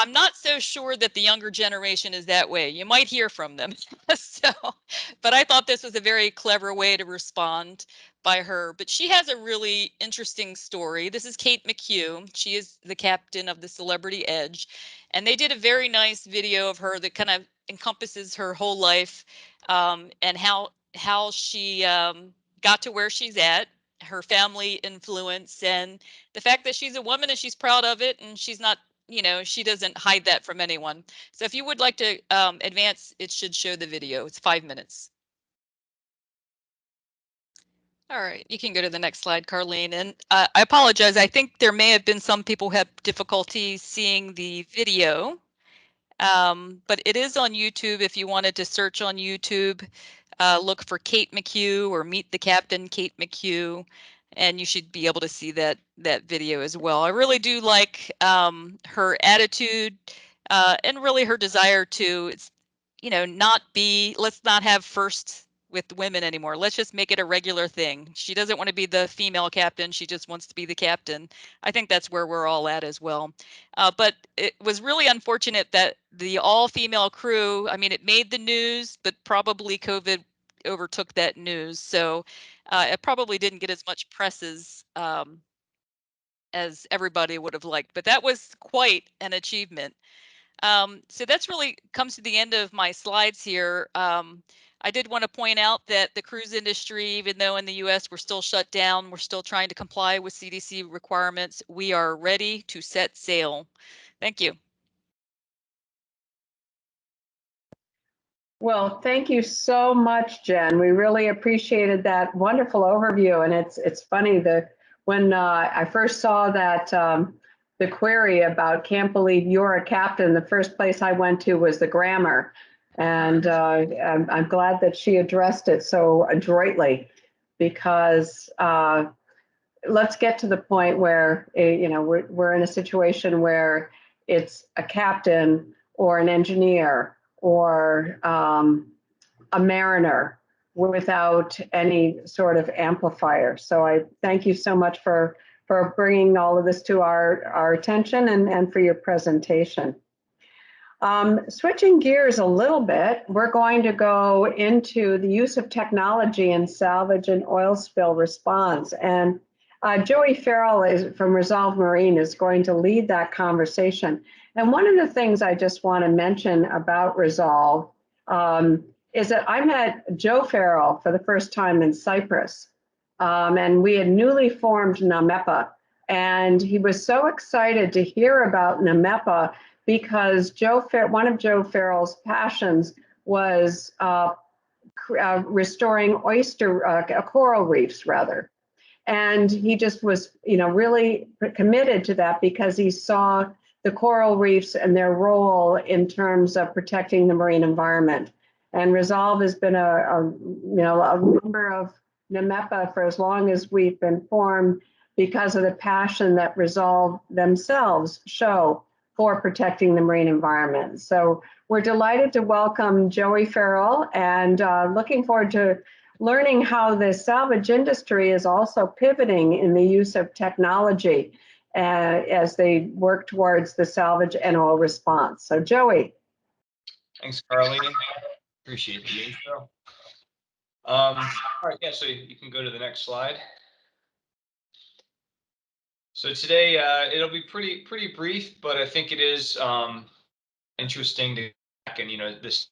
not so sure that the younger generation is that way. You might hear from them. But I thought this was a very clever way to respond by her. But she has a really interesting story. This is Kate Mchugh. She is the captain of the Celebrity Edge. And they did a very nice video of her that kind of encompasses her whole life, and how she got to where she's at, her family influence, and the fact that she's a woman and she's proud of it, and she's not, you know, she doesn't hide that from anyone. So if you would like to advance, it should show the video. It's 5 minutes. All right, you can go to the next slide, Carlene. And I apologize. I think there may have been some people who have difficulty seeing the video, but it is on YouTube. If you wanted to search on YouTube, look for Kate Mchugh or Meet the Captain, Kate Mchugh, and you should be able to see that video as well. I really do like her attitude and really her desire to, you know, let's not have first with women anymore. Let's just make it a regular thing. She doesn't want to be the female captain. She just wants to be the captain. I think that's where we're all at as well. But it was really unfortunate that the all-female crew, I mean, it made the news, but probably COVID overtook that news. So it probably didn't get as much press as everybody would have liked. But that was quite an achievement. So that's really comes to the end of my slides here. I did want to point out that the cruise industry, even though in the US we're still shut down, we're still trying to comply with CDC requirements. We are ready to set sail. Thank you. Well, thank you so much, Jen. We really appreciated that wonderful overview. And it's funny that when I first saw that the query about can't believe you're a captain, the first place I went to was the grammar. And I'm glad that she addressed it so adroitly, because let's get to the point where, you know, we're in a situation where it's a captain or an engineer or a mariner without any sort of amplifier. So I thank you so much for bringing all of this to our attention and for your presentation. Switching gears a little bit, we're going to go into the use of technology in salvage and oil spill response. And Joey Farrell from Resolve Marine is going to lead that conversation. And one of the things I just want to mention about Resolve is that I met Joe Farrell for the first time in Cyprus. And we had newly formed NAMEPA. And he was so excited to hear about NAMEPA because one of Joe Farrell's passions was restoring coral reefs, rather. And he just was, really committed to that because he saw the coral reefs and their role in terms of protecting the marine environment. And Resolve has been a member of NAMEPA for as long as we've been formed because of the passion that Resolve themselves show for protecting the marine environment. So we're delighted to welcome Joey Farrell and looking forward to learning how the salvage industry is also pivoting in the use of technology as they work towards the salvage and oil response. So Joey. Thanks, Carlene. Appreciate the intro. All right, yeah, so you can go to the next slide. So today it'll be pretty brief, but I think it is interesting to and this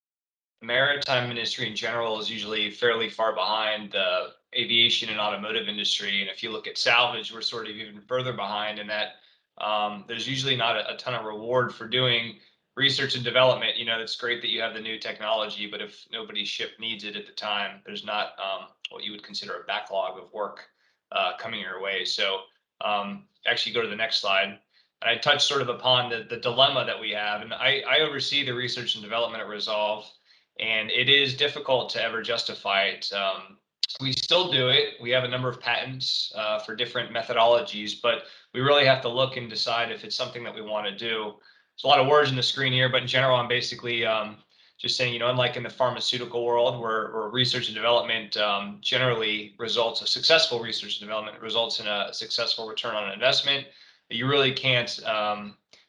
maritime industry in general is usually fairly far behind the aviation and automotive industry. And if you look at salvage, we're sort of even further behind in that there's usually not a ton of reward for doing research and development. It's great that you have the new technology, but if nobody's ship needs it at the time, there's not what you would consider a backlog of work coming your way. So actually go to the next slide. I touched sort of upon the dilemma that we have, and I oversee the research and development at Resolve, and it is difficult to ever justify it. We still do it. We have a number of patents for different methodologies, but we really have to look and decide if it's something that we want to do. There's a lot of words in the screen here, but in general, I'm basically just saying, unlike in the pharmaceutical world where research and development generally results, a successful research and development results in a successful return on investment, you really can't,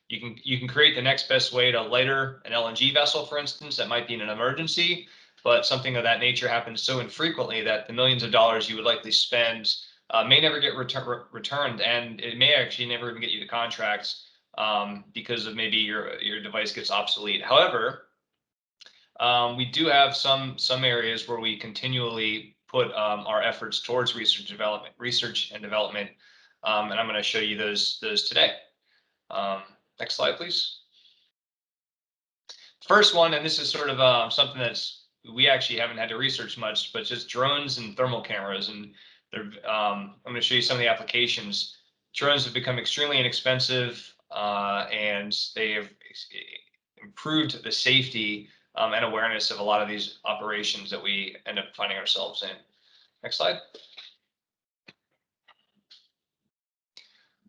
you can create the next best way to lighter an LNG vessel, for instance, that might be in an emergency, but something of that nature happens so infrequently that the millions of dollars you would likely spend may never get returned, and it may actually never even get you the contracts because of maybe your device gets obsolete. However, we do have some areas where we continually put our efforts towards research and development, and I'm going to show you those today. Next slide, please. First one, and this is sort of something we actually haven't had to research much, but just drones and thermal cameras. And I'm going to show you some of the applications. Drones have become extremely inexpensive, and they have improved the safety and awareness of a lot of these operations that we end up finding ourselves in. Next slide.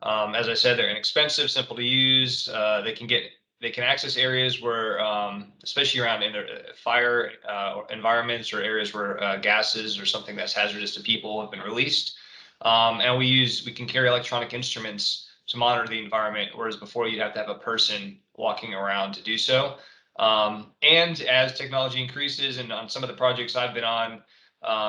As I said, they're inexpensive, simple to use. They can access areas where, especially around fire environments or areas where gases or something that's hazardous to people have been released. And we can carry electronic instruments to monitor the environment, whereas before you'd have to have a person walking around to do so. And as technology increases, and on some of the projects I've been on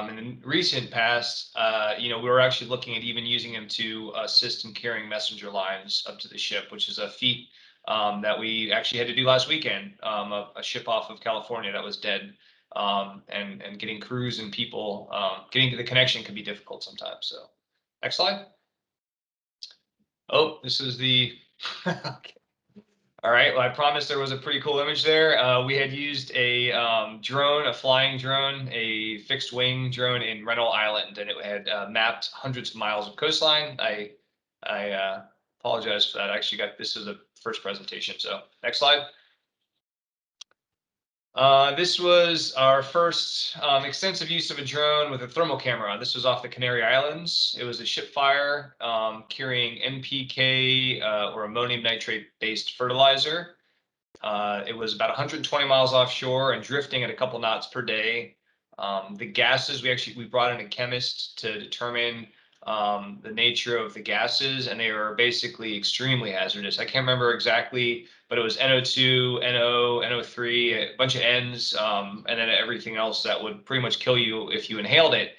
in the recent past, we were actually looking at even using them to assist in carrying messenger lines up to the ship, which is a feat that we actually had to do last weekend. A ship off of California that was dead, and getting crews and people, getting to the connection can be difficult sometimes. So, next slide. Oh, this is the. Okay. All right, well, I promised there was a pretty cool image there. We had used a drone, a flying drone, a fixed wing drone in Rennell Island, and it had mapped hundreds of miles of coastline. I apologize for that. I actually this is the first presentation, so next slide. This was our first extensive use of a drone with a thermal camera. This was off the Canary Islands. It was a ship fire carrying NPK or ammonium nitrate-based fertilizer. It was about 120 miles offshore and drifting at a couple knots per day. The gases, we brought in a chemist to determine the nature of the gases, and they were basically extremely hazardous. I can't remember exactly, but it was NO2, NO, NO3, a bunch of N's, and then everything else that would pretty much kill you if you inhaled it.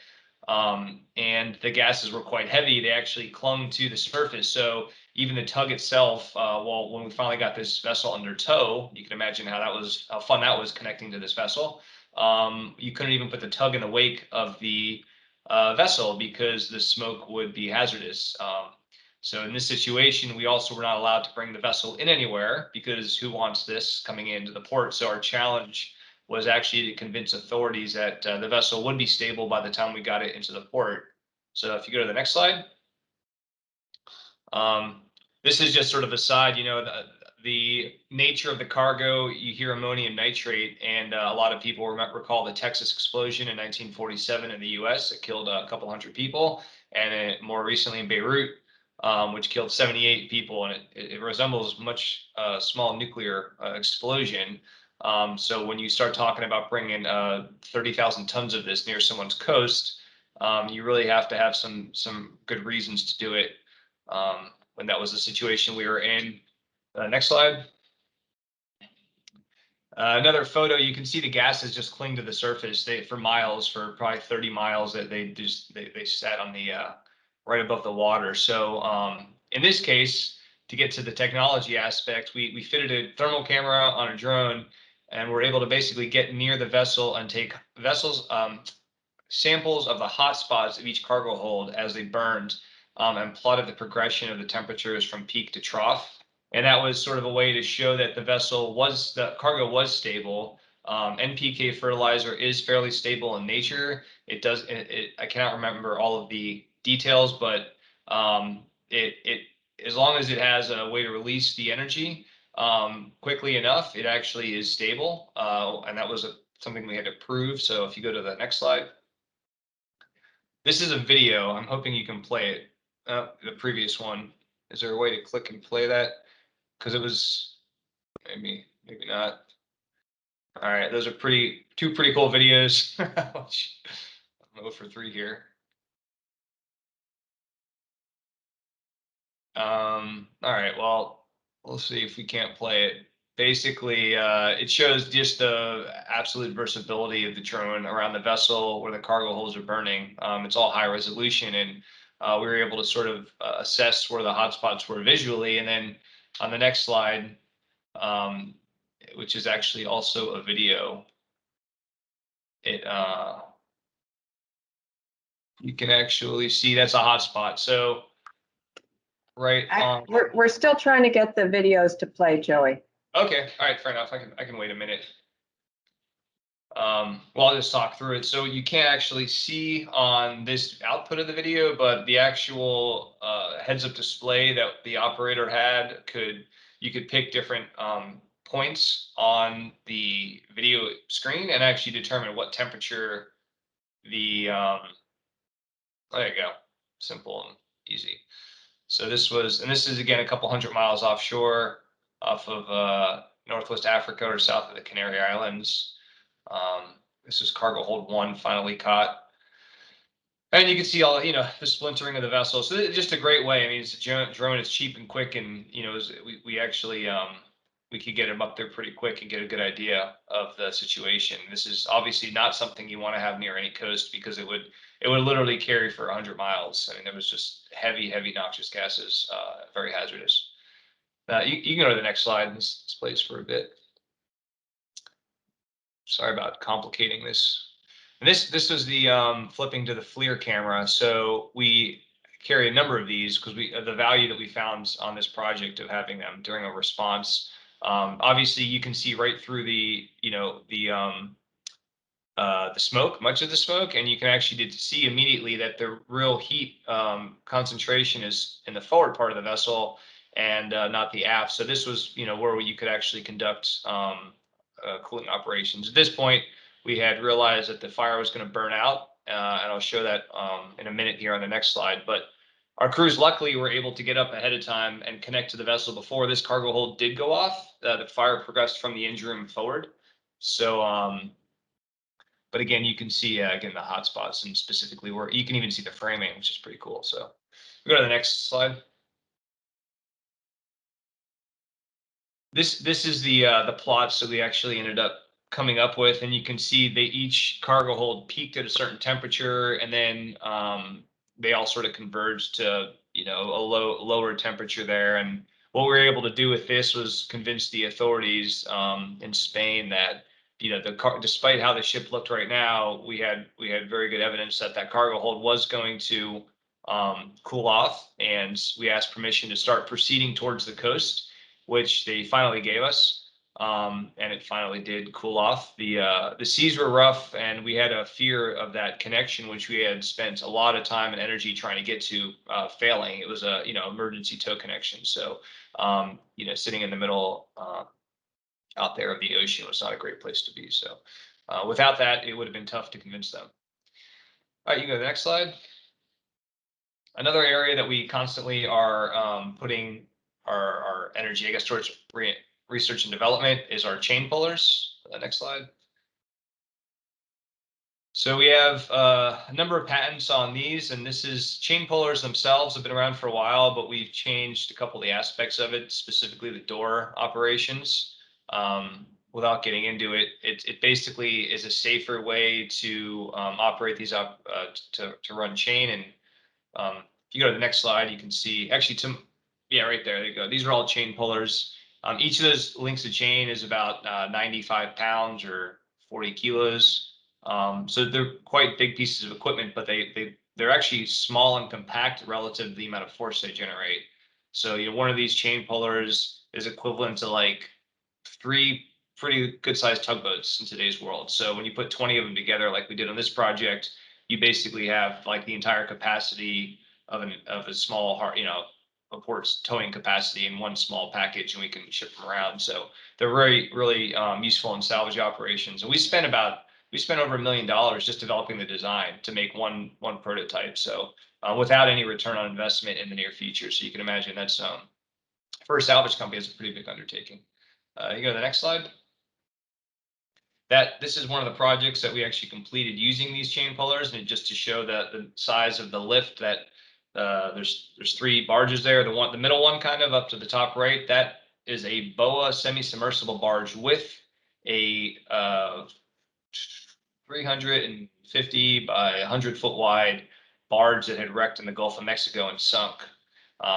And the gases were quite heavy. They actually clung to the surface. So even the tug itself, well, when we finally got this vessel under tow, you can imagine how fun that was connecting to this vessel. You couldn't even put the tug in the wake of the vessel because the smoke would be hazardous. So in this situation, we also were not allowed to bring the vessel in anywhere because who wants this coming into the port? So our challenge was actually to convince authorities that the vessel would be stable by the time we got it into the port. So if you go to the next slide. This is just sort of a side, the nature of the cargo. You hear ammonium nitrate, and a lot of people recall the Texas explosion in 1947 in the US. It killed a couple hundred people, and more recently in Beirut, which killed 78 people, and it resembles much small nuclear explosion. So when you start talking about bringing 30,000 tons of this near someone's coast, you really have to have some good reasons to do it. When that was the situation we were in. Next slide. Another photo, you can see the gases just cling to the surface for miles, for probably 30 miles, that they sat on the right above the water. So in this case, to get to the technology aspect, we fitted a thermal camera on a drone, and we're able to basically get near the vessel and take samples of the hot spots of each cargo hold as they burned, and plotted the progression of the temperatures from peak to trough. And that was sort of a way to show that the cargo was stable. NPK fertilizer is fairly stable in nature. I cannot remember all of the details, but as long as it has a way to release the energy quickly enough, it actually is stable. And that was something we had to prove. So if you go to the next slide. This is a video. I'm hoping you can play it. The previous one. Is there a way to click and play that? Because it was maybe not. All right, those are two pretty cool videos. I'm gonna go for 3 here. All right, well, we'll see if we can't play it. Basically, it shows just the absolute versatility of the drone around the vessel where the cargo holds are burning. It's all high resolution, and we were able to sort of assess where the hotspots were visually. And then on the next slide, which is actually also a video, you can actually see that's a hotspot. So right on. We're still trying to get the videos to play, Joey. Okay, all right, fair enough. I can wait a minute. Well, I'll just talk through it. So you can't actually see on this output of the video, but the actual heads-up display that the operator had, you could pick different points on the video screen and actually determine what temperature there you go, simple and easy. So this is again a couple hundred miles offshore, off of Northwest Africa or south of the Canary Islands. This is cargo hold 1 finally caught. And you can see all, the splintering of the vessel. So it's just a great way. I mean, it's a drone, it's cheap and quick, and, we actually, we could get them up there pretty quick and get a good idea of the situation. This is obviously not something you want to have near any coast because it would literally carry for 100 miles. I mean, there was just heavy noxious gases, very hazardous. You can go to the next slide. This plays for a bit. Sorry about complicating this. And this was the flipping to the FLIR camera. So we carry a number of these because the value that we found on this project of having them during a response. Obviously, you can see right through the smoke, much of the smoke, and you can actually see immediately that the real heat concentration is in the forward part of the vessel and not the aft. So this was, where you could actually conduct cooling operations. At this point, we had realized that the fire was going to burn out, and I'll show that in a minute here on the next slide. But our crews luckily were able to get up ahead of time and connect to the vessel before this cargo hold did go off. The fire progressed from the engine room forward. So, but again, you can see again the hot spots and specifically where you can even see the framing, which is pretty cool. So, we go to the next slide. This is the plots that we actually ended up coming up with, and you can see each cargo hold peaked at a certain temperature, and then they all sort of converged to a lower temperature there. And what we were able to do with this was convince the authorities in Spain that despite how the ship looked right now, we had very good evidence that cargo hold was going to cool off, and we asked permission to start proceeding towards the coast, which they finally gave us. And it finally did cool off. The seas were rough, and we had a fear of that connection, which we had spent a lot of time and energy trying to get to, failing. It was a emergency tow connection. So sitting in the middle out there of the ocean was not a great place to be. So without that, it would have been tough to convince them. All right, you can go to the next slide. Another area that we constantly are putting our energy, I guess, towards research and development is our chain pullers. Next slide. So we have a number of patents on these, and this is chain pullers themselves have been around for a while, but we've changed a couple of the aspects of it, specifically the door operations. Without getting into it, it basically is a safer way to operate these up to run chain. And if you go to the next slide, you can see actually right there you go. These are all chain pullers. Each of those links of chain is about 95 pounds or 40 kilos. So they're quite big pieces of equipment, but they're actually small and compact relative to the amount of force they generate. So one of these chain pullers is equivalent to like 3 pretty good sized tugboats in today's world. So when you put 20 of them together, like we did on this project, you basically have like the entire capacity of a small a port's towing capacity in one small package, and we can ship them around. So they're really useful in salvage operations. And we spent over $1 million just developing the design to make one prototype. So without any return on investment in the near future. So you can imagine that's for a salvage company, it's a pretty big undertaking. You go to the next slide. This is one of the projects that we actually completed using these chain pullers, and just to show the size of the lift that there's 3 barges there. The middle one kind of up to the top right, that is a BOA semi-submersible barge with a 350 by 100 foot wide barge that had wrecked in the Gulf of Mexico and sunk.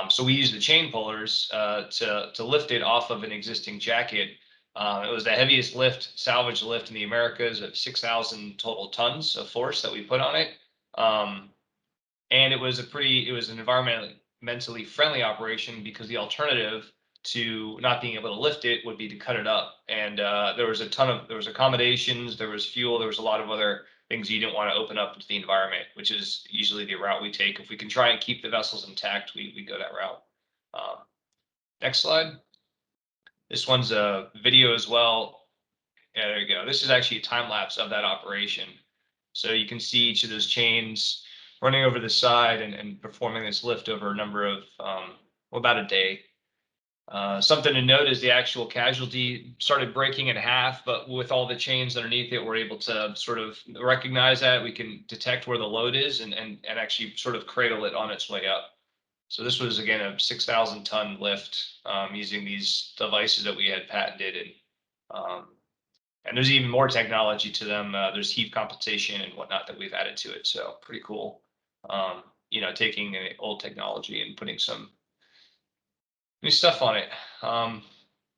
So we used the chain pullers to lift it off of an existing jacket. It was the heaviest salvage lift in the Americas of 6,000 total tons of force that we put on it. And it was an environmentally friendly operation, because the alternative to not being able to lift it would be to cut it up. And there was accommodations, there was fuel, there was a lot of other things you didn't want to open up into the environment, which is usually the route we take. If we can try and keep the vessels intact, we go that route. Next slide. This one's a video as well. Yeah, there you go. This is actually a time lapse of that operation. So you can see each of those chains running over the side and performing this lift over a number of, about a day. Something to note is the actual Casualty started breaking in half, but with all the chains underneath it, we're able to sort of recognize that. We can detect where the load is and actually sort of cradle it on its way up. So this was, again, a 6,000 ton lift using these devices that we had patented. And there's even more technology to them. There's heave compensation and whatnot that we've added to it. So pretty cool. Taking an old technology and putting some new stuff on it. And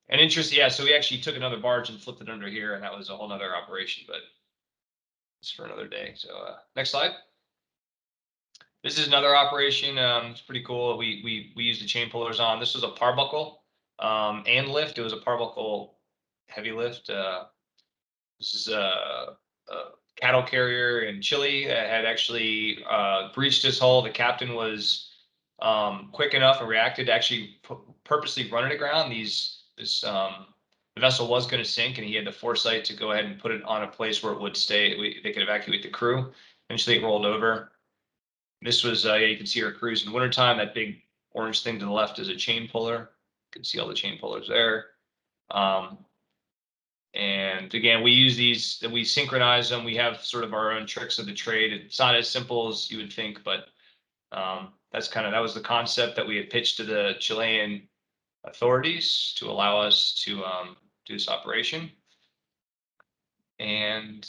interesting, yeah. So we actually took another barge and flipped it under here, and that was a whole nother operation, but it's for another day. So next slide. This is another operation. It's pretty cool. We used the chain pullers on. This was a parbuckle and lift. It was a parbuckle heavy lift. This is a cattle carrier in Chile that had actually breached his hull. The captain was quick enough and reacted to actually purposely run it aground. The the vessel was going to sink, and he had the foresight to go ahead and put it on a place where it would stay. They could evacuate the crew. Eventually, it rolled over. This was, yeah, you can see our crews in wintertime. That big orange thing to the left is a chain puller. You can see all the chain pullers there. And again, we use these, we synchronize them. We have sort of our own tricks of the trade. It's not as simple as you would think, but that was the concept that we had pitched to the Chilean authorities to allow us to do this operation. And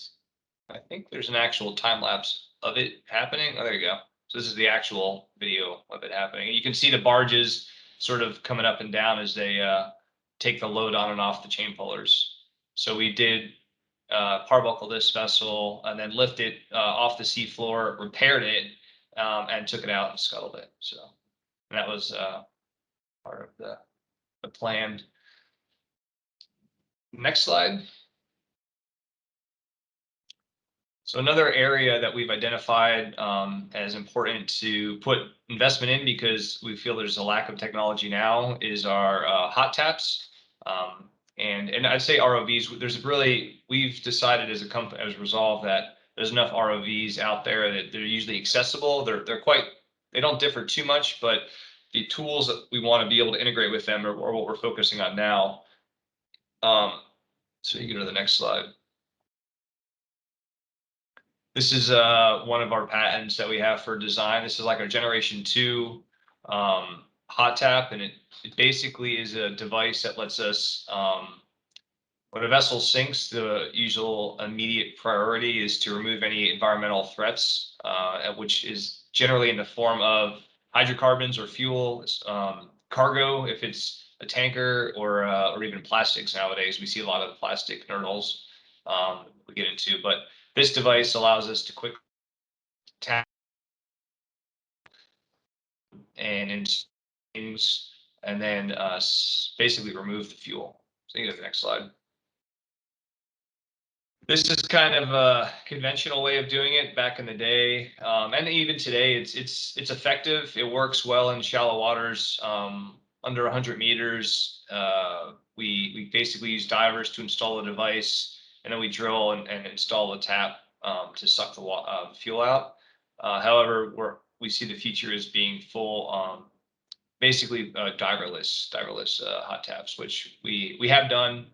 I think there's an actual time lapse of it happening. Oh, there you go. So this is the actual video of it happening. And you can see the barges sort of coming up and down as they take the load on and off the chain pullers. So we did parbuckle this vessel and then lift it off the seafloor, repaired it, and took it out and scuttled it. So and that was part of the plan. Next slide. So another area that we've identified as important to put investment in, because we feel there's a lack of technology now, is our hot taps. And I'd say ROVs. We've decided as a company, as Resolve, that there's enough ROVs out there that they're usually accessible. They don't differ too much, but the tools that we want to be able to integrate with them are what we're focusing on now. So you can go to the next slide. This is one of our patents that we have for design. This is like our generation 2 hot tap, and it basically is a device that lets us, when a vessel sinks, the usual immediate priority is to remove any environmental threats, which is generally in the form of hydrocarbons or fuel, cargo, if it's a tanker, or even plastics nowadays. We see a lot of the plastic nurdles we get into, but this device allows us to quickly tap and things, and then basically remove the fuel. So you go to the next slide. This is kind of a conventional way of doing it back in the day, and even today, it's effective. It works well in shallow waters, under 100 meters. We basically use divers to install the device, and then we drill and install the tap to suck the fuel out. However, we see the future as being full, basically diverless hot taps, which we have done,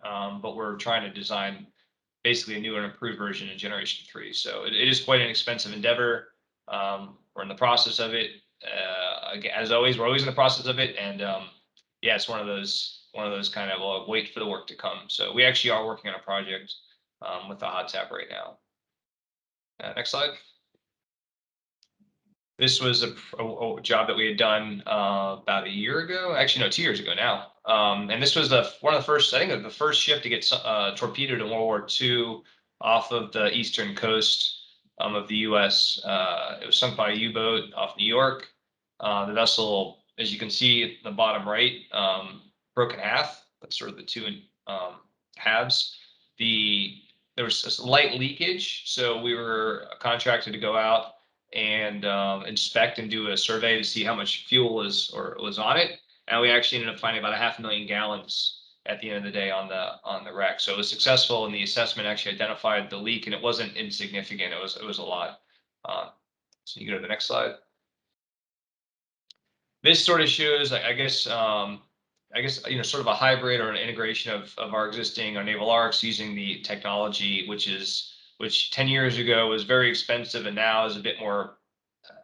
but we're trying to design basically a new and improved version in generation 3. So it is quite an expensive endeavor. We're in the process of it. As always, we're always in the process of it, and yeah, it's one of those kind of wait for the work to come. So we actually are working on a project with the hot tap right now. Next slide. This was a job that we had done about a year ago. Actually, no, 2 years ago now. And this was one of the first, I think, the first ship to get torpedoed in World War II off of the eastern coast of the U.S. It was sunk by a U-boat off New York. The vessel, as you can see at the bottom right, broke in half. That's sort of the two halves. There was a light leakage, so we were contracted to go out and inspect and do a survey to see how much fuel was on it, and we actually ended up finding about 500,000 gallons at the end of the day on the wreck. So it was successful, and the assessment actually identified the leak, and it wasn't insignificant. It was a lot. So you go to the next slide. This sort of shows, I guess, sort of a hybrid or an integration of our existing naval arcs using the technology, which 10 years ago was very expensive and now is a bit more,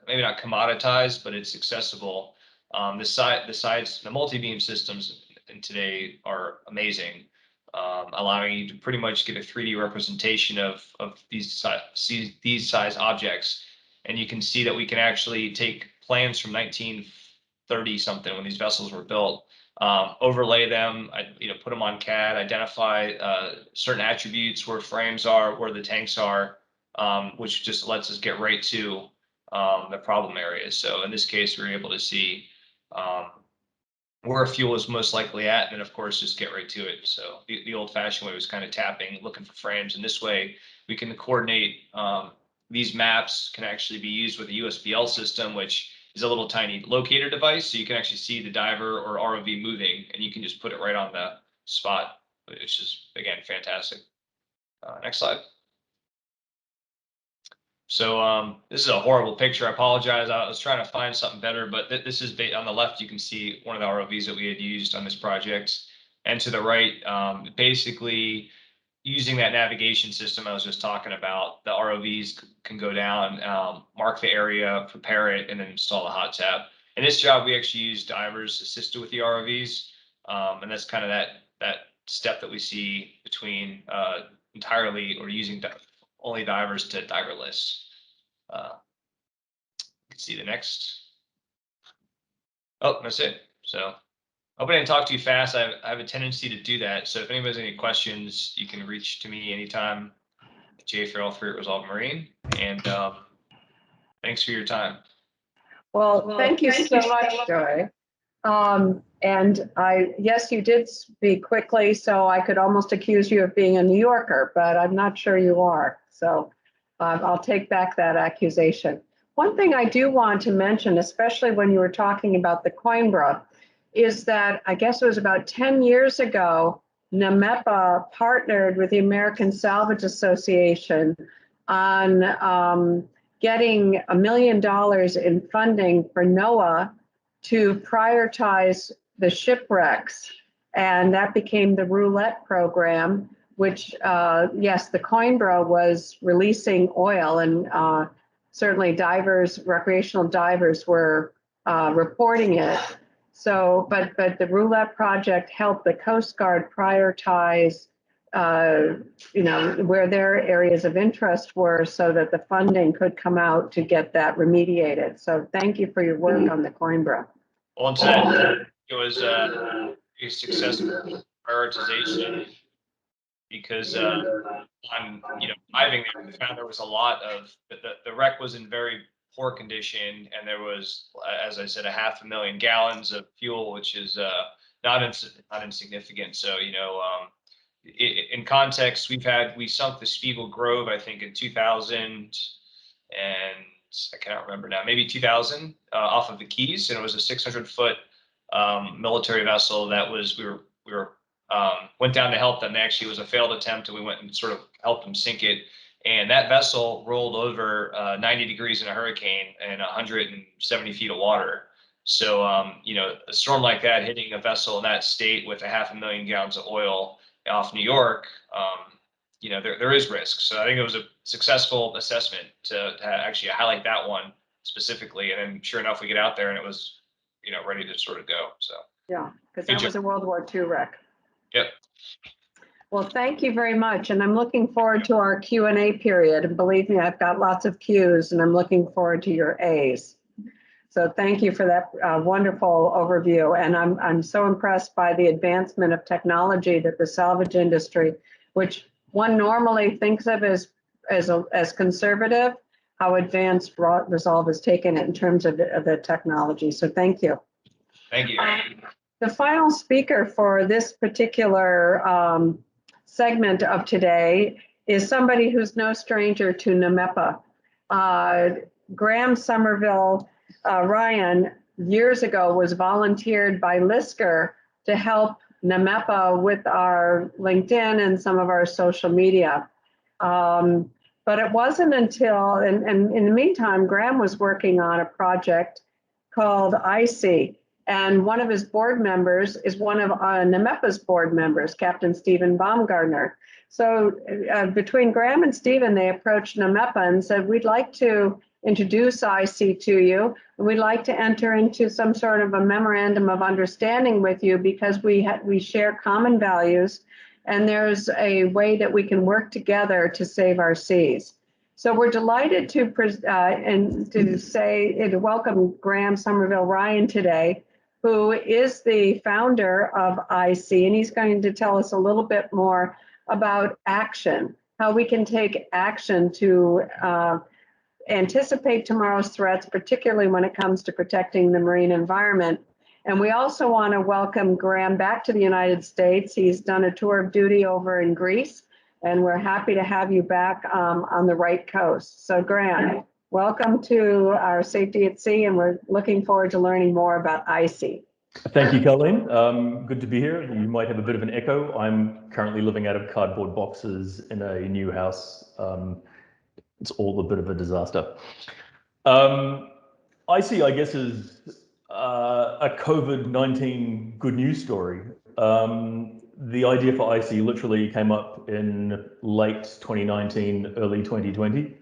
maybe not commoditized, but it's accessible. The multi-beam systems in today are amazing, allowing you to pretty much get a 3D representation of these size objects. And you can see that we can actually take plans from 1930 something when these vessels were built, overlay them, put them on CAD, identify certain attributes, where frames are, where the tanks are, which just lets us get right to the problem areas. So in this case, we were able to see where fuel is most likely at, and then of course just get right to it. So the old-fashioned way was kind of tapping, looking for frames, and this way we can coordinate. These maps can actually be used with a USBL system, which is a little tiny locator device, so you can actually see the diver or ROV moving, and you can just put it right on the spot which is, again, fantastic. Next slide. So this is a horrible picture. I apologize. I was trying to find something better, but this is on the left. You can see one of the ROVs that we had used on this project, and to the right, basically using that navigation system I was just talking about. The ROVs can go down, mark the area, prepare it, and then install the hot tap. In this job, we actually used divers assisted with the ROVs, and that's kind of that step that we see between entirely or using only divers to diverless. You can see the next. Oh, that's it. So hope I didn't talk too fast. I have a tendency to do that. So if anybody has any questions, you can reach to me anytime. J. Farrell for Resolve Marine. And thanks for your time. Well, thank you so much, Joy. And yes, you did speak quickly, so I could almost accuse you of being a New Yorker, but I'm not sure you are. So I'll take back that accusation. One thing I do want to mention, especially when you were talking about the Coimbra, is that I guess it was about 10 years ago, NAMEPA partnered with the American Salvage Association on getting $1 million in funding for NOAA to prioritize the shipwrecks. And that became the Roulette program, which, yes, the Coimbra was releasing oil, and certainly divers, recreational divers were reporting it. So, but the Roulette project helped the Coast Guard prioritize, where their areas of interest were, so that the funding could come out to get that remediated. So thank you for your work on the Coimbra. Well, to that, it was a successful prioritization because on diving there, we found there was a lot of the wreck was in very poor condition, and there was, as I said, 500,000 gallons of fuel, which is not insignificant. So in context, we sunk the Spiegel Grove, I think, in 2000, and I cannot remember now, maybe 2000, off of the Keys, and it was a 600-foot military vessel that was we went down to help them. Actually, it was a failed attempt, and we went and sort of helped them sink it. And that vessel rolled over 90 degrees in a hurricane and 170 feet of water. So, a storm like that hitting a vessel in that state with 500,000 gallons of oil off New York, there is risk. So I think it was a successful assessment to actually highlight that one specifically. And then sure enough, we get out there and it was, ready to sort of go. So yeah, because that was a World War II wreck. Yep. Well, thank you very much. And I'm looking forward to our Q&A period. And believe me, I've got lots of Q's, and I'm looking forward to your A's. So thank you for that wonderful overview. And I'm so impressed by the advancement of technology that the salvage industry, which one normally thinks of as conservative, how advanced Resolve has taken it in terms of the technology. So thank you. Thank you. The final speaker for this particular segment of today is somebody who's no stranger to NAMEPA. Graham Somerville Ryan years ago was volunteered by Lisker to help NAMEPA with our LinkedIn and some of our social media. But it wasn't until, and in the meantime, Graham was working on a project called IC. And one of his board members is one of NAMEPA's board members, Captain Stephen Baumgartner. So between Graham and Stephen, they approached NAMEPA and said, we'd like to introduce IC to you. And we'd like to enter into some sort of a memorandum of understanding with you because we share common values, and there's a way that we can work together to save our seas. So we're delighted to welcome Graham Somerville Ryan today, who is the founder of IC, and he's going to tell us a little bit more about action, how we can take action to anticipate tomorrow's threats, particularly when it comes to protecting the marine environment. And we also want to welcome Graham back to the United States. He's done a tour of duty over in Greece, and we're happy to have you back on the right coast. So Graham, welcome to our Safety at Sea, and we're looking forward to learning more about IC. Thank you, Colleen. Good to be here. You might have a bit of an echo. I'm currently living out of cardboard boxes in a new house. It's all a bit of a disaster. IC, I guess, is a COVID-19 good news story. The idea for IC literally came up in late 2019, early 2020.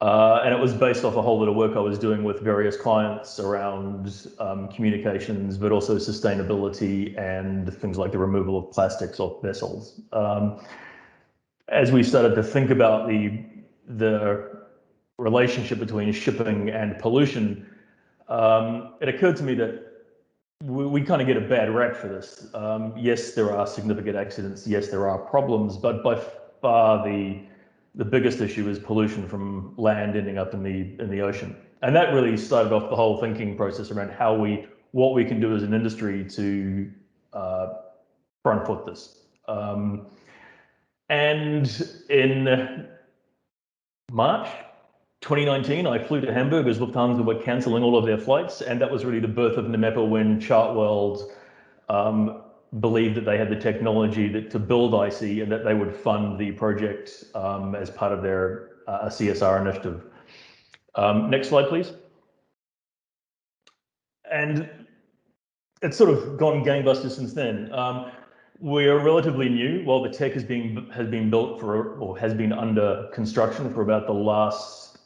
And it was based off a whole lot of work I was doing with various clients around communications, but also sustainability and things like the removal of plastics off vessels. As we started to think about the relationship between shipping and pollution, it occurred to me that we kind of get a bad rap for this. Yes, there are significant accidents. Yes, there are problems, but by far the biggest issue is pollution from land ending up in the ocean. And that really started off the whole thinking process around what we can do as an industry to front foot this. And in March 2019, I flew to Hamburg as Lufthansa were cancelling all of their flights, and that was really the birth of NAMEPA when Chartworld believed that they had the technology to build IC and that they would fund the project as part of their CSR initiative. Next slide, please. And it's sort of gone gangbusters since then. We are relatively new. While the tech has been built or has been under construction for about the last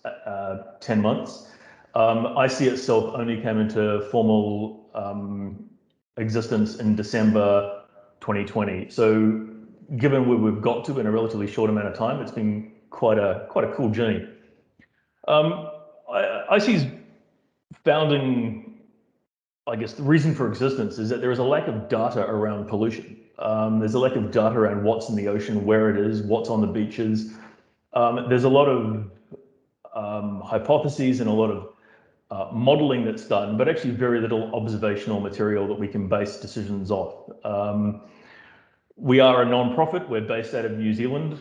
10 months. IC itself only came into formal existence in December 2020. So given where we've got to in a relatively short amount of time, it's been quite a cool journey. IC's founding, I guess, the reason for existence is that there is a lack of data around pollution. There's a lack of data around what's in the ocean, where it is, what's on the beaches. There's a lot of hypotheses and a lot of modeling that's done, but actually very little observational material that we can base decisions off. We are a non-profit. We're based out of New Zealand,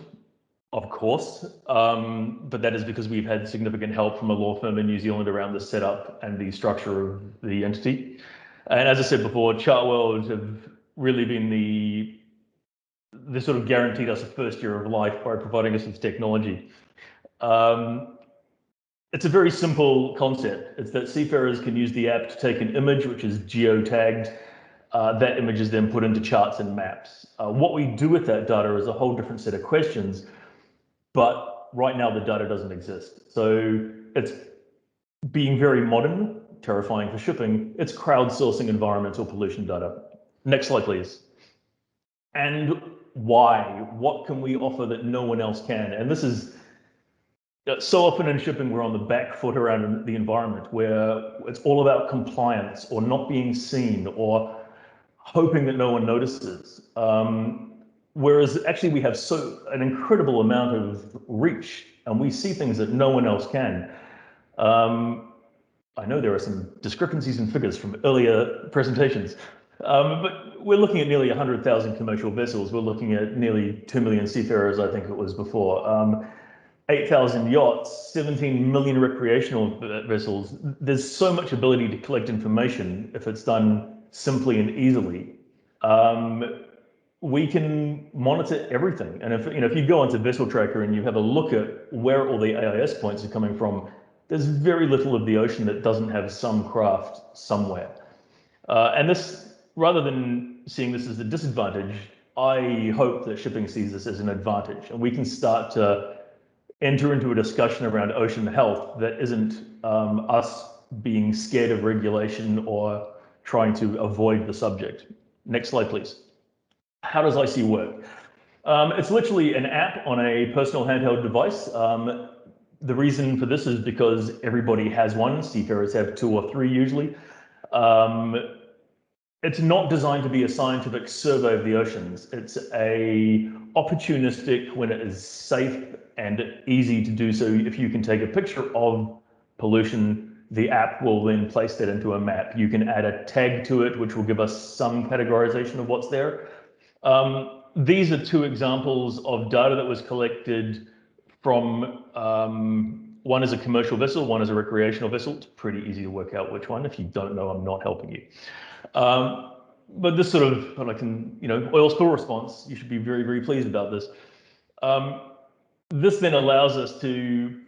of course, but that is because we've had significant help from a law firm in New Zealand around the setup and the structure of the entity. And as I said before, Chartworld have really been they sort of guaranteed us a first year of life by providing us with technology. It's a very simple concept. It's that seafarers can use the app to take an image which is geotagged. That image is then put into charts and maps. What we do with that data is a whole different set of questions, but right now the data doesn't exist. So it's being very modern, terrifying for shipping. It's crowdsourcing environmental pollution data. Next slide, please. And why? What can we offer that no one else can? And this is so often in shipping, we're on the back foot around the environment where it's all about compliance or not being seen or hoping that no one notices. Whereas actually we have an incredible amount of reach and we see things that no one else can. I know there are some discrepancies in figures from earlier presentations, but we're looking at nearly 100,000 commercial vessels. We're looking at nearly 2 million seafarers, I think it was before. 8,000 yachts, 17 million recreational vessels. There's so much ability to collect information if it's done simply and easily. We can monitor everything. And if you go onto Vessel Tracker and you have a look at where all the AIS points are coming from, there's very little of the ocean that doesn't have some craft somewhere. And this, rather than seeing this as a disadvantage, I hope that shipping sees this as an advantage. And we can start to enter into a discussion around ocean health that isn't us being scared of regulation or trying to avoid the subject. Next slide, please. How does IC work? It's literally an app on a personal handheld device. The reason for this is because everybody has one. Seafarers have 2 or 3 usually. It's not designed to be a scientific survey of the oceans. It's a opportunistic when it is safe and easy to do so. If you can take a picture of pollution, the app will then place that into a map. You can add a tag to it, which will give us some categorization of what's there. These are 2 examples of data that was collected from One is a commercial vessel, one is a recreational vessel. It's pretty easy to work out which one. If you don't know, I'm not helping you. But this sort of, like, oil spill response, you should be very, very pleased about this. This then allows us to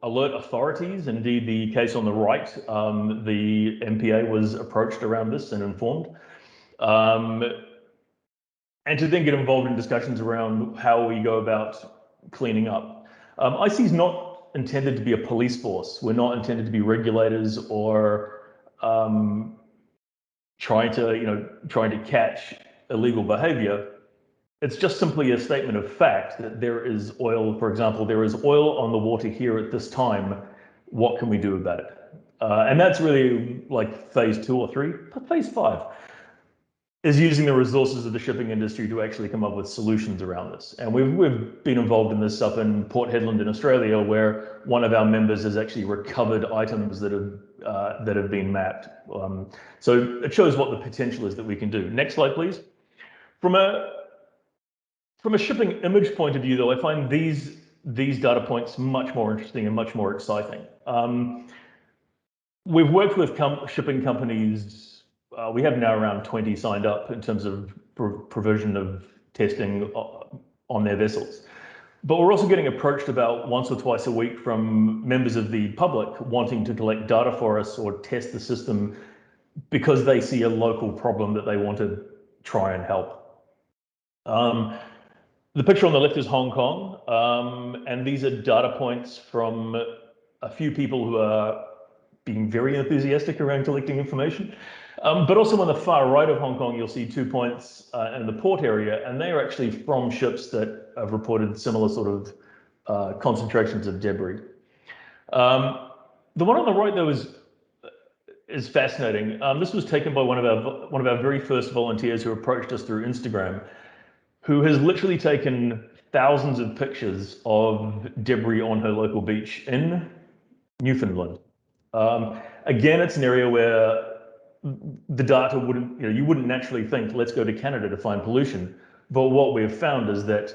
alert authorities. Indeed, the case on the right, the MPA was approached around this and informed. And to then get involved in discussions around how we go about cleaning up. IC is not intended to be a police force. We're not intended to be regulators or trying to catch illegal behavior. It's just simply a statement of fact that there is oil, for example, there is oil on the water here at this time. What can we do about it? And that's really like phase 2 or 3, phase 5 is using the resources of the shipping industry to actually come up with solutions around this. And we've been involved in this up in Port Hedland in Australia, where one of our members has actually recovered items that have been mapped. So it shows what the potential is that we can do. Next slide, please. From a shipping image point of view, though, I find these data points much more interesting and much more exciting. We've worked with shipping companies. We have now around 20 signed up in terms of provision of testing on their vessels. But we're also getting approached about once or twice a week from members of the public wanting to collect data for us or test the system because they see a local problem that they want to try and help. The picture on the left is Hong Kong, and these are data points from a few people who are being very enthusiastic around collecting information. But also on the far right of Hong Kong, you'll see 2 points in the port area, and they are actually from ships that have reported similar sort of concentrations of debris. The one on the right, though, is fascinating. This was taken by one of our very first volunteers who approached us through Instagram, who has literally taken thousands of pictures of debris on her local beach in Newfoundland. Again, it's an area where the data you wouldn't naturally think, let's go to Canada to find pollution. But what we've found is that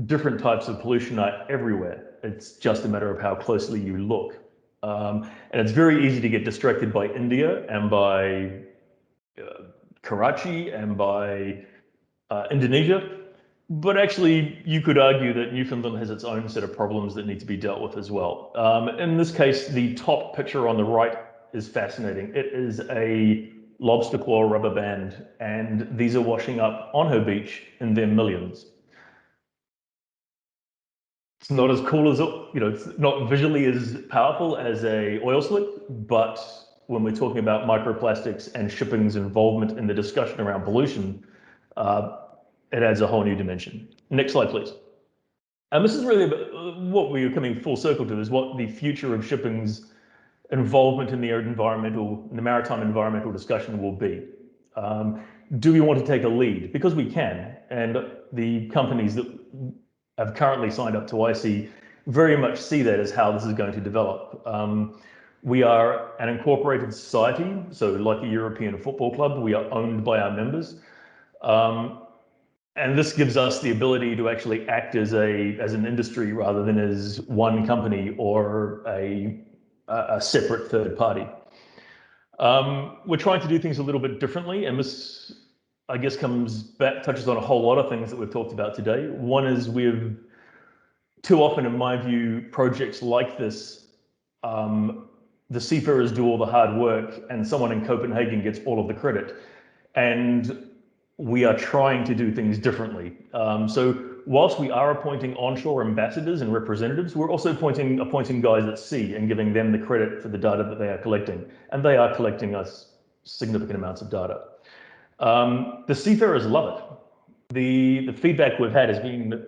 different types of pollution are everywhere. It's just a matter of how closely you look. And it's very easy to get distracted by India and by Karachi and by Indonesia. But actually, you could argue that Newfoundland has its own set of problems that need to be dealt with as well. In this case, the top picture on the right is fascinating. It is a lobster claw rubber band, and these are washing up on her beach in their millions. It's not as cool as, it's not visually as powerful as a oil slick, but when we're talking about microplastics and shipping's involvement in the discussion around pollution, it adds a whole new dimension. Next slide, please. And this is really what we're coming full circle to, is what the future of shipping's involvement in the maritime environmental discussion will be. Do we want to take a lead? Because we can, and the companies that have currently signed up to IC very much see that as how this is going to develop. We are an incorporated society, so like a European football club, we are owned by our members. And this gives us the ability to actually act as an industry rather than as one company or a separate third party. We're trying to do things a little bit differently, and this, I guess, touches on a whole lot of things that we've talked about today. One is too often, in my view, projects like this, the seafarers do all the hard work and someone in Copenhagen gets all of the credit. And we are trying to do things differently. So whilst we are appointing onshore ambassadors and representatives, we're also appointing guys at sea and giving them the credit for the data that they are collecting. And they are collecting us significant amounts of data. The seafarers love it. The feedback we've had has been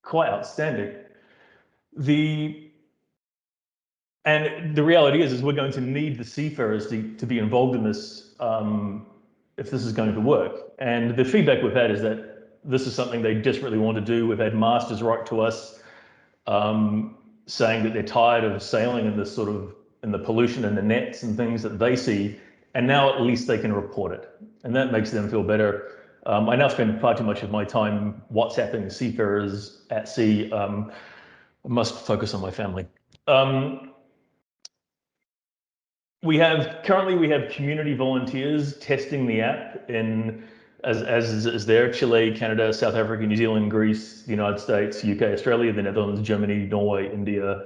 quite outstanding. And the reality is we're going to need the seafarers to be involved in this if this is going to work. And the feedback we've had is that this is something they desperately want to do. We've had masters write to us saying that they're tired of sailing in this in the pollution and the nets and things that they see, and now at least they can report it. And that makes them feel better. I now spend far too much of my time WhatsApping seafarers at sea. must focus on my family. Currently we have community volunteers testing the app in, as is there, Chile, Canada, South Africa, New Zealand, Greece, the United States, UK, Australia, the Netherlands, Germany, Norway, India,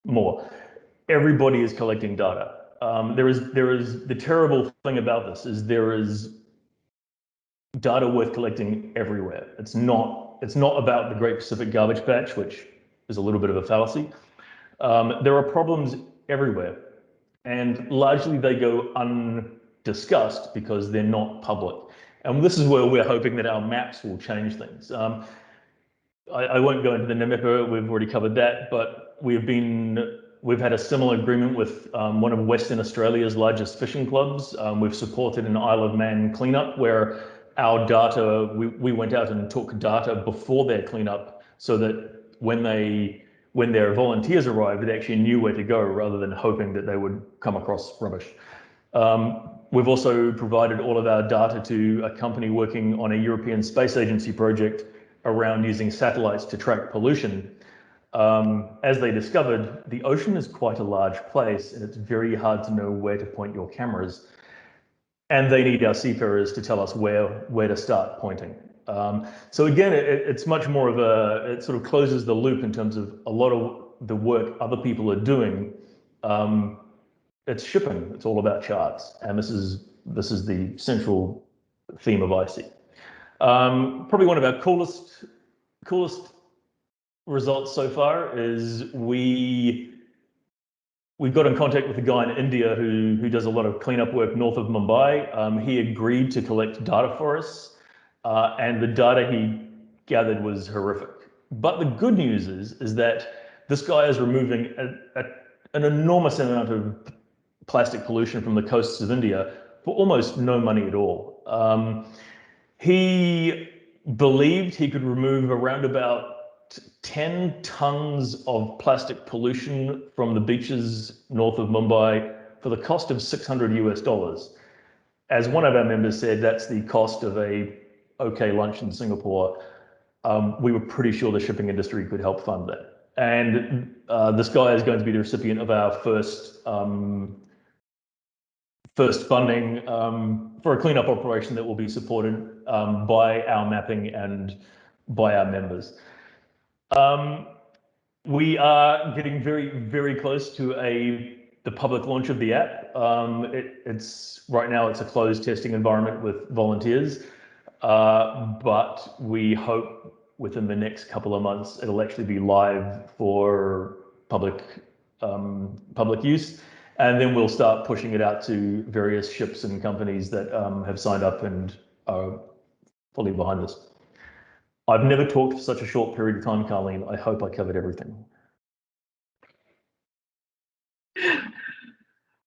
more. Everybody is collecting data. There is the terrible thing about this is there is data worth collecting everywhere. It's not about the Great Pacific Garbage Patch, which is a little bit of a fallacy. There are problems everywhere, and largely they go undiscussed because they're not public. And this is where we're hoping that our maps will change things. I won't go into the NAMEPA, we've already covered that, but we've had a similar agreement with one of Western Australia's largest fishing clubs. We've supported an Isle of Man cleanup where our data, we went out and took data before their cleanup so that when their volunteers arrived, they actually knew where to go rather than hoping that they would come across rubbish. We've also provided all of our data to a company working on a European Space Agency project around using satellites to track pollution. As they discovered, the ocean is quite a large place and it's very hard to know where to point your cameras. And they need our seafarers to tell us where to start pointing. So again, it's much more of it sort of closes the loop in terms of a lot of the work other people are doing. It's shipping, it's all about charts. And this is the central theme of IC. Probably one of our coolest results so far is we got in contact with a guy in India who does a lot of cleanup work north of Mumbai. He agreed to collect data for us, and the data he gathered was horrific. But the good news is that this guy is removing an enormous amount of plastic pollution from the coasts of India for almost no money at all. He believed he could remove around about 10 tons of plastic pollution from the beaches north of Mumbai for the cost of $600 US. As one of our members said, that's the cost of a OK lunch in Singapore. We were pretty sure the shipping industry could help fund that. And this guy is going to be the recipient of our first funding for a cleanup operation that will be supported by our mapping and by our members. We are getting very, very close to the public launch of the app. Right now it's a closed testing environment with volunteers, but we hope within the next couple of months it'll actually be live for public use, and then we'll start pushing it out to various ships and companies that have signed up and are fully behind us. I've never talked for such a short period of time, Carleen. I hope I covered everything.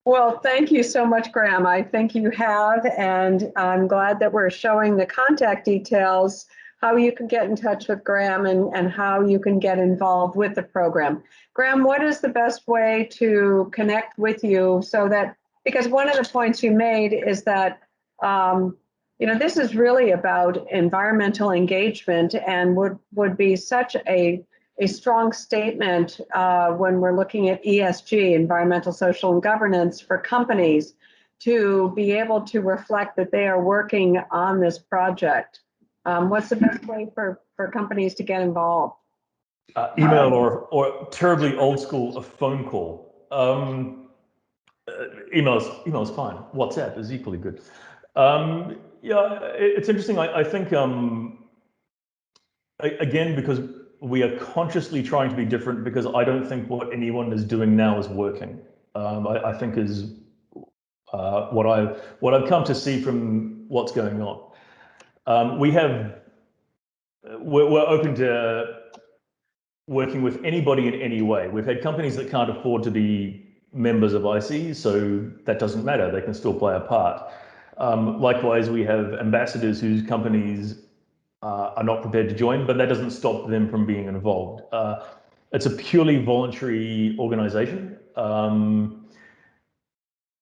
Well, thank you so much, Graham. I think you have, and I'm glad that we're showing the contact details, how you can get in touch with Graham and how you can get involved with the program. Graham, what is the best way to connect with you so that, because one of the points you made is that this is really about environmental engagement and would be such a strong statement when we're looking at ESG, environmental, social, and governance for companies to be able to reflect that they are working on this project. What's the best way for companies to get involved? Email or terribly old school, a phone call. Email's fine. WhatsApp is equally good. Yeah, it's interesting. I think, again, because we are consciously trying to be different, because I don't think what anyone is doing now is working. I think is what I've come to see from what's going on. We're open to working with anybody in any way. We've had companies that can't afford to be members of IC, so that doesn't matter. They can still play a part. Likewise, we have ambassadors whose companies are not prepared to join, but that doesn't stop them from being involved. It's a purely voluntary organization.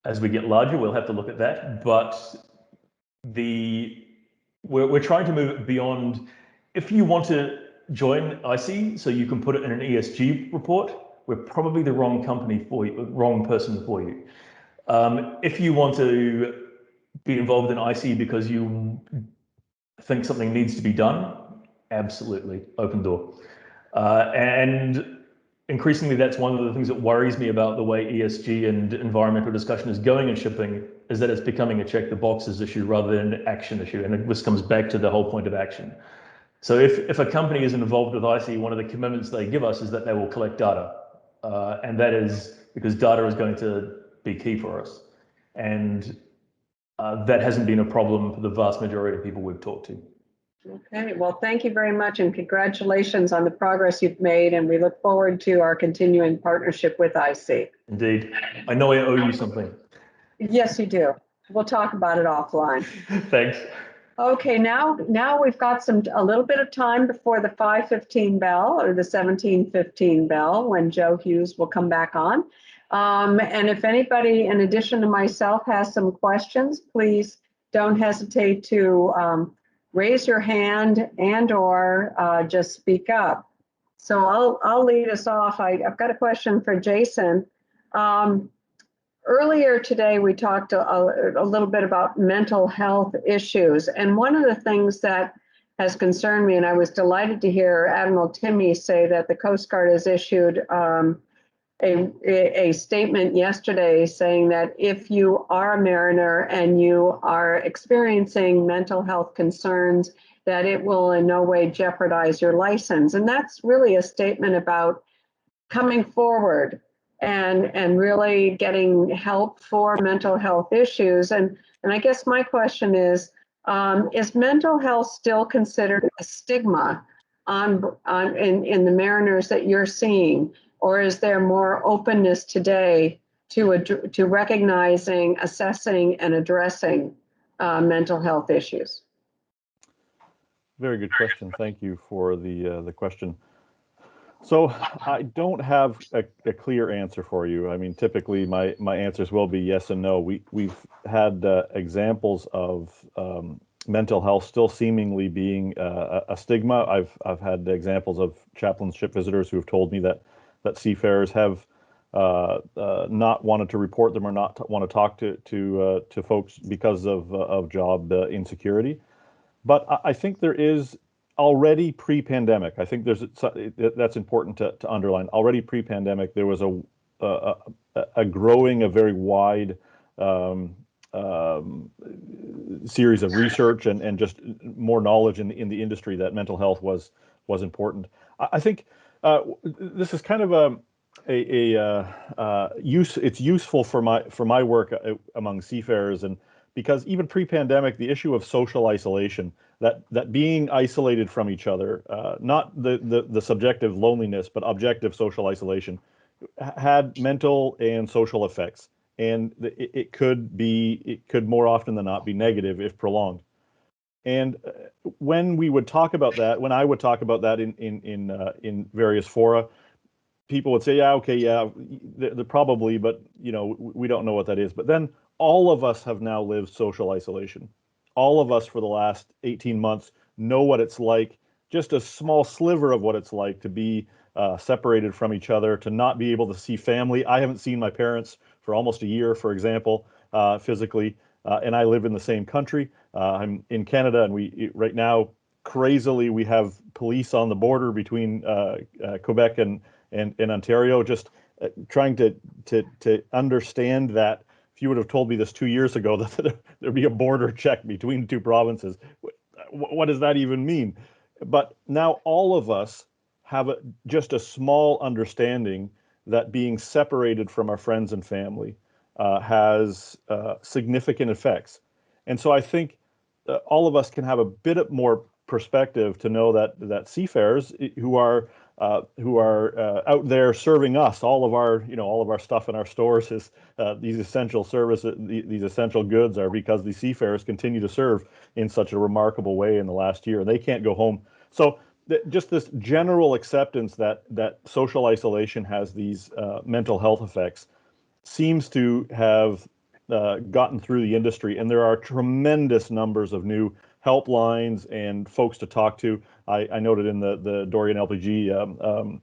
As we get larger, we'll have to look at that, but we're trying to move it beyond. If you want to join IC so you can put it in an ESG report, we're probably the wrong company for you, wrong person for you. If you want to be involved in IC because you think something needs to be done, absolutely, open door. And increasingly, that's one of the things that worries me about the way ESG and environmental discussion is going in shipping, is that it's becoming a check the boxes issue rather than an action issue. And this comes back to the whole point of action. So if a company is involved with IC, one of the commitments they give us is that they will collect data. And that is because data is going to be key for us. And that hasn't been a problem for the vast majority of people we've talked to. Okay, well, thank you very much and congratulations on the progress you've made, and we look forward to our continuing partnership with IC. Indeed. I know I owe you something. Yes, you do. We'll talk about it offline. Thanks. Okay, now we've got a little bit of time before the 5:15 bell or the 17:15 bell when Joe Hughes will come back on. And if anybody, in addition to myself, has some questions, please don't hesitate to raise your hand and or just speak up. So I'll lead us off. I've got a question for Jason. Earlier today, we talked a little bit about mental health issues. And one of the things that has concerned me, and I was delighted to hear Admiral Timme say that the Coast Guard has issued a statement yesterday saying that if you are a mariner and you are experiencing mental health concerns, that it will in no way jeopardize your license. And that's really a statement about coming forward and really getting help for mental health issues. And I guess my question is mental health still considered a stigma in the mariners that you're seeing? Or is there more openness today to recognizing, assessing, and addressing mental health issues? Very good question. Thank you for the question. So I don't have a clear answer for you. I mean, typically my answers will be yes and no. We've had examples of mental health still seemingly being a stigma. I've had examples of chaplain ship visitors who have told me that seafarers have not wanted to report them or not want to talk to folks because of job insecurity. But I think there is already pre-pandemic. I think that's important to underline. Already pre-pandemic, there was a growing, a very wide series of research and just more knowledge in the industry that mental health was important. I think this is kind of it's useful for my work among seafarers, and because even pre-pandemic, the issue of social isolation, that being isolated from each other, not the subjective loneliness, but objective social isolation, had mental and social effects, and it could more often than not be negative if prolonged. And when we would talk about that, when I would talk about that in various fora, people would say, yeah, okay, yeah, they're probably, but we don't know what that is. But then all of us have now lived social isolation. All of us for the last 18 months know what it's like, just a small sliver of what it's like to be separated from each other, to not be able to see family. I haven't seen my parents for almost a year, for example, physically, and I live in the same country. I'm in Canada, and right now, crazily, we have police on the border between Quebec and Ontario, just trying to understand that. If you would have told me this 2 years ago that there'd be a border check between the two provinces, what does that even mean? But now all of us have just a small understanding that being separated from our friends and family has significant effects. And so I think all of us can have a bit more perspective to know that seafarers who are out there serving us, all of our stuff in our stores is these essential services, these essential goods are because the seafarers continue to serve in such a remarkable way in the last year. They can't go home. So just this general acceptance that social isolation has these mental health effects seems to have gotten through the industry, and there are tremendous numbers of new helplines and folks to talk to. I noted in the Dorian LPG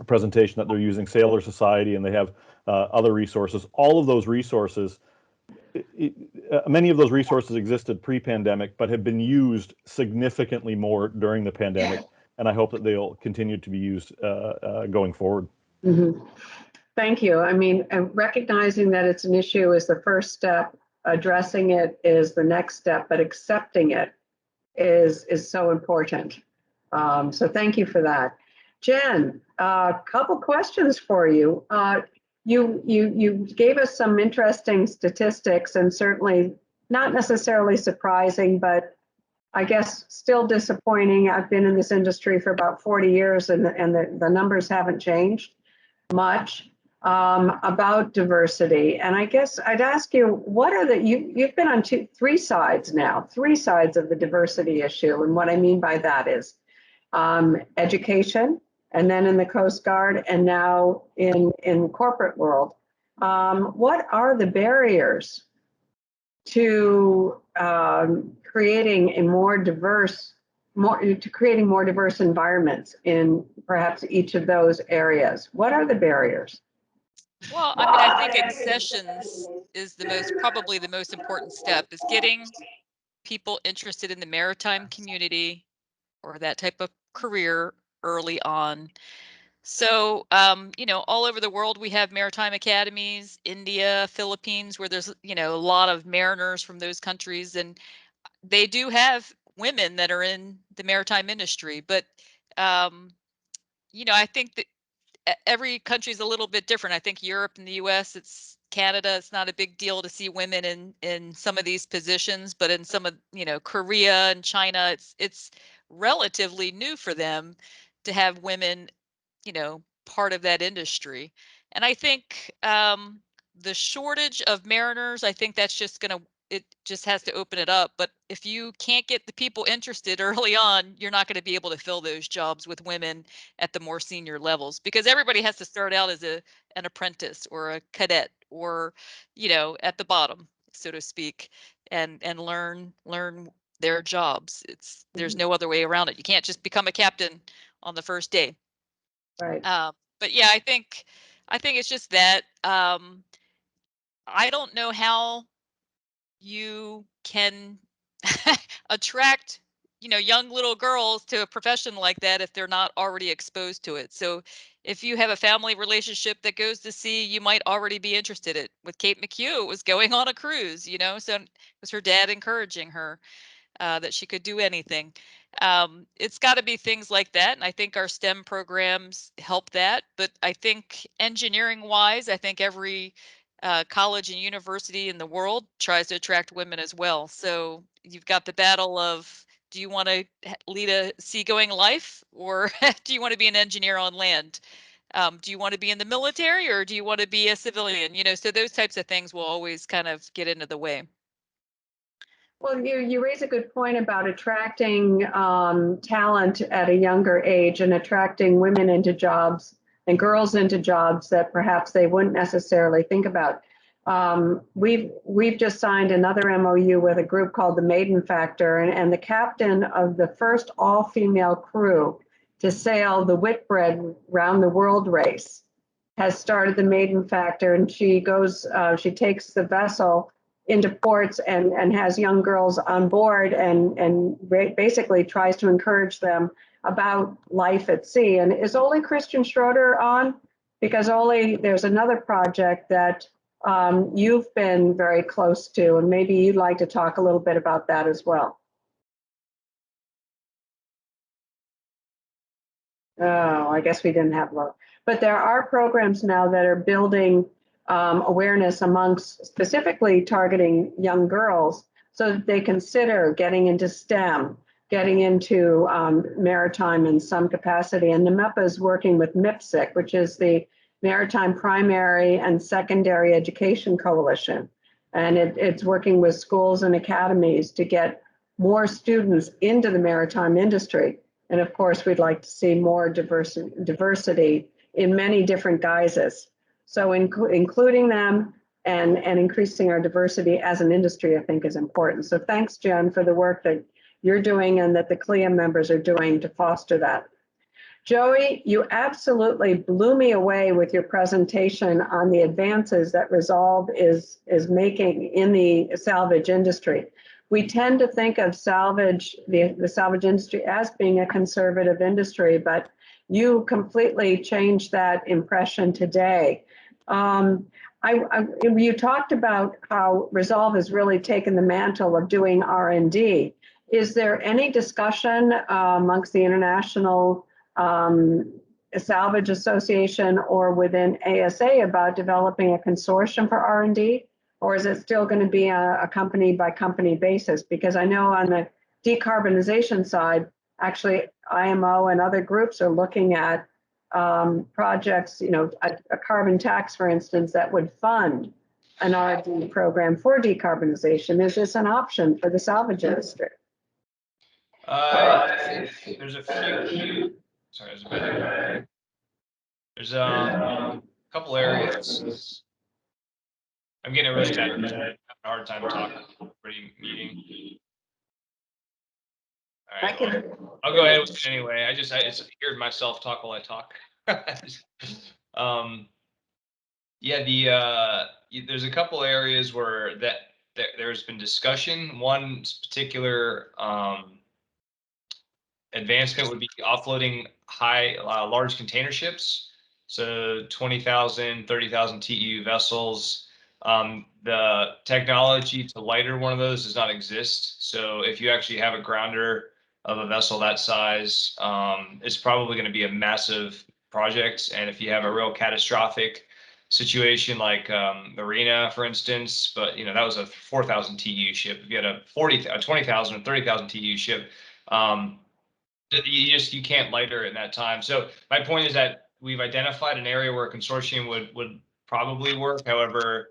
presentation that they're using Sailor Society, and they have other resources. All of those resources, many of those resources existed pre-pandemic, but have been used significantly more during the pandemic. And I hope that they'll continue to be used going forward. Mm-hmm. Thank you. I mean, recognizing that it's an issue is the first step. Addressing it is the next step, but accepting it is so important. So thank you for that. Jen, a couple questions for you. You gave us some interesting statistics, and certainly not necessarily surprising, but I guess still disappointing. I've been in this industry for about 40 years, and the numbers haven't changed much about diversity. And I guess I'd ask you, what are you've been on three sides now, three sides of the diversity issue. And what I mean by that is education, and then in the Coast Guard, and now in corporate world. What are the barriers to creating a more diverse environments in perhaps each of those areas? What are the barriers? Well, I mean, I think accessions is probably the most important step, is getting people interested in the maritime community or that type of career early on. So, all over the world, we have maritime academies, India, Philippines, where there's, a lot of mariners from those countries, and they do have women that are in the maritime industry. But, I think that every country is a little bit different. I think Europe and the US, Canada, it's not a big deal to see women in some of these positions, but in some of, Korea and China, it's relatively new for them to have women, part of that industry. And I think the shortage of mariners, I think that's it just has to open it up. But if you can't get the people interested early on, you're not going to be able to fill those jobs with women at the more senior levels, because everybody has to start out as an apprentice or a cadet, or, at the bottom, so to speak, and learn their jobs. There's no other way around it. You can't just become a captain on the first day. Right. But yeah, I think it's just that I don't know how you can attract, young little girls to a profession like that if they're not already exposed to it. So if you have a family relationship that goes to sea, you might already be interested in it. With Kate Mchugh, it was going on a cruise, so it was her dad encouraging her that she could do anything. It's got to be things like that. And I think our STEM programs help that. But I think engineering wise, I think every college and university in the world tries to attract women as well. So you've got the battle of, do you want to lead a seagoing life, or do you want to be an engineer on land? Do you want to be in the military, or do you want to be a civilian? So those types of things will always kind of get into the way. Well, you raise a good point about attracting talent at a younger age, and attracting women into jobs and girls into jobs that perhaps they wouldn't necessarily think about. We've just signed another MOU with a group called the Maiden Factor, and the captain of the first all-female crew to sail the Whitbread round the world race has started the Maiden Factor, and she takes the vessel into ports and has young girls on board, and basically tries to encourage them about life at sea. And is Ole Christian Schroeder on? Because Ole, there's another project that you've been very close to, and maybe you'd like to talk a little bit about that as well. Oh, I guess we didn't have one. But there are programs now that are building awareness amongst, specifically targeting young girls, so that they consider getting into STEM, getting into maritime in some capacity. And NAMEPA is working with MIPSIC, which is the Maritime Primary and Secondary Education Coalition. And it's working with schools and academies to get more students into the maritime industry. And of course, we'd like to see more diversity in many different guises. So including them and increasing our diversity as an industry, I think, is important. So thanks, Jen, for the work that you're doing and that the CLIA members are doing to foster that. Joey, you absolutely blew me away with your presentation on the advances that Resolve is making in the salvage industry. We tend to think of salvage, the salvage industry as being a conservative industry, but you completely changed that impression today. You talked about how Resolve has really taken the mantle of doing R&D. Is there any discussion amongst the International Salvage Association or within ASA about developing a consortium for R&D? Or is it still going to be a company by company basis? Because I know on the decarbonization side, actually IMO and other groups are looking at projects, you know, a carbon tax, for instance, that would fund an R&D program for decarbonization. Is this an option for the salvage industry? There's a few. Sorry, there's a bit. There's a couple areas. I'm getting a really bad, having a hard time talking. Pretty meeting. All right, I'll go ahead with it anyway. I just heard myself talk while I talk. Yeah, there's a couple areas where that there's been discussion. One particular advancement would be offloading large container ships, so 20,000, 30,000 TEU vessels. The technology to lighter one of those does not exist. So if you actually have a grounder of a vessel that size, it's probably going to be a massive project. And if you have a real catastrophic situation like Marina, for instance, but you know, that was a 4,000 TEU ship. If you had a 20,000 or 30,000 TEU ship, you can't lighter in that time. So my point is that we've identified an area where a consortium would probably work. However,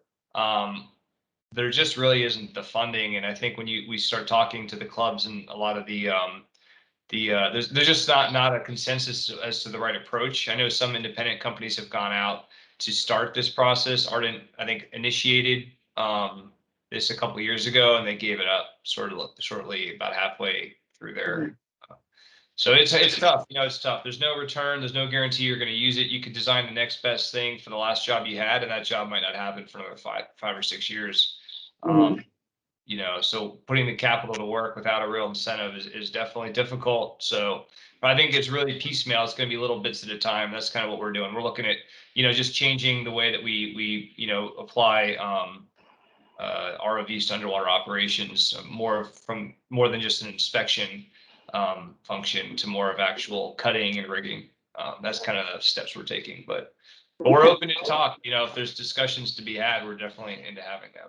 there just really isn't the funding. And I think when we start talking to the clubs and a lot of there's just not a consensus as to the right approach. I know some independent companies have gone out to start this process. Ardent, I think, initiated this a couple of years ago, and they gave it up shortly about halfway through their. So it's tough. You know, it's tough. There's no return. There's no guarantee you're going to use it. You could design the next best thing for the last job you had, and that job might not happen for another five or 6 years. You know, so putting the capital to work without a real incentive is definitely difficult. So I think it's really piecemeal. It's going to be little bits at a time. That's kind of what we're doing. We're looking at, you know, just changing the way that we you know, apply ROVs to underwater operations, more than just an inspection function to more of actual cutting and rigging. That's kind of the steps we're taking, but we're open to talk. You know, if there's discussions to be had, we're definitely into having them.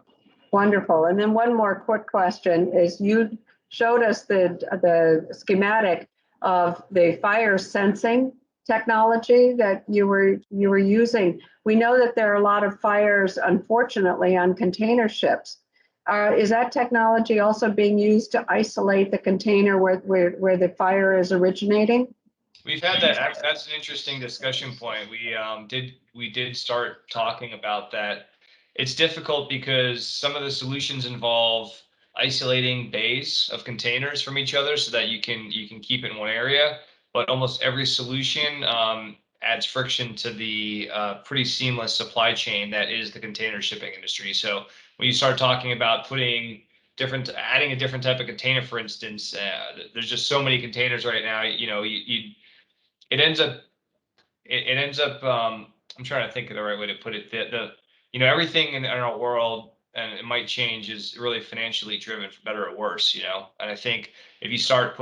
Wonderful. And then one more quick question is, you showed us the schematic of the fire sensing technology that you were using. We know that there are a lot of fires, unfortunately, on container ships. Is that technology also being used to isolate the container where the fire is originating? We've had that. That's an interesting discussion point. We did start talking about that. It's difficult because some of the solutions involve isolating bays of containers from each other so that you can keep it in one area. But almost every solution adds friction to the pretty seamless supply chain that is the container shipping industry. So when you start talking about adding a different type of container, for instance, there's just so many containers right now. You know, it ends up. I'm trying to think of the right way to put it. You know, everything in our world, and it might change, is really financially driven, for better or worse, you know. And I think if you're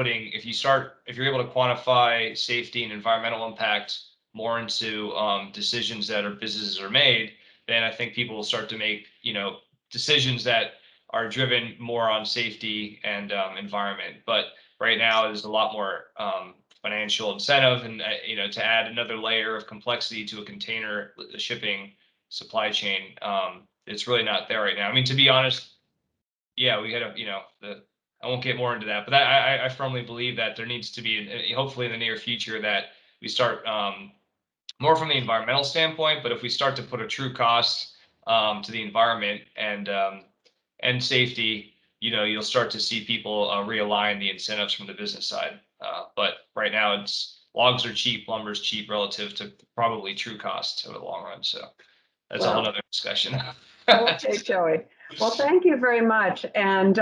able to quantify safety and environmental impact more into decisions that businesses are made, then I think people will start to make, you know, decisions that are driven more on safety and environment. But right now, there's a lot more financial incentive, and you know, to add another layer of complexity to a container shipping supply chain, it's really not there right now. I mean, to be honest, yeah, we had I won't get more into that, but I firmly believe that there needs to be, hopefully in the near future, that we start more from the environmental standpoint. But if we start to put a true cost to the environment and safety, you'll start to see people realign the incentives from the business side. But right now, logs are cheap, lumber's cheap relative to probably true cost over the long run. So that's a whole other discussion. Okay, Joey. Well, thank you very much. And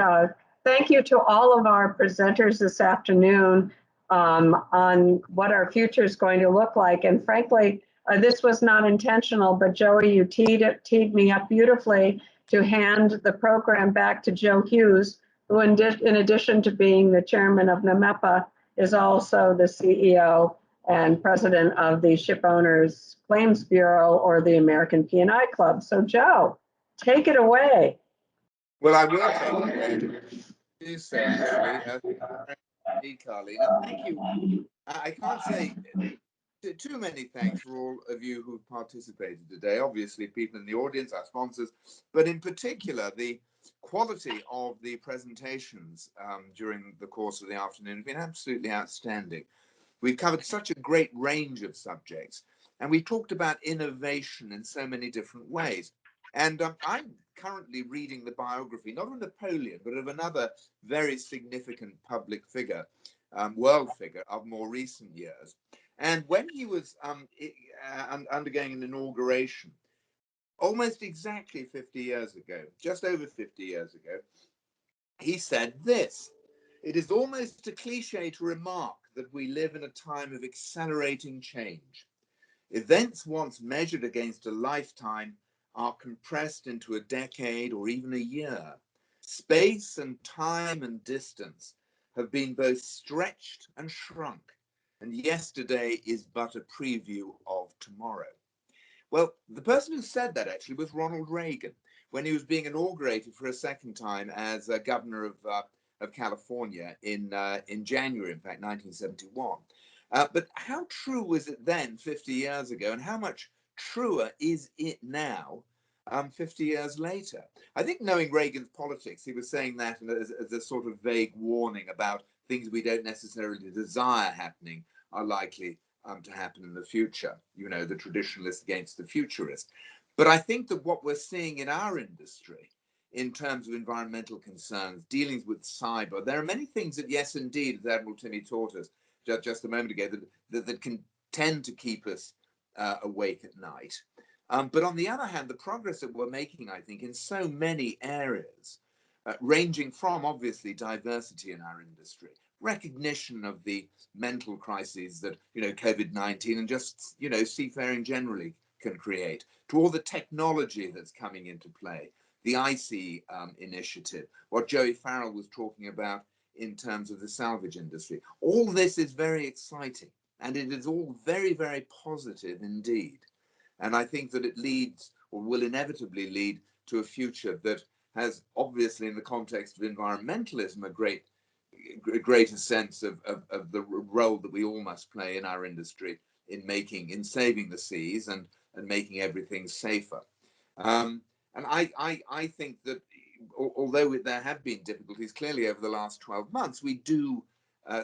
thank you to all of our presenters this afternoon on what our future is going to look like. And frankly, this was not intentional, but Joey, you teed me up beautifully to hand the program back to Joe Hughes, who in addition to being the chairman of NAMEPA, is also the CEO and president of the Ship Owners Claims Bureau, or the American P&I Club. So Joe, take it away. Well, I will take it away. Do so, actually. Carlene. Thank you. I can't say too many thanks for all of you who participated today. Obviously, people in the audience, our sponsors, but in particular, the quality of the presentations during the course of the afternoon have been absolutely outstanding. We've covered such a great range of subjects, and we talked about innovation in so many different ways. And I'm currently reading the biography, not of Napoleon, but of another very significant public figure, world figure of more recent years. And when he was undergoing an inauguration, almost exactly 50 years ago, just over 50 years ago, he said this: "It is almost a cliche to remark that we live in a time of accelerating change. Events once measured against a lifetime are compressed into a decade or even a year. Space and time and distance have been both stretched and shrunk, and yesterday is but a preview of tomorrow." Well, the person who said that actually was Ronald Reagan, when he was being inaugurated for a second time as governor of California in January, in fact, 1971. But how true was it then, 50 years ago, and how much truer is it now, 50 years later? I think, knowing Reagan's politics, he was saying that as a sort of vague warning about things we don't necessarily desire happening are likely to happen in the future, the traditionalist against the futurist. But I think that what we're seeing in our industry in terms of environmental concerns, dealings with cyber, there are many things that, yes, indeed, as Admiral Timme taught us just a moment ago, that can tend to keep us awake at night. But on the other hand, the progress that we're making, I think, in so many areas, ranging from, obviously, diversity in our industry, recognition of the mental crises that, COVID-19 and just, seafaring generally can create, to all the technology that's coming into play, the IC initiative, what Joey Farrell was talking about in terms of the salvage industry. All this is very exciting, and it is all very, very positive indeed. And I think that it leads, or will inevitably lead, to a future that has, obviously, in the context of environmentalism, a greater sense of the role that we all must play in our industry in saving the seas and making everything safer. And I think that although there have been difficulties, clearly over the last 12 months, we do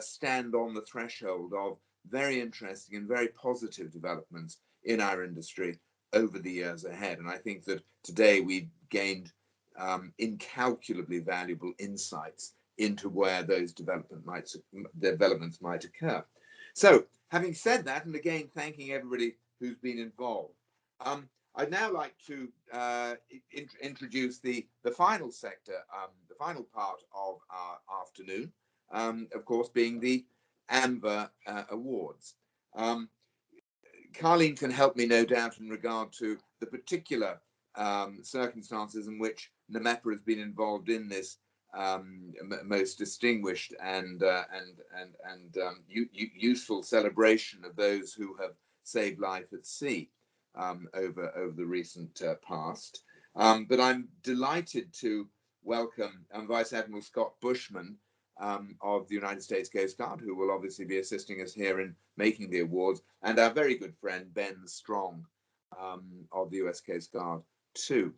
stand on the threshold of very interesting and very positive developments in our industry over the years ahead. And I think that today we've gained incalculably valuable insights into where those developments might occur. So, having said that, and again, thanking everybody who's been involved, I'd now like to introduce the final sector, the final part of our afternoon, of course, being the AMVER Awards. Carlene can help me, no doubt, in regard to the particular circumstances in which NAMEPA has been involved in this most distinguished and useful celebration of those who have saved life at sea over the recent past. But I'm delighted to welcome Vice Admiral Scott Buschman of the United States Coast Guard, who will obviously be assisting us here in making the awards, and our very good friend Ben Strong of the US Coast Guard too.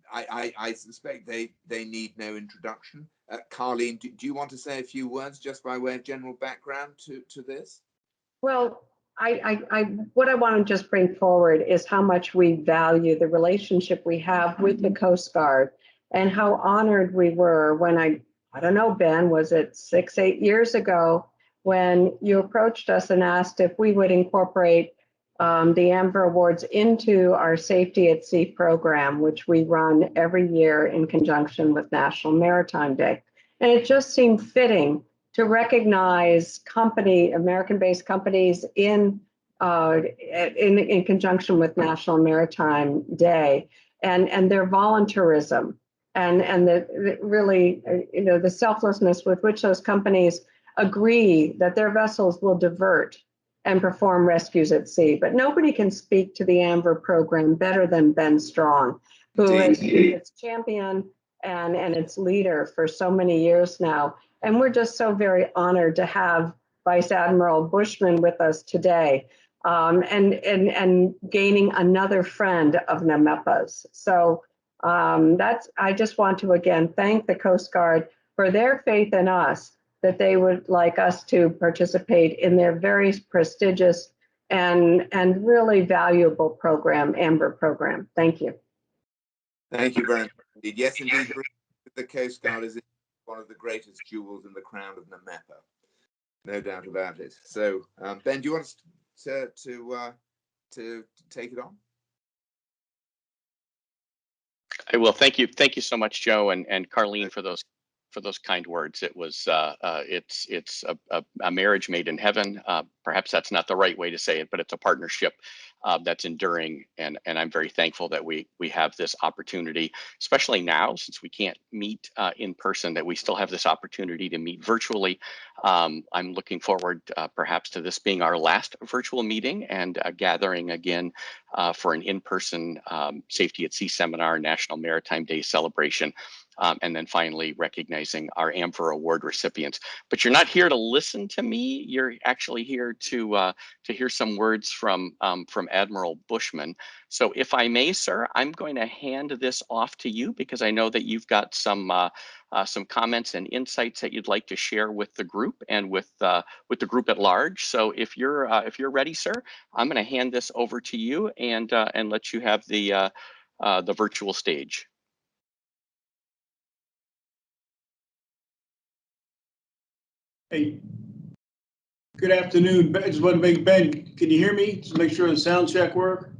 I suspect they need no introduction. Carlene, do you want to say a few words just by way of general background to this? Well, what I want to just bring forward is how much we value the relationship we have with the Coast Guard and how honored we were when I don't know, Ben, was it 6, 8 years ago when you approached us and asked if we would incorporate the AMVER Awards into our Safety at Sea program, which we run every year in conjunction with National Maritime Day. And it just seemed fitting to recognize American-based companies in conjunction with National Maritime Day and their voluntarism and the really, the selflessness with which those companies agree that their vessels will divert and perform rescues at sea. But nobody can speak to the AMVER program better than Ben Strong, who has been its champion and its leader for so many years now. And we're just so very honored to have Vice Admiral Buschman with us today, and gaining another friend of NAMEPA's. So I just want to again thank the Coast Guard for their faith in us, that they would like us to participate in their very prestigious and really valuable program, AMVER program. Thank you. Thank you very much indeed. Yes, indeed, the Coast Guard is one of the greatest jewels in the crown of NAMEPA. No doubt about it. So, Ben, do you want us to take it on? I will. Thank you so much, Joe and Carleen, for those kind words. It was it's a marriage made in heaven. Perhaps that's not the right way to say it, but it's a partnership that's enduring, and I'm very thankful that we have this opportunity, especially now since we can't meet in person, that we still have this opportunity to meet virtually. I'm looking forward perhaps to this being our last virtual meeting and gathering again for an in-person Safety at Sea seminar, National Maritime Day celebration. And then finally recognizing our AMVER Award recipients. But you're not here to listen to me. You're actually here to hear some words from Admiral Buschman. So if I may, sir, I'm going to hand this off to you because I know that you've got some comments and insights that you'd like to share with the group and with the group at large. So if you're ready, sir, I'm going to hand this over to you and let you have the virtual stage. Hey, good afternoon. I just want to make Ben, can you hear me? Just make sure the sound check work.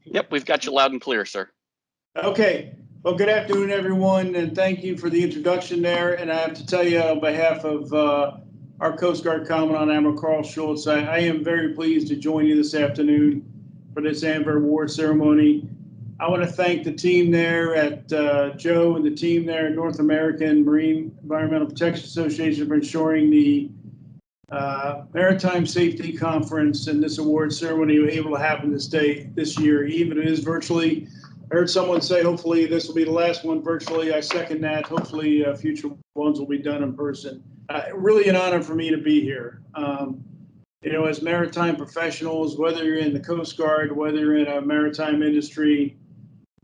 Yep, we've got you loud and clear, sir. Okay. Well, good afternoon, everyone, and thank you for the introduction there. And I have to tell you, on behalf of our Coast Guard Commandant, Admiral Carl Schultz, I am very pleased to join you this afternoon for this AMVER Award ceremony. I want to thank the team there at Joe and the team there at North American Marine Environmental Protection Association for ensuring the Maritime Safety Conference and this award ceremony were able to happen this year, even if it is virtually. I heard someone say, hopefully this will be the last one virtually. I second that. Hopefully future ones will be done in person. Really an honor for me to be here. As maritime professionals, whether you're in the Coast Guard, whether you're in a maritime industry,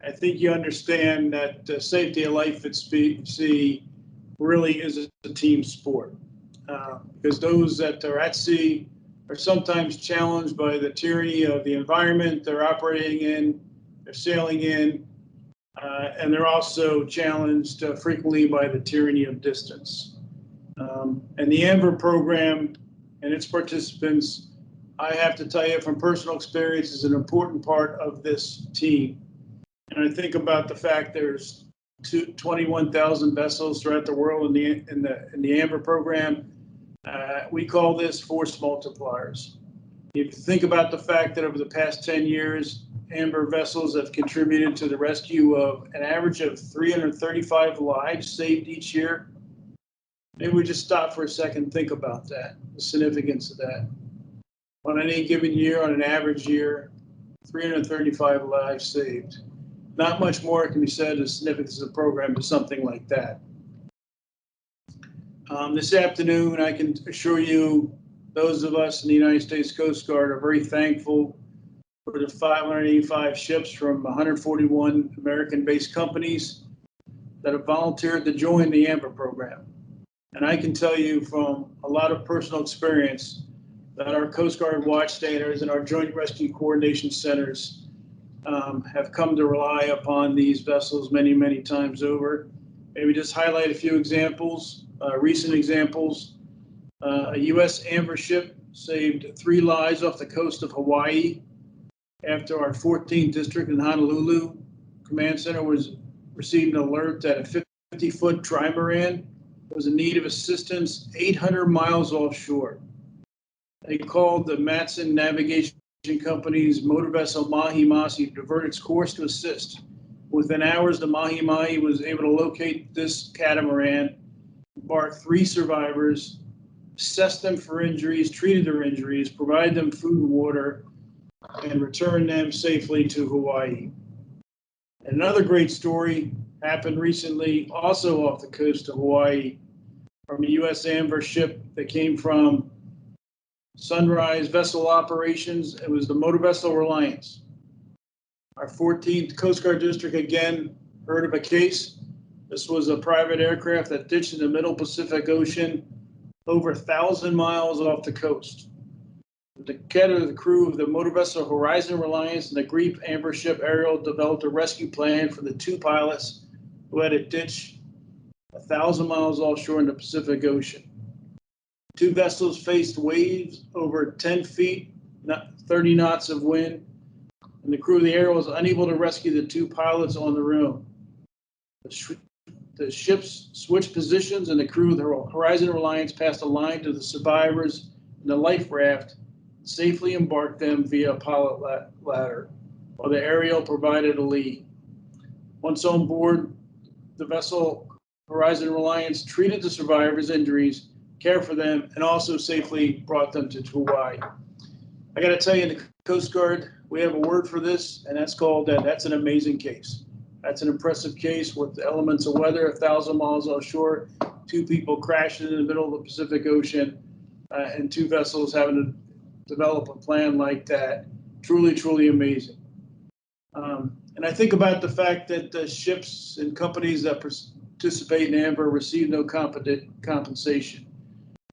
I think you understand that safety of life at sea really is a team sport. Because those that are at sea are sometimes challenged by the tyranny of the environment they're operating in, they're sailing in, and they're also challenged frequently by the tyranny of distance. And the AMVER program and its participants, I have to tell you from personal experience, is an important part of this team. And I think about the fact there's 21,000 vessels throughout the world in the AMVER program. We call this force multipliers. If you think about the fact that over the past 10 years, AMVER vessels have contributed to the rescue of an average of 335 lives saved each year. Maybe we just stop for a second and think about that, the significance of that. On any given year, on an average year, 335 lives saved. Not much more can be said of the significance of the program to something like that. This afternoon, I can assure you, those of us in the United States Coast Guard are very thankful for the 585 ships from 141 American-based companies that have volunteered to join the AMVER program. And I can tell you from a lot of personal experience that our Coast Guard watchstanders and our Joint Rescue Coordination Centers have come to rely upon these vessels many, many times over. Maybe just highlight a few examples, recent examples. A U.S. AMVER ship saved 3 lives off the coast of Hawaii after our 14th district in Honolulu command center received an alert that a 50-foot trimaran was in need of assistance 800 miles offshore. They called the Matson Navigation Company's motor vessel Mahi Masi to divert its course to assist. Within hours, the Mahi Mahi was able to locate this catamaran, embark 3 survivors, assess them for injuries, treated their injuries, provide them food and water, and return them safely to Hawaii. Another great story happened recently, also off the coast of Hawaii, from a U.S. AMVER ship that came from Sunrise Vessel Operations. It was the Motor Vessel Reliance. Our 14th Coast Guard District again heard of a case. This was a private aircraft that ditched in the middle Pacific Ocean over 1,000 miles off the coast. Together, the crew of the Motor Vessel Horizon Reliance and the Grief AMVER ship Ariel developed a rescue plan for the 2 pilots who had to ditch 1,000 miles offshore in the Pacific Ocean. 2 vessels faced waves over 10 feet, 30 knots of wind, and the crew of the Ariel was unable to rescue the 2 pilots on their own. The ships switched positions, and the crew of the Horizon Reliance passed a line to the survivors in the life raft, safely embarked them via a pilot ladder, while the Ariel provided a lead. Once on board, the vessel Horizon Reliance treated the survivors' injuries, cared for them, and also safely brought them to Hawaii. I got to tell you, in the Coast Guard, we have a word for this, and that's called that's an amazing case. That's an impressive case with the elements of weather, 1,000 miles offshore, 2 people crashing in the middle of the Pacific Ocean, and 2 vessels having to develop a plan like that. Truly, truly amazing. And I think about the fact that the ships and companies that participate in AMVER receive no compensation.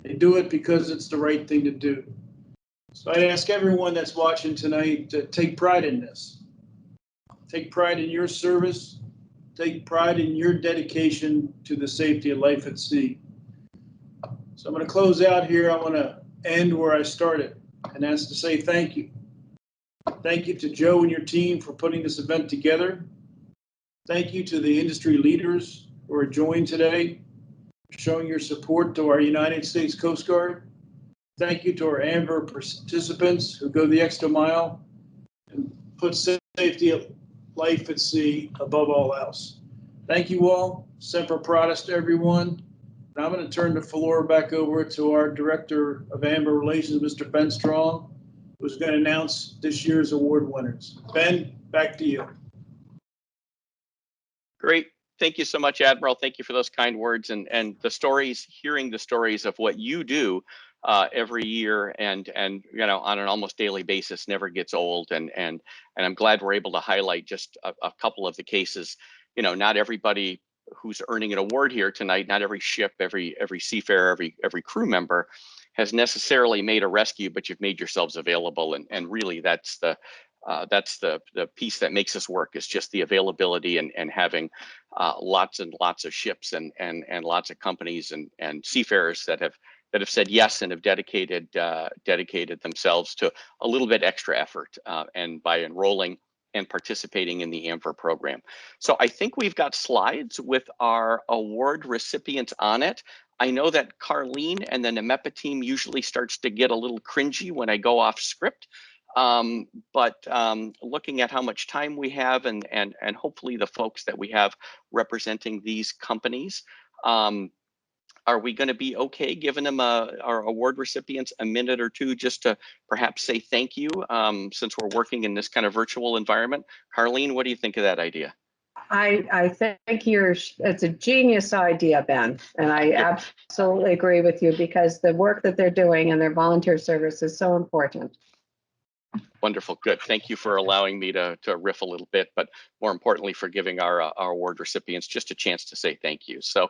They do it because it's the right thing to do. So I ask everyone that's watching tonight to take pride in this. Take pride in your service. Take pride in your dedication to the safety of life at sea. So I'm going to close out here. I want to end where I started, and that's to say thank you. Thank you to Joe and your team for putting this event together. Thank you to the industry leaders who are joined today, showing your support to our United States Coast Guard. Thank you to our AMVER participants who go the extra mile and put safety of life at sea above all else. Thank you all. Semper Paratus to everyone. And I'm going to turn the floor back over to our Director of AMVER Relations, Mr. Ben Strong, who's going to announce this year's award winners. Ben, back to you. Great. Thank you so much, Admiral. Thank you for those kind words and the stories, hearing the stories of what you do every year and you know, on an almost daily basis never gets old. And I'm glad we're able to highlight just a couple of the cases. You know, not everybody who's earning an award here tonight, not every ship, every seafarer, every crew member has necessarily made a rescue, but you've made yourselves available. And really that's the piece that makes this work, is just the availability and having lots and lots of ships and lots of companies and seafarers that have said yes and have dedicated themselves to a little bit extra effort and by enrolling and participating in the AMVER program. So I think we've got slides with our award recipients on it. I know that Carlene and the NAMEPA team usually starts to get a little cringy when I go off script. But looking at how much time we have and hopefully the folks that we have representing these companies, are we going to be okay giving them our award recipients a minute or two just to perhaps say thank you, since we're working in this kind of virtual environment? Carlene, what do you think of that idea? I think it's a genius idea, Ben, and I absolutely agree with you, because the work that they're doing and their volunteer service is so important. Wonderful, good. Thank you for allowing me to riff a little bit, but more importantly for giving our award recipients just a chance to say thank you. So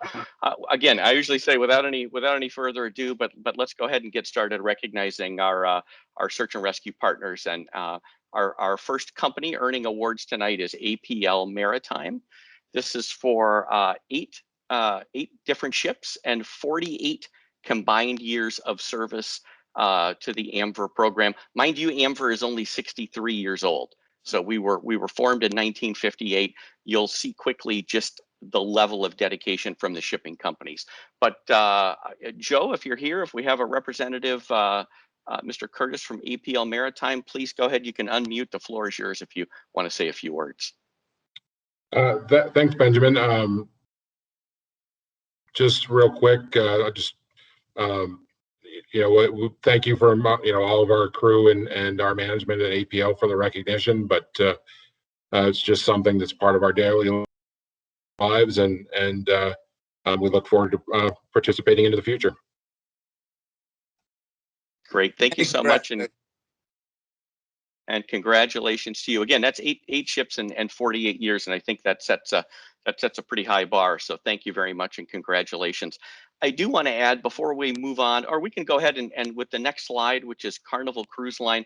again, I usually say without any further ado, but let's go ahead and get started recognizing our search and rescue partners. And our first company earning awards tonight is APL Maritime. This is for eight different ships and 48 combined years of service to the AMVER program. Mind you, AMVER is only 63 years old. So we were formed in 1958. You'll see quickly just the level of dedication from the shipping companies. But Joe, if you're here, if we have a representative, Mr. Curtis from APL Maritime, please go ahead. You can unmute. The floor is yours if you want to say a few words. Thanks, Benjamin. Just real quick, thank you for all of our crew and our management at APL for the recognition, but it's just something that's part of our daily lives, and we look forward to participating into the future. Great, thank you so much, and congratulations to you again. That's eight ships and 48 years, and I think that sets a pretty high bar. So thank you very much and congratulations. I do want to add before we move on, or we can go ahead and with the next slide, which is Carnival Cruise Line.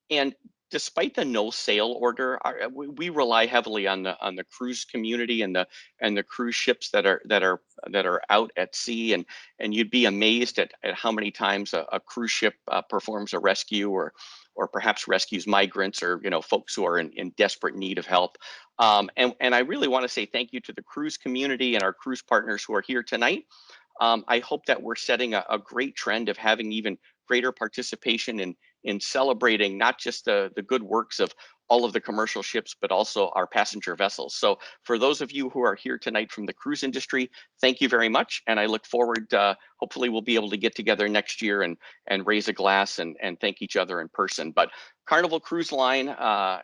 And despite the no sail order, we rely heavily on the cruise community and the cruise ships that are out at sea. And you'd be amazed at how many times a cruise ship performs a rescue or perhaps rescues migrants or folks who are in desperate need of help. And I really want to say thank you to the cruise community and our cruise partners who are here tonight. I hope that we're setting a great trend of having even greater participation in celebrating not just the good works of all of the commercial ships, but also our passenger vessels. So for those of you who are here tonight from the cruise industry, thank you very much. And I look forward, hopefully we'll be able to get together next year and raise a glass and thank each other in person. But Carnival Cruise Line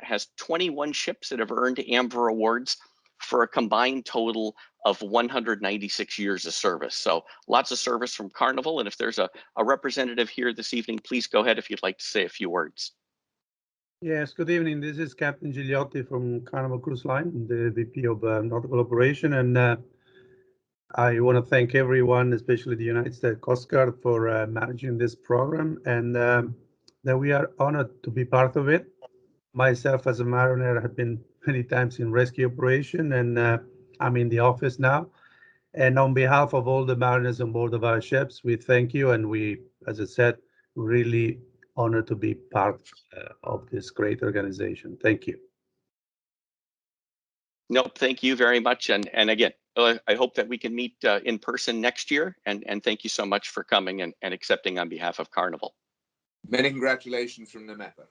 has 21 ships that have earned AMVER Awards for a combined total of 196 years of service. So lots of service from Carnival. And if there's a representative here this evening, please go ahead if you'd like to say a few words. Yes, good evening. This is Captain Gigliotti from Carnival Cruise Line, the VP of Nautical Operation. And I want to thank everyone, especially the United States Coast Guard, for managing this program, and that we are honored to be part of it. Myself, as a mariner, have been many times in rescue operation, and I'm in the office now. And on behalf of all the mariners on board of our ships, we thank you, and we, as I said, really honored to be part of this great organization. Thank you. Nope, thank you very much. And again, I hope that we can meet in person next year. And thank you so much for coming and accepting on behalf of Carnival. Many congratulations from NAMEPA.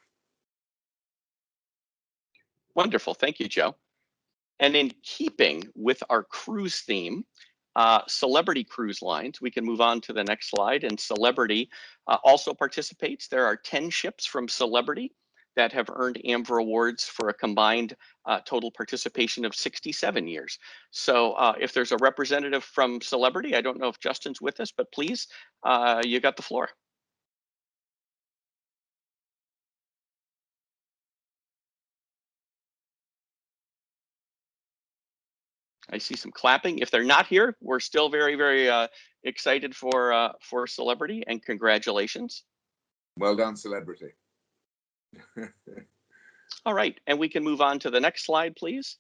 Wonderful, thank you, Joe. And in keeping with our cruise theme, Celebrity Cruise Lines, we can move on to the next slide. And Celebrity also participates. There are 10 ships from Celebrity that have earned AMVER Awards for a combined total participation of 67 years. So if there's a representative from Celebrity, I don't know if Justin's with us, but please, you got the floor. I see some clapping. If they're not here, we're still very, very excited for Celebrity, and congratulations. Well done, Celebrity. All right, and we can move on to the next slide, please.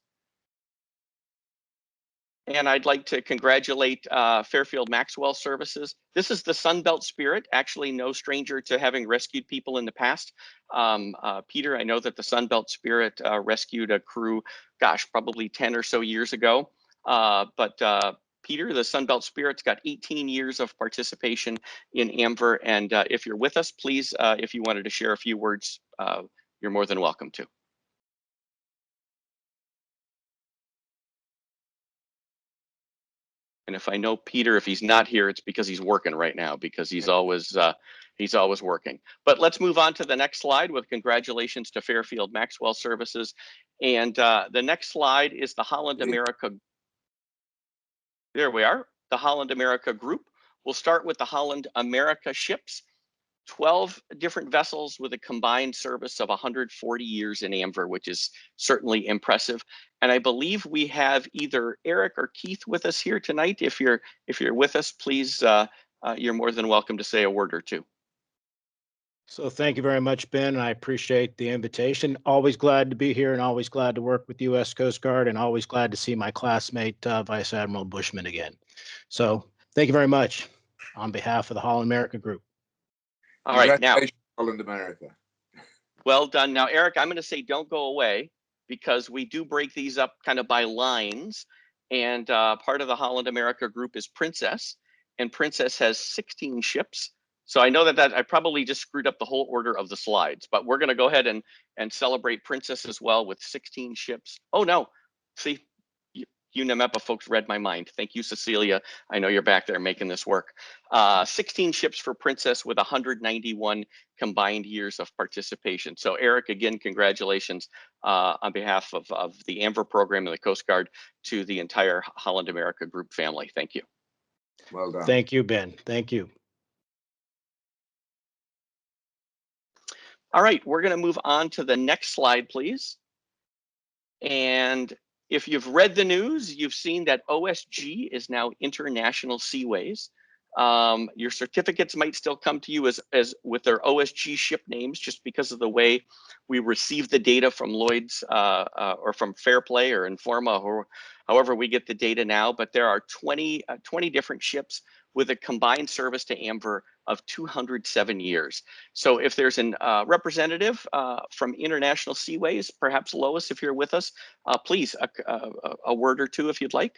And I'd like to congratulate Fairfield Maxwell Services. This is the Sunbelt Spirit, actually no stranger to having rescued people in the past. Peter, I know that the Sunbelt Spirit rescued a crew, gosh, probably 10 or so years ago. But Peter, the Sunbelt Spirit's got 18 years of participation in AMVER. And if you're with us, please, if you wanted to share a few words, you're more than welcome to. And if I know Peter, if he's not here, it's because he's working right now, because he's always working. But let's move on to the next slide with congratulations to Fairfield Maxwell Services. And the next slide is the Holland America. There we are, the Holland America Group. We'll start with the Holland America ships. 12 different vessels with a combined service of 140 years in AMVER, which is certainly impressive. And I believe we have either Eric or Keith with us here tonight. If you're with us, please, you're more than welcome to say a word or two. So thank you very much, Ben. I appreciate the invitation. Always glad to be here and always glad to work with U.S. Coast Guard and always glad to see my classmate, Vice Admiral Buschman again. So thank you very much on behalf of the Holland America Group. All right, now, Holland America. Well done. Now, Eric, I'm going to say don't go away because we do break these up kind of by lines. And part of the Holland America Group is Princess, and Princess has 16 ships. So I know that I probably just screwed up the whole order of the slides, but we're going to go ahead and celebrate Princess as well with 16 ships. Oh, no. See, you NAMEPA folks read my mind. Thank you, Cecilia. I know you're back there making this work. 16 ships for Princess with 191 combined years of participation. So Eric, again, congratulations on behalf of the AMVER program and the Coast Guard to the entire Holland America Group family. Thank you. Well done. Thank you, Ben. Thank you. All right, we're going to move on to the next slide, please. And if you've read the news, you've seen that OSG is now International Seaways. Your certificates might still come to you as with their OSG ship names, just because of the way we receive the data from Lloyd's or from Fairplay or Informa, or however we get the data now. But there are 20 different ships with a combined service to AMVER of 207 years. So if there's an representative from International Seaways, perhaps Lois, if you're with us, please, a word or two if you'd like.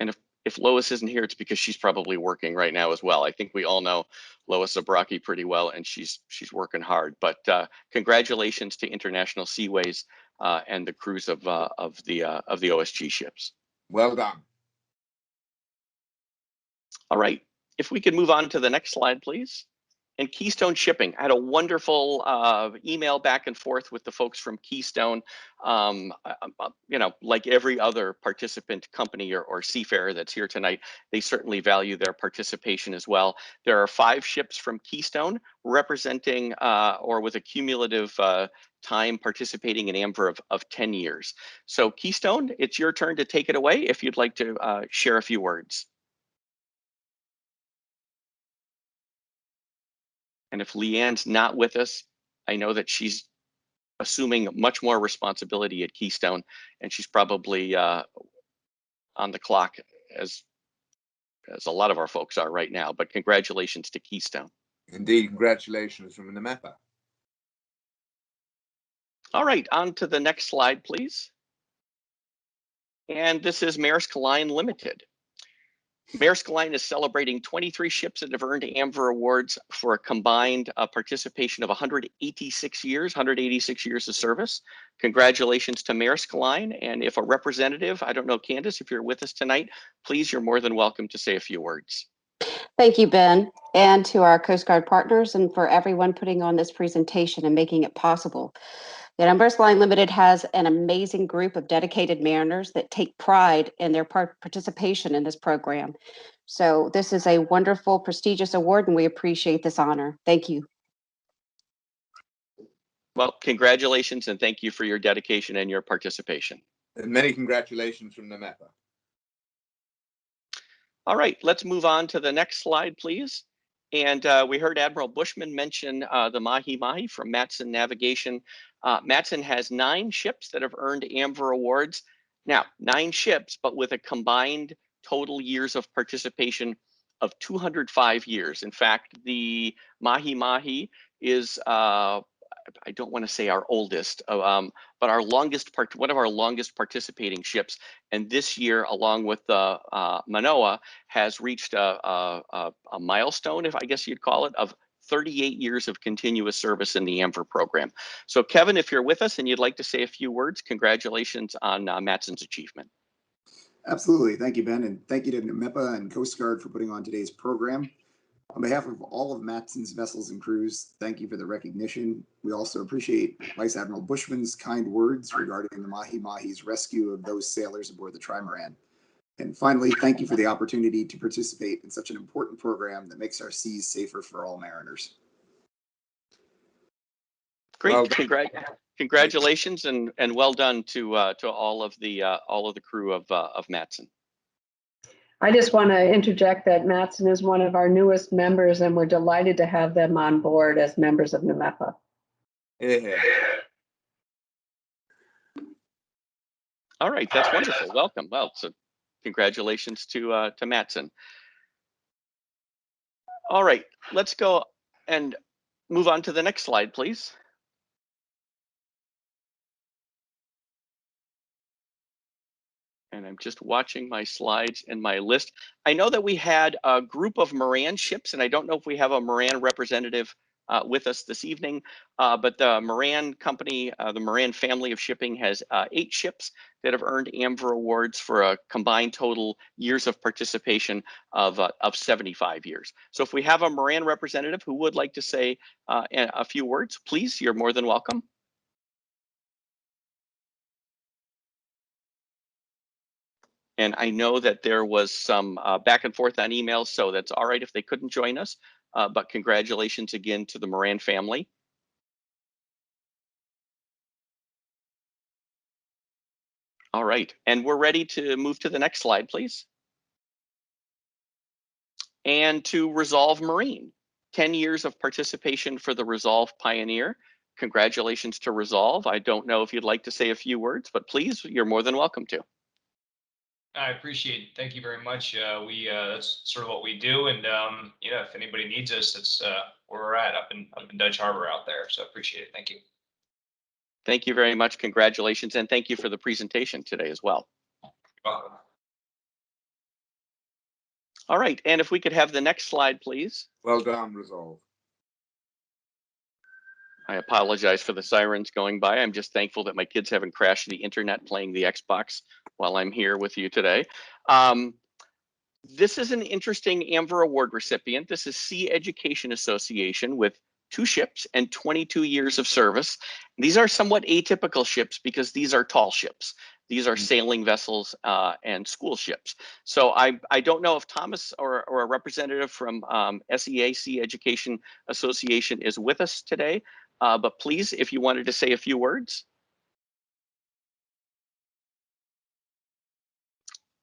And if Lois isn't here, it's because she's probably working right now as well. I think we all know Lois Zabraki pretty well, and she's working hard. But congratulations to International Seaways and the crews of the OSG ships. Well done. All right, if we could move on to the next slide, please. And Keystone Shipping, I had a wonderful email back and forth with the folks from Keystone. You know, like every other participant company or seafarer that's here tonight, they certainly value their participation as well. There are 5 ships from Keystone representing or with a cumulative time participating in AMVER of 10 years. So Keystone, it's your turn to take it away if you'd like to share a few words. And if Leanne's not with us, I know that she's assuming much more responsibility at Keystone, and she's probably on the clock as a lot of our folks are right now. But congratulations to Keystone. Indeed, congratulations from NAMEPA. All right, on to the next slide, please. And this is Maersk Line Limited. Maersk Line is celebrating 23 ships that have earned AMVER Awards for a combined participation of 186 years of service. Congratulations to Maersk Line. And if a representative, I don't know, Candace, if you're with us tonight, please, you're more than welcome to say a few words. Thank you, Ben, and to our Coast Guard partners and for everyone putting on this presentation and making it possible. Maersk Line Limited has an amazing group of dedicated mariners that take pride in their participation in this program. So this is a wonderful, prestigious award, and we appreciate this honor. Thank you. Well, congratulations, and thank you for your dedication and your participation. And many congratulations from NAMEPA. All right, let's move on to the next slide, please. And we heard Admiral Buschman mention the Mahi Mahi from Matson Navigation. Matson has 9 ships that have earned AMVER Awards. Now, 9 ships, but with a combined total years of participation of 205 years. In fact, the Mahi Mahi is, I don't want to say our oldest, but our longest one of our longest participating ships. And this year, along with the Manoa, has reached a milestone, if I guess you'd call it, of 38 years of continuous service in the AMVER program. So Kevin, if you're with us and you'd like to say a few words, congratulations on Matson's achievement. Absolutely. Thank you, Ben. And thank you to NAMEPA and Coast Guard for putting on today's program. On behalf of all of Matson's vessels and crews, thank you for the recognition. We also appreciate Vice Admiral Buschman's kind words regarding the Mahi Mahi's rescue of those sailors aboard the Trimaran. And finally, thank you for the opportunity to participate in such an important program that makes our seas safer for all mariners. Great, Well, congratulations and well done to all of the crew of Matson. I just want to interject that Matson is one of our newest members, and we're delighted to have them on board as members of NAMEPA. Yeah. All right, that's wonderful. Welcome. Well, so congratulations to Matson. All right, let's go and move on to the next slide, please. And I'm just watching my slides and my list. I know that we had a group of Moran ships, and I don't know if we have a Moran representative with us this evening, but the Moran company, the Moran family of shipping has 8 ships that have earned AMVER Awards for a combined total years of participation of 75 years. So if we have a Moran representative who would like to say a few words, please, you're more than welcome. And I know that there was some back and forth on email, so that's all right if they couldn't join us. But congratulations again to the Moran family. All right, and we're ready to move to the next slide, please. And to Resolve Marine, 10 years of participation for the Resolve Pioneer. Congratulations to Resolve. I don't know if you'd like to say a few words, but please, you're more than welcome to. I appreciate it. Thank you very much. That's sort of what we do, and you know, if anybody needs us, that's where we're at up in Dutch Harbor out there. So I appreciate it. Thank you. Thank you very much. Congratulations, and thank you for the presentation today as well. You're welcome. All right, and if we could have the next slide, please. Well done, Resolve. I apologize for the sirens going by. I'm just thankful that my kids haven't crashed the internet playing the Xbox while I'm here with you today. This is an interesting AMVER Award recipient. This is Sea Education Association with 2 ships and 22 years of service. These are somewhat atypical ships because these are tall ships. These are sailing vessels and school ships. So I don't know if Thomas or a representative from SEA, Sea Education Association, is with us today. But please, if you wanted to say a few words.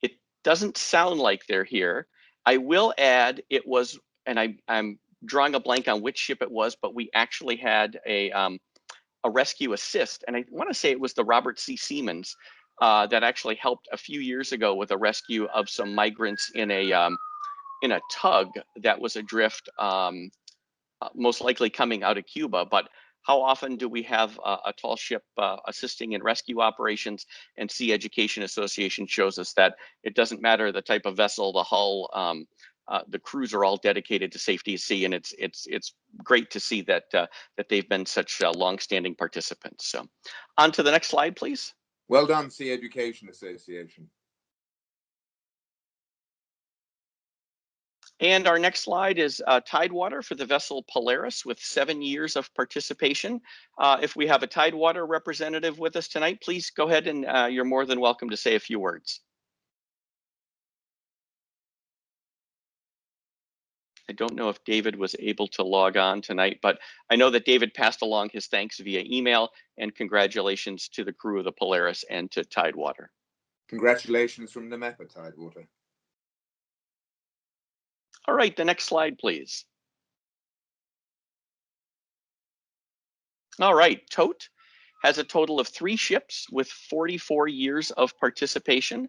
It doesn't sound like they're here. I will add it was, and I'm drawing a blank on which ship it was, but we actually had a rescue assist. And I want to say it was the Robert C. Siemens that actually helped a few years ago with a rescue of some migrants in a tug that was adrift, most likely coming out of Cuba. But how often do we have a tall ship assisting in rescue operations? And Sea Education Association shows us that it doesn't matter the type of vessel, the hull, the crews are all dedicated to safety at sea, and it's great to see that that they've been such long-standing participants. So, on to the next slide, please. Well done, Sea Education Association. And our next slide is Tidewater for the vessel Polaris with 7 years of participation. If we have a Tidewater representative with us tonight, please go ahead and you're more than welcome to say a few words. I don't know if David was able to log on tonight, but I know that David passed along his thanks via email, and congratulations to the crew of the Polaris and to Tidewater. Congratulations from NAMEPA, Tidewater. All right, the next slide, please. All right, Tote has a total of 3 ships with 44 years of participation.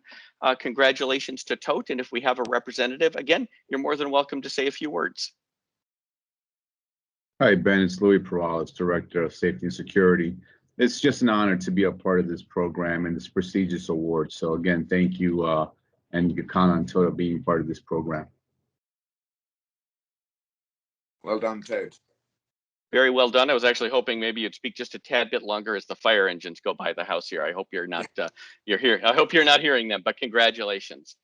Congratulations to Tote, and if we have a representative, again, you're more than welcome to say a few words. Hi, Ben, it's Louis Perales, Director of Safety and Security. It's just an honor to be a part of this program and this prestigious award. So again, thank you, and you can count on Tote being part of this program. Well done, Tote. Very well done. I was actually hoping maybe you'd speak just a tad bit longer as the fire engines go by the house here. I hope you're not you're here. I hope you're not hearing them, but congratulations.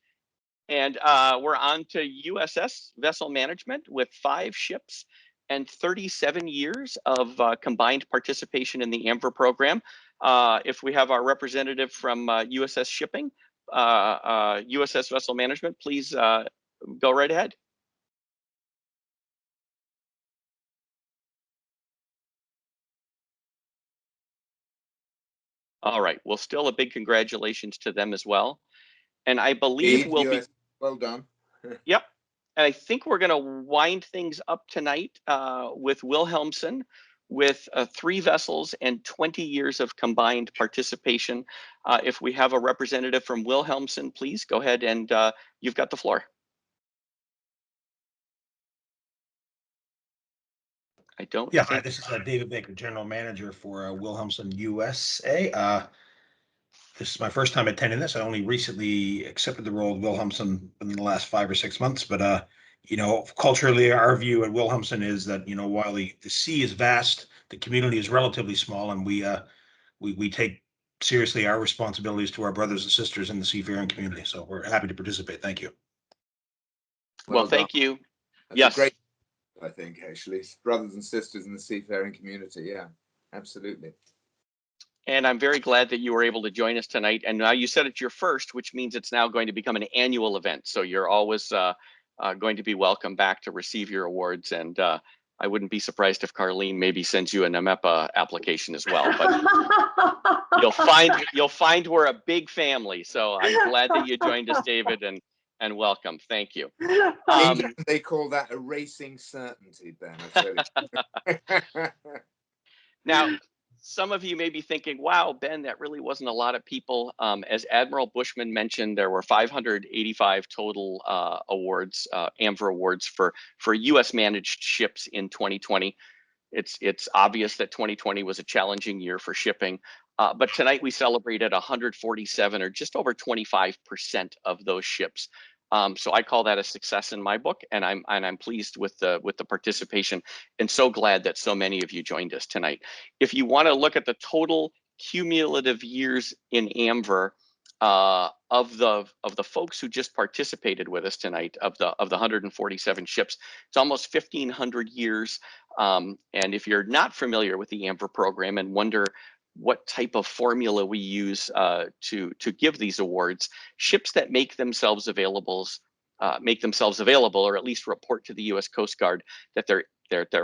And we're on to USS Vessel Management with 5 ships and 37 years of combined participation in the AMVER program. If we have our representative from USS Shipping, USS Vessel Management, please go right ahead. All right. Well, still a big congratulations to them as well. And I believe we'll be well done. Yep. And I think we're going to wind things up tonight with Wilhelmsen, with 3 vessels and 20 years of combined participation. If we have a representative from Wilhelmsen, please go ahead, and you've got the floor. I don't. Yeah, hi, this is David Baker, General Manager for Wilhelmsen USA. This is my first time attending this. I only recently accepted the role of Wilhelmsen in the last 5 or 6 months, but you know, culturally, our view at Wilhelmsen is that, you know, while the sea is vast, the community is relatively small, and we take seriously our responsibilities to our brothers and sisters in the seafaring community. So we're happy to participate. Thank you. Well, thank you. That's yes. Great, I think, actually, brothers and sisters in the seafaring community. Yeah, absolutely. And I'm very glad that you were able to join us tonight. And now you said it's your first, which means it's now going to become an annual event. So you're always going to be welcome back to receive your awards. And I wouldn't be surprised if Carlene maybe sends you a NAMEPA application as well. But you'll find we're a big family. So I'm glad that you joined us, David, and welcome. Thank you. They call that a racing certainty, Ben. I tell you. Now, some of you may be thinking, wow, Ben, that really wasn't a lot of people. As Admiral Buschman mentioned, there were 585 total awards, AMVER Awards for US managed ships in 2020. It's obvious that 2020 was a challenging year for shipping. But tonight we celebrated 147, or just over 25% of those ships. So I call that a success in my book, and I'm pleased with the participation, and so glad that so many of you joined us tonight. If you want to look at the total cumulative years in AMVER of the folks who just participated with us tonight, of the 147 ships, it's almost 1,500 years. And if you're not familiar with the AMVER program and wonder what type of formula we use to give these awards, ships that make themselves available, or at least report to the U.S. Coast Guard that they're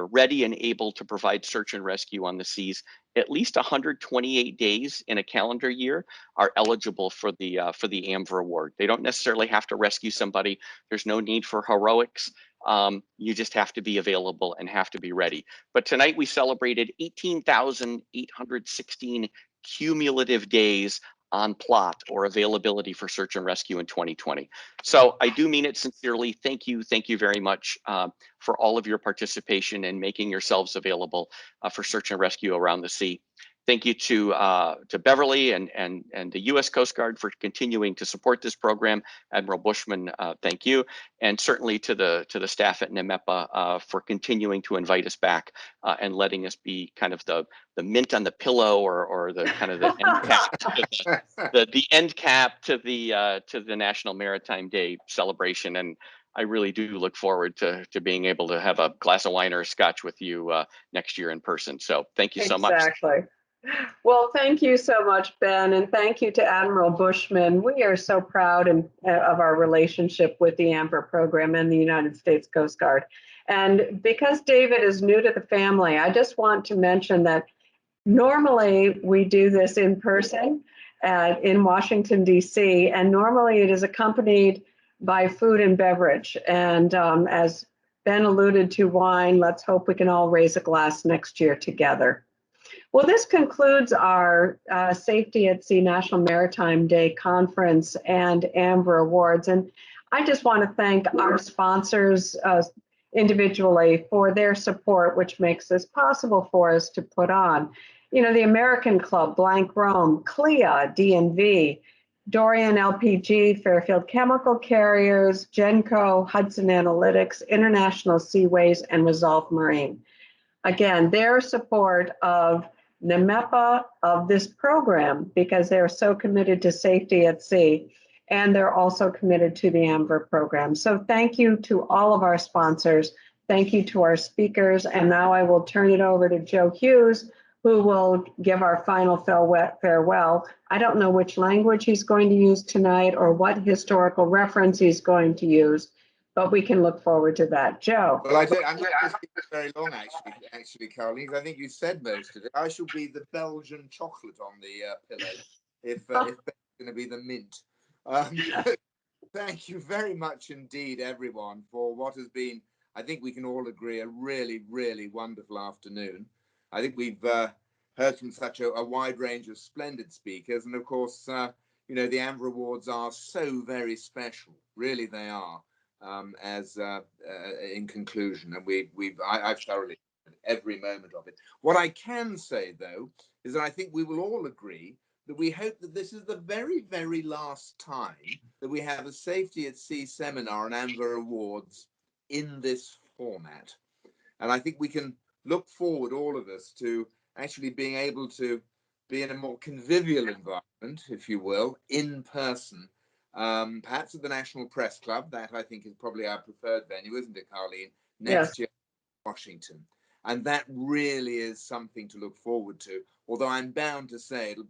ready and able to provide search and rescue on the seas at least 128 days in a calendar year, are eligible for the AMVER award. They don't necessarily have to rescue somebody. There's no need for heroics. You just have to be available and have to be ready. But tonight we celebrated 18,816 cumulative days on plot or availability for search and rescue in 2020. So I do mean it sincerely. Thank you very much for all of your participation and making yourselves available for search and rescue around the sea. Thank you to Beverly and the U.S. Coast Guard for continuing to support this program. Admiral Buschman, thank you, and certainly to the staff at NAMEPA for continuing to invite us back and letting us be kind of the mint on the pillow, or the kind of the end cap the end cap to the National Maritime Day celebration. And I really do look forward to being able to have a glass of wine or a scotch with you next year in person. So thank you so much. Exactly. Well, thank you so much, Ben, and thank you to Admiral Buschman. We are so proud of our relationship with the AMVER program and the United States Coast Guard. And because David is new to the family, I just want to mention that normally we do this in person in Washington, D.C., and normally it is accompanied by food and beverage. And as Ben alluded to, wine. Let's hope we can all raise a glass next year together. Well, this concludes our Safety at Sea National Maritime Day Conference and AMVER Awards. And I just want to thank our sponsors individually for their support, which makes this possible for us to put on. You know, the American Club, Blank Rome, CLIA, DNV, Dorian LPG, Fairfield Chemical Carriers, Genco, Hudson Analytics, International Seaways, and Resolve Marine. Again, their support of NAMEPA, of this program, because they're so committed to safety at sea, and they're also committed to the AMVER program. So thank you to all of our sponsors. Thank you to our speakers. And now I will turn it over to Joe Hughes, who will give our final farewell. I don't know which language he's going to use tonight or what historical reference he's going to use, but we can look forward to that. Joe. Well, I'm not going to speak very long, actually, Caroline, because I think you said most of it. I shall be the Belgian chocolate on the pillow, if Ben's going to be the mint. Thank you very much indeed, everyone, for what has been, I think we can all agree, a really, really wonderful afternoon. I think we've heard from such a wide range of splendid speakers. And of course, you know, the AMVER Awards are so very special. Really, they are, in conclusion. And I've thoroughly enjoyed every moment of it. What I can say, though, is that I think we will all agree that we hope that this is the very, very last time that we have a Safety at Sea seminar on AMVER Awards in this format. And I think we can look forward, all of us, to actually being able to be in a more convivial environment, if you will, in person, perhaps at the National Press Club. That, I think, is probably our preferred venue, isn't it, Carleen? Next year in Washington. And that really is something to look forward to, although I'm bound to say it'll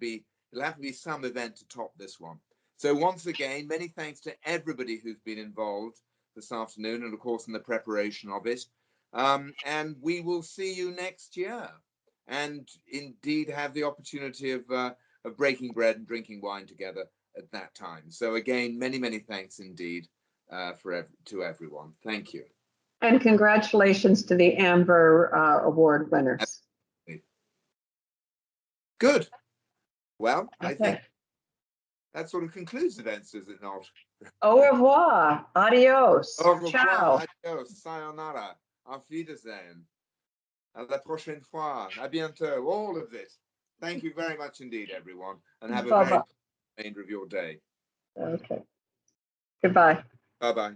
have to be some event to top this one. So once again, many thanks to everybody who's been involved this afternoon and, of course, in the preparation of it. And we will see you next year and indeed have the opportunity of breaking bread and drinking wine together at that time. So again, many, many thanks indeed to everyone. Thank you. And congratulations to the AMVER Award winners. Good. Well, I think that sort of concludes events, does it not? Au revoir. Adios. Au revoir. Ciao. Adios. Sayonara. Auf Wiedersehen. À la prochaine fois. À bientôt. All of this. Thank you very much indeed, everyone, and have a very good remainder of your day. Okay. Goodbye. Bye-bye.